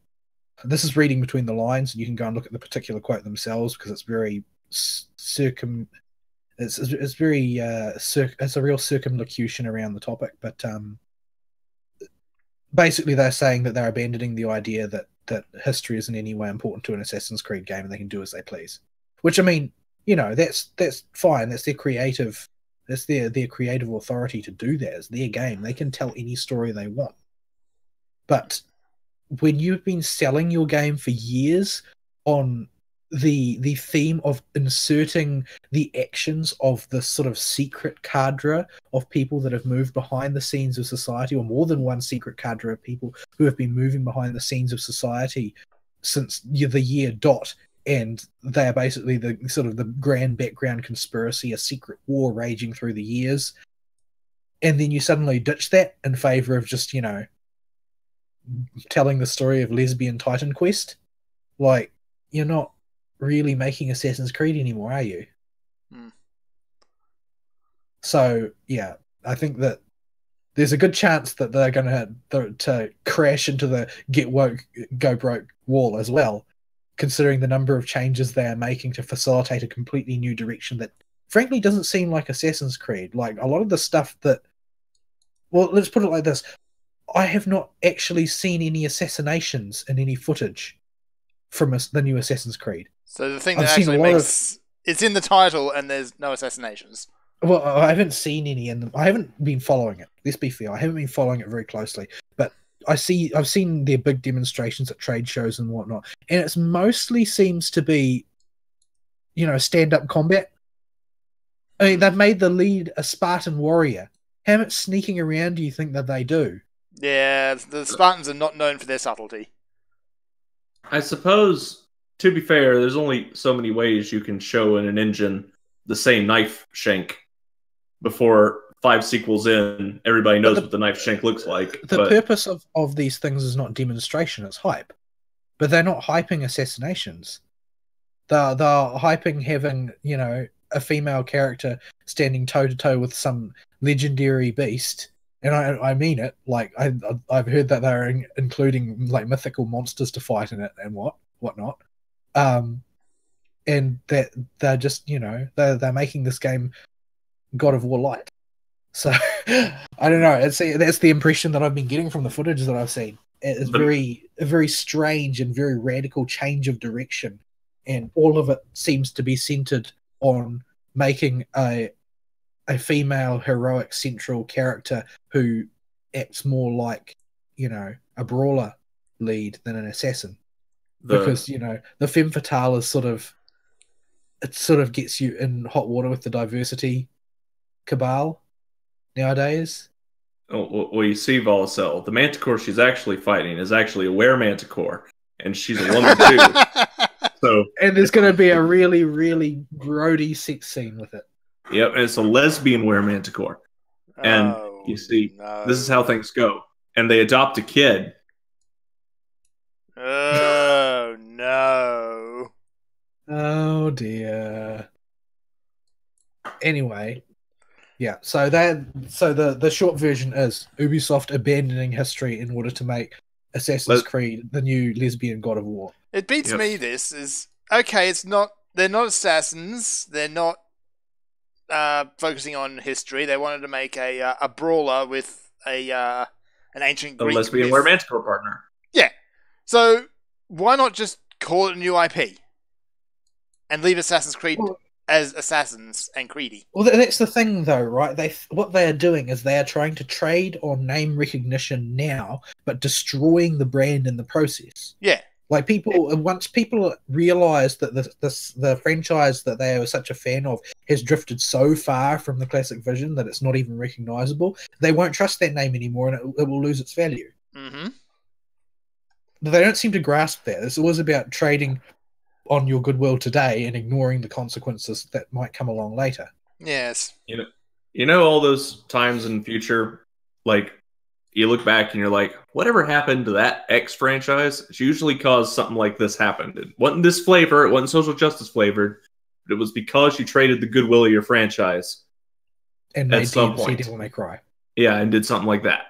This is reading between the lines, and you can go and look at the particular quote themselves because it's very it's a real circumlocution around the topic, but basically they're saying that they're abandoning the idea that history is in any way important to an Assassin's Creed game and they can do as they please. Which, I mean, that's fine. That's their creative authority to do that. It's their game. They can tell any story they want. But when you've been selling your game for years on the theme of inserting the actions of the sort of secret cadre of people that have moved behind the scenes of society, or more than one secret cadre of people who have been moving behind the scenes of society since the year dot, and they are basically the sort of the grand background conspiracy, a secret war raging through the years, and then you suddenly ditch that in favor of just telling the story of lesbian Titan Quest. Like, you're not really making Assassin's Creed anymore, are you? So yeah, I think that there's a good chance that they're going to crash into the get woke, go broke wall as well, considering the number of changes they are making to facilitate a completely new direction that frankly doesn't seem like Assassin's Creed. Like a lot of the stuff that, well, let's put it like this. I have not actually seen any assassinations in any footage from the new Assassin's Creed. So the thing that actually makes it's in the title and there's no assassinations. Well, I haven't seen any in them. I haven't been following it. Let's be fair. I haven't been following it very closely. But I've seen their big demonstrations at trade shows and whatnot. And it mostly seems to be, stand-up combat. I mean, they've made the lead a Spartan warrior. How much sneaking around do you think that they do? Yeah, the Spartans are not known for their subtlety. I suppose, to be fair, there's only so many ways you can show in an engine the same knife shank before 5 sequels in. Everybody knows what the knife shank looks like. The purpose of these things is not demonstration, it's hype. But they're not hyping assassinations. they're hyping having, you know, a female character standing toe to toe with some legendary beast, and I mean it. Like I've heard that they're including like mythical monsters to fight in it and whatnot. And that they're just, you know, they're making this game God of War light. So I don't know. That's the impression that I've been getting from the footage that I've seen. It's a very strange and very radical change of direction, and all of it seems to be centered on making a female heroic central character who acts more like, you know, a brawler lead than an assassin. Because, you know, the femme fatale is sort of gets you in hot water with the diversity cabal nowadays. Oh, well, you see, Volcel, the Manticore she's actually fighting is actually a were-manticore, and she's a woman too. So, and there's going to be a really, really grody sex scene with it. Yep, and it's a lesbian were-manticore. And you see, this is how things go. And they adopt a kid. Oh, no. Oh, dear. Anyway, yeah, so the short version is Ubisoft abandoning history in order to make Assassin's Creed the new lesbian God of War. It beats me, this is... Okay, they're not assassins, they're not focusing on history. They wanted to make a brawler with an ancient Greek lesbian were-manticore partner. Yeah. So why not just call it a new IP and leave Assassin's Creed as Assassins and Creedy? Well, that's the thing, though, right? What they are doing is they are trying to trade on name recognition now, but destroying the brand in the process. Yeah. Like once people realize that the franchise that they are such a fan of has drifted so far from the classic vision that it's not even recognizable, they won't trust that name anymore, and it will lose its value. Mm-hmm. But they don't seem to grasp that. It's always about trading on your goodwill today and ignoring the consequences that might come along later. Yes. You know all those times in the future, like, you look back and you're like, whatever happened to that X franchise? It's usually caused something like this happened. It wasn't this flavor, it wasn't social justice flavored, but it was because you traded the goodwill of your franchise. And made DMC Devil May Cry. Yeah, and did something like that.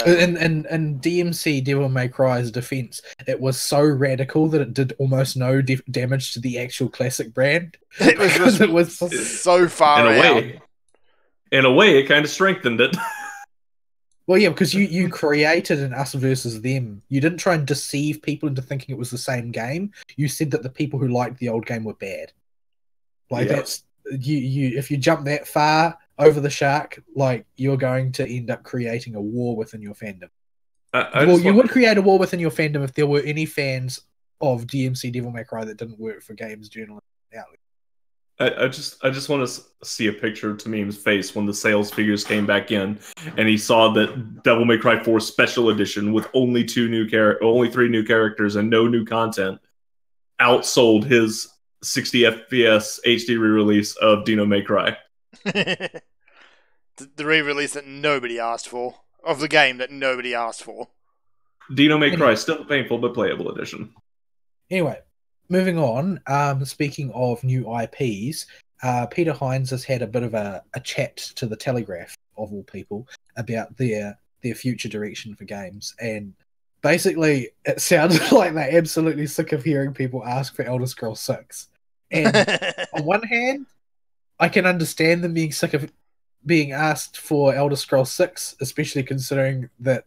And DMC Devil May Cry's defense, it was so radical that it did almost no damage to the actual classic brand. It was so far out. In a way, it kind of strengthened it. Well, yeah, because you created an us versus them. You didn't try and deceive people into thinking it was the same game. You said that the people who liked the old game were bad. Like, that's you. If you jump that far over the shark, like, you're going to end up creating a war within your fandom. You would create a war within your fandom if there were any fans of DMC Devil May Cry that didn't work for games journalism outlet. I just want to see a picture of Tamim's face when the sales figures came back in, and he saw that Devil May Cry 4 Special Edition with only 3 new characters and no new content outsold his 60 FPS HD re-release of Dino May Cry. The re-release that nobody asked for, of the game that nobody asked for. Dino May Cry, still a painful but playable edition. Anyway, moving on, speaking of new IPs, Peter Hines has had a bit of a chat to the Telegraph, of all people, about their future direction for games. And basically, it sounds like they're absolutely sick of hearing people ask for Elder Scrolls 6. And on one hand, I can understand them being sick of being asked for Elder Scrolls 6, especially considering that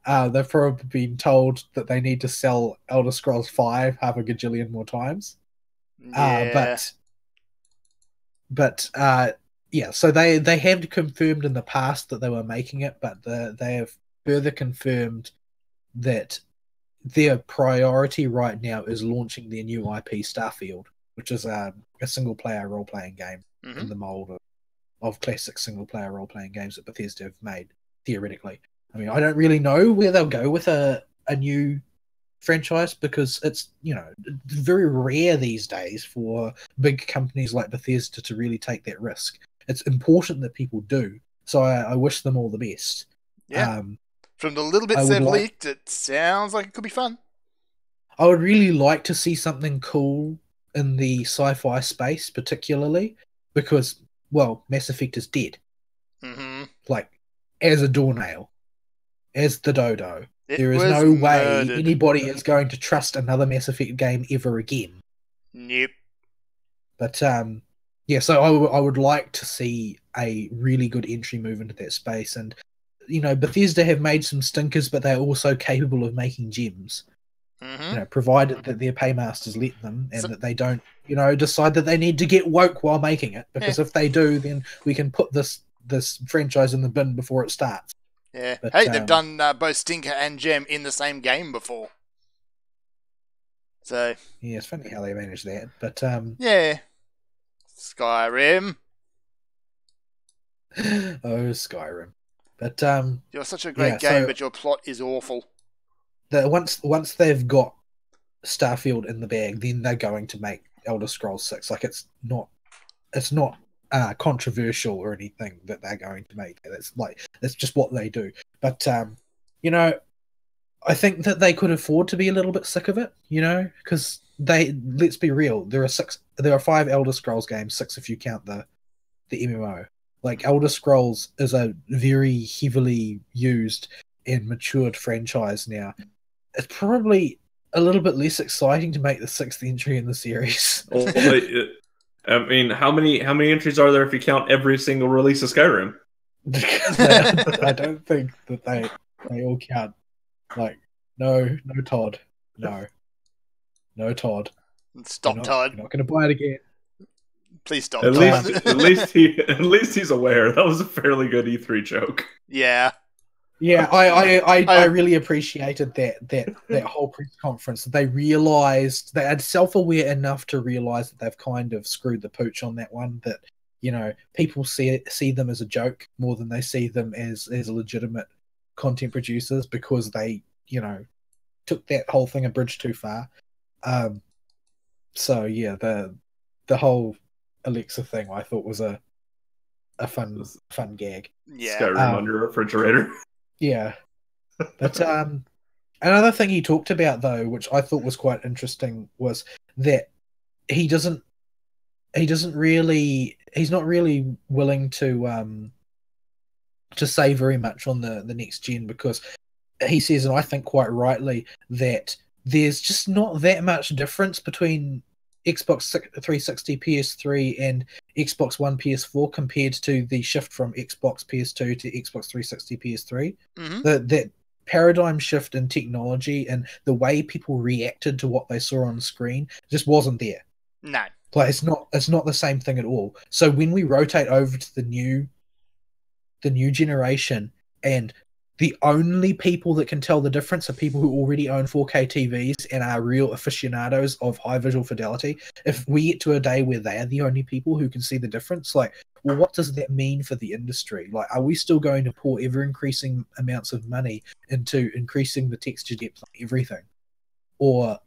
they've probably been told that they need to sell Elder Scrolls 5 half a gajillion more times. Yeah. But so they have confirmed in the past that they were making it, but they have further confirmed that their priority right now is launching their new IP Starfield, which is a single-player role-playing game in the mold of classic single-player role-playing games that Bethesda have made, theoretically. I mean, I don't really know where they'll go with a new franchise, because it's, very rare these days for big companies like Bethesda to really take that risk. It's important that people do, so I wish them all the best. Yeah. From the little bits they've leaked, it sounds like it could be fun. I would really like to see something cool in the sci-fi space, particularly because, well, Mass Effect is dead. Mm-hmm. Like, as a doornail, as the dodo. There is was no way murdered. anybody is going to trust another Mass Effect game ever again. Nope. But yeah, so I would like to see a really good entry move into that space. And, you know, Bethesda have made some stinkers, but they're also capable of making gems. Mm-hmm. You know, provided that their paymasters let them and that they don't, you know, decide that they need to get woke while making it. Because if they do, then we can put this franchise in the bin before it starts. Yeah. But, hey, they've done both Stinker and Gem in the same game before. So yeah, it's funny how they manage that. But yeah, Skyrim. oh, Skyrim. But You're such a great game, but your plot is awful. Once they've got Starfield in the bag, then they're going to make Elder Scrolls 6. Like it's not controversial or anything that they're going to make. That's just what they do. But you know, I think that they could afford to be a little bit sick of it, you know, because let's be real, there are 5 Elder Scrolls games, 6 if you count the MMO. Like Elder Scrolls is a very heavily used and matured franchise now. It's probably a little bit less exciting to make the 6th entry in the series. I mean, how many entries are there if you count every single release of Skyrim? I don't think that they all count. Like, no, Todd. No, Todd. Stop, Todd. You're not going to buy it again. Please stop. At least he's aware. That was a fairly good E3 joke. Yeah. Yeah, I really appreciated that whole press conference. They realized they had self-aware enough to realize that they've kind of screwed the pooch on that one. That, you know, people see them as a joke more than they see them as legitimate content producers because they, you know, took that whole thing a bridge too far. So yeah, the whole Alexa thing I thought was a fun gag. Yeah. Skyrim on your refrigerator. Yeah. But another thing he talked about though, which I thought was quite interesting, was that he's not really willing to say very much on the next gen, because he says, and I think quite rightly, that there's just not that much difference between Xbox 360 PS3 and Xbox One PS4 compared to the shift from Xbox PS2 to Xbox 360 PS3. Mm-hmm. That paradigm shift in technology and the way people reacted to what they saw on screen just wasn't there. No. Like it's not the same thing at all. So when we rotate over to the new generation, and the only people that can tell the difference are people who already own 4K TVs and are real aficionados of high visual fidelity. If we get to a day where they are the only people who can see the difference, like, well, what does that mean for the industry? Like, are we still going to pour ever-increasing amounts of money into increasing the texture depth on everything? Or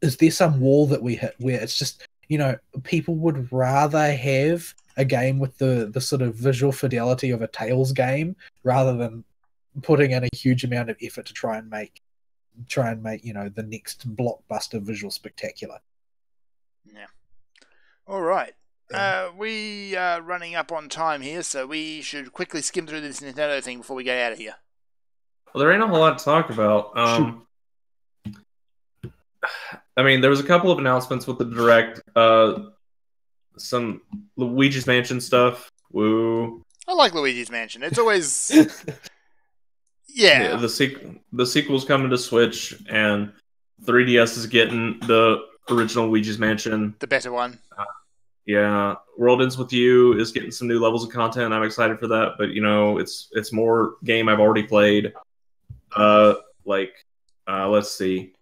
is there some wall that we hit where it's just, you know, people would rather have a game with the sort of visual fidelity of a Tales game rather than putting in a huge amount of effort to try and make, you know, the next blockbuster visual spectacular. Yeah. All right. We are running up on time here, so we should quickly skim through this Nintendo thing before we get out of here. Well, there ain't a whole lot to talk about. I mean, there was a couple of announcements with the Direct. Some Luigi's Mansion stuff. Woo. I like Luigi's Mansion. It's always... Yeah. The sequel's coming to Switch, and 3DS is getting the original Luigi's Mansion. The better one. Yeah. World Ends With You is getting some new levels of content. I'm excited for that, but, you know, it's more game I've already played. Let's see.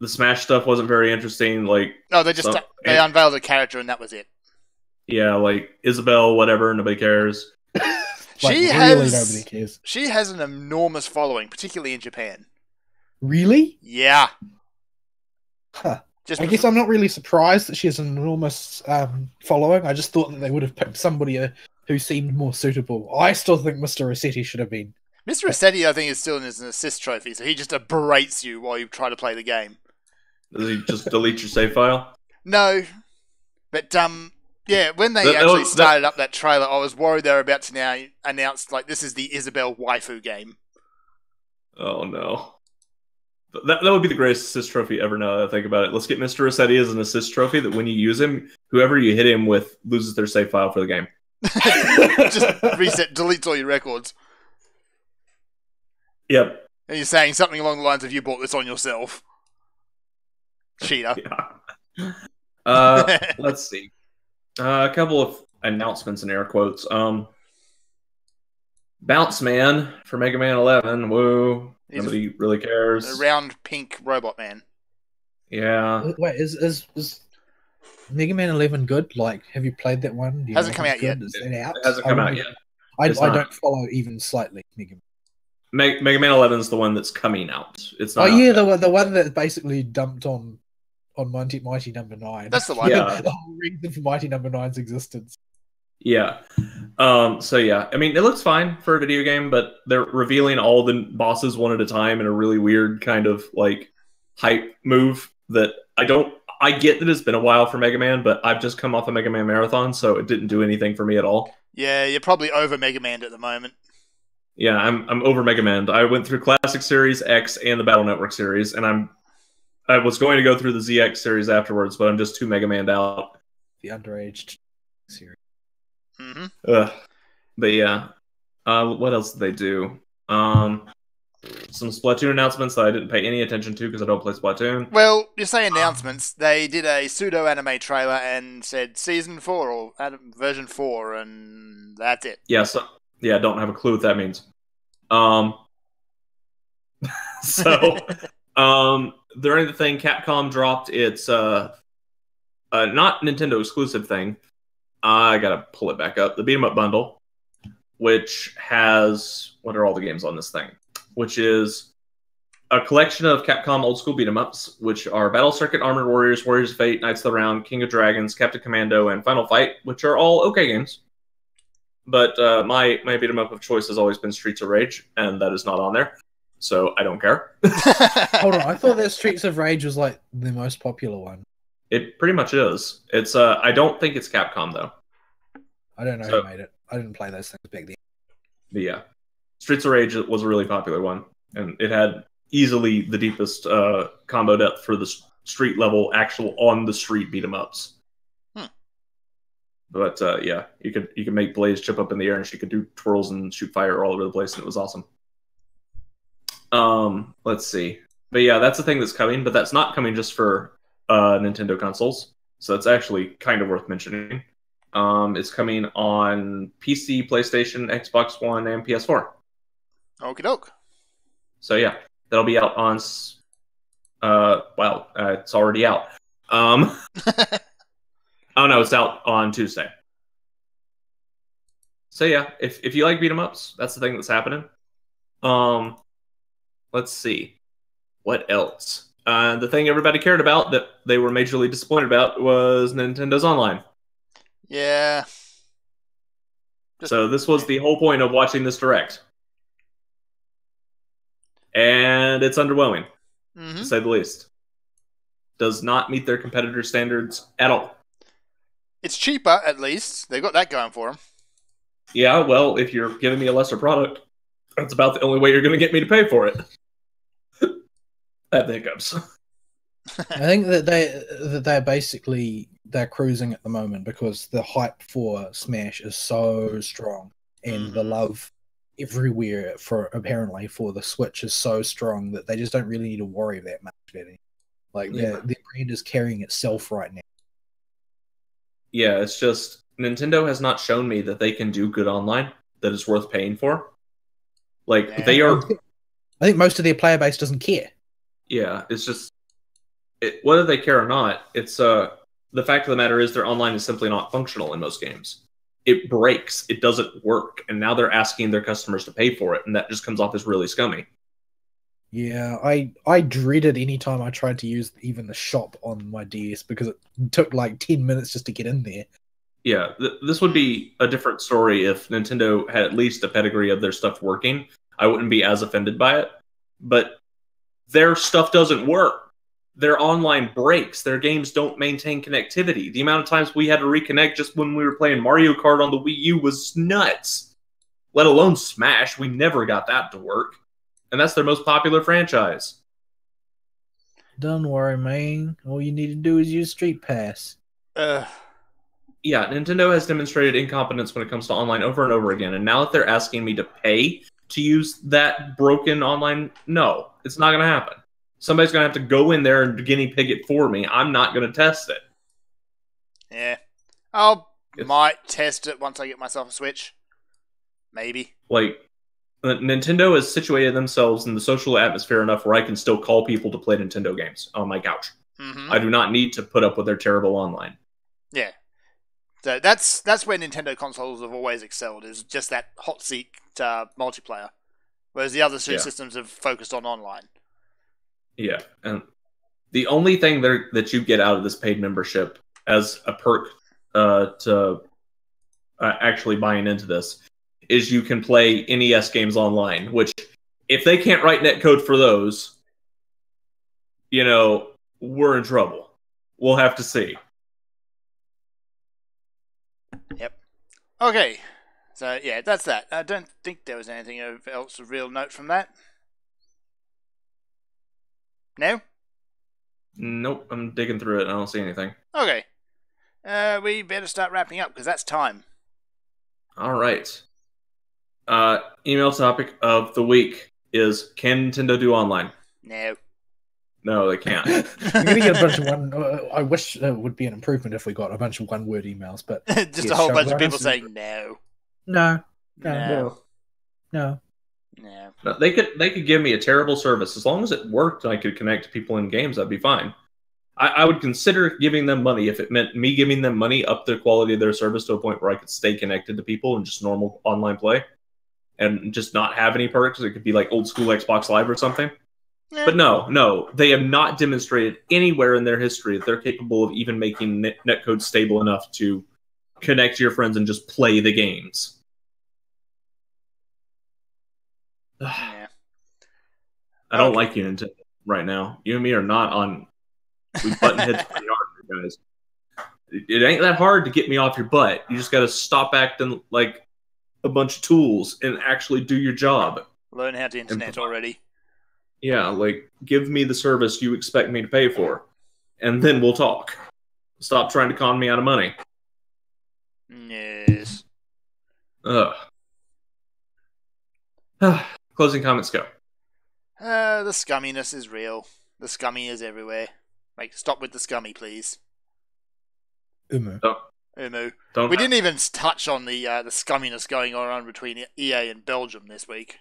The Smash stuff wasn't very interesting. Like, no, they unveiled a character and that was it. Yeah, like Isabelle, whatever, nobody cares. Nobody cares. She has an enormous following, particularly in Japan. Really? Yeah. Huh. I guess I'm not really surprised that she has an enormous following. I just thought that they would have picked somebody who seemed more suitable. I still think Mr. Rossetti should have been. Mr. Rossetti, I think, is still in his assist trophy, so he just berates you while you try to play the game. Does he just delete your save file? No, but yeah, when they actually started up that trailer, I was worried they were about to now announce like this is the Isabelle waifu game. Oh no. That would be the greatest assist trophy ever now that I think about it. Let's get Mr. Rossetti as an assist trophy that when you use him, whoever you hit him with loses their save file for the game. Just reset, deletes all your records. Yep. And you're saying something along the lines of you bought this on yourself. Cheater. Yeah. Let's see. A couple of announcements in air quotes. Bounce Man for Mega Man 11. Woo. Nobody really cares. A round pink robot man. Yeah. Wait, is Mega Man 11 good? Like, have you played that one? Do you Hasn't know come if out yet. it's good? Is it out? It hasn't come out yet. I It's not. don't follow even slightly Mega Man. Mega Man 11 is the one that's coming out. It's Oh not. yeah, the one that basically dumped on Mighty Number 9. That's the one. Yeah. The whole reason for Mighty Number 9's existence. Yeah. So yeah, I mean, it looks fine for a video game, but they're revealing all the bosses one at a time in a really weird kind of like hype move that I get that it's been a while for Mega Man, but I've just come off a Mega Man marathon, so it didn't do anything for me at all. Yeah, you're probably over Mega Man at the moment. Yeah, I'm over Mega Man. I went through Classic Series, X, and the Battle Network series, and I was going to go through the ZX series afterwards, but I'm just too Mega Man'd out. The underaged series. Mm-hmm. But yeah, what else did they do? Some Splatoon announcements that I didn't pay any attention to because I don't play Splatoon. Well, you say announcements. They did a pseudo-anime trailer and said Season 4 or Version 4, and that's it. Yeah, I don't have a clue what that means. During the thing, Capcom dropped its not Nintendo exclusive thing. I gotta pull it back up. The Beat 'em Up bundle, which has what are all the games on this thing? Which is a collection of Capcom old school beat 'em ups, which are Battle Circuit, Armored Warriors, Warriors of Fate, Knights of the Round, King of Dragons, Captain Commando, and Final Fight, which are all okay games. But my beat 'em up of choice has always been Streets of Rage, and that is not on there, so I don't care. Hold on, I thought that Streets of Rage was like the most popular one. It pretty much is. It's I don't think it's Capcom though. I don't know who made it. I didn't play those things back then. But yeah, Streets of Rage was a really popular one, and it had easily the deepest combo depth for the street level, actual on the street beat 'em ups. But yeah, you could make Blaze jump up in the air, and she could do twirls and shoot fire all over the place, and it was awesome. Let's see. But yeah, that's the thing that's coming, but that's not coming just for Nintendo consoles. So that's actually kind of worth mentioning. It's coming on PC, PlayStation, Xbox One, and PS4. Okie doke. So yeah, that'll be out on. It's already out. Oh no, it's out on Tuesday. So yeah, if you like beat 'em ups, that's the thing that's happening. Let's see. What else? The thing everybody cared about that they were majorly disappointed about was Nintendo's Online. Yeah. So this was the whole point of watching this direct. And it's underwhelming, to say the least. Does not meet their competitor standards at all. It's cheaper, at least. They got that going for them. Yeah, well, if you're giving me a lesser product, that's about the only way you're going to get me to pay for it. That hiccups. I think that they're cruising at the moment because the hype for Smash is so strong, and the love everywhere apparently for the Switch is so strong that they just don't really need to worry that much about it. Like their brand is carrying itself right now. Yeah, it's just Nintendo has not shown me that they can do good online that is worth paying for. Like they are. I think most of their player base doesn't care. Yeah, it's just whether they care or not. It's the fact of the matter is their online is simply not functional in most games. It breaks. It doesn't work, and now they're asking their customers to pay for it, and that just comes off as really scummy. Yeah, I dreaded any time I tried to use even the shop on my DS because it took like 10 minutes just to get in there. Yeah, this would be a different story if Nintendo had at least a pedigree of their stuff working. I wouldn't be as offended by it. But their stuff doesn't work. Their online breaks. Their games don't maintain connectivity. The amount of times we had to reconnect just when we were playing Mario Kart on the Wii U was nuts. Let alone Smash. We never got that to work. And that's their most popular franchise. Don't worry, man. All you need to do is use Street Pass. Yeah, Nintendo has demonstrated incompetence when it comes to online over and over again. And now that they're asking me to pay to use that broken online, no, it's not going to happen. Somebody's going to have to go in there and guinea pig it for me. I'm not going to test it. Yeah. Might test it once I get myself a Switch. Maybe. Like, Nintendo has situated themselves in the social atmosphere enough where I can still call people to play Nintendo games on my couch. Mm-hmm. I do not need to put up with their terrible online. Yeah. So that's where Nintendo consoles have always excelled, is just that hot seat multiplayer. Whereas the other two systems have focused on online. Yeah. And the only thing that you get out of this paid membership as a perk to actually buying into this is you can play NES games online, which if they can't write netcode for those, we're in trouble. We'll have to see. Yep. Okay. So, yeah, that's that. I don't think there was anything else of real note from that. No? Nope, I'm digging through it. I don't see anything. Okay. We better start wrapping up, because that's time. All right. Email topic of the week is, can Nintendo do online? No. No, they can't. We're going to get a bunch of I wish it would be an improvement if we got a bunch of one-word emails, but... Just a whole bunch of people saying no. No. No. They could give me a terrible service. As long as it worked and I could connect to people in games, that'd be fine. I would consider giving them money if it meant me giving them money up the quality of their service to a point where I could stay connected to people and just normal online play. And just not have any perks. It could be like old school Xbox Live or something. Yeah. But no, they have not demonstrated anywhere in their history that they're capable of even making netcode stable enough to connect to your friends and just play the games. Yeah. I don't like you Nintendo right now. You and me are not on. We button heads pretty hard, guys. It ain't that hard to get me off your butt. You just got to stop acting like a bunch of tools and actually do your job. Learn how to internet already. Yeah, like, give me the service you expect me to pay for, and then we'll talk. Stop trying to con me out of money. Yes. Closing comments go. The scumminess is real. The scummy is everywhere. Stop with the scummy, please. Umu. We didn't even touch on the scumminess going on between EA and Belgium this week.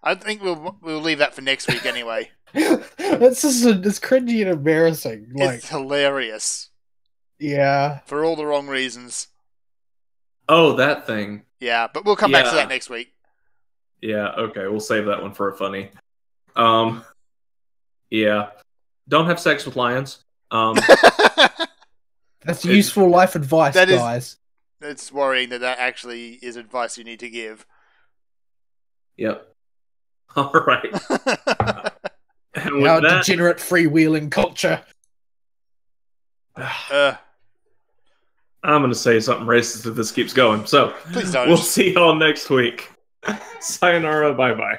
I think we'll leave that for next week anyway. It's cringy and embarrassing. It's hilarious. Yeah. For all the wrong reasons. Oh, that thing. Yeah, but we'll come back to that next week. Yeah, okay, we'll save that one for a funny. Yeah. Don't have sex with lions. That's useful life advice, guys. It's worrying that actually is advice you need to give. Yep. All right. Our degenerate freewheeling culture. I'm going to say something racist if this keeps going. So, please don't. We'll see y'all next week. Sayonara, bye-bye.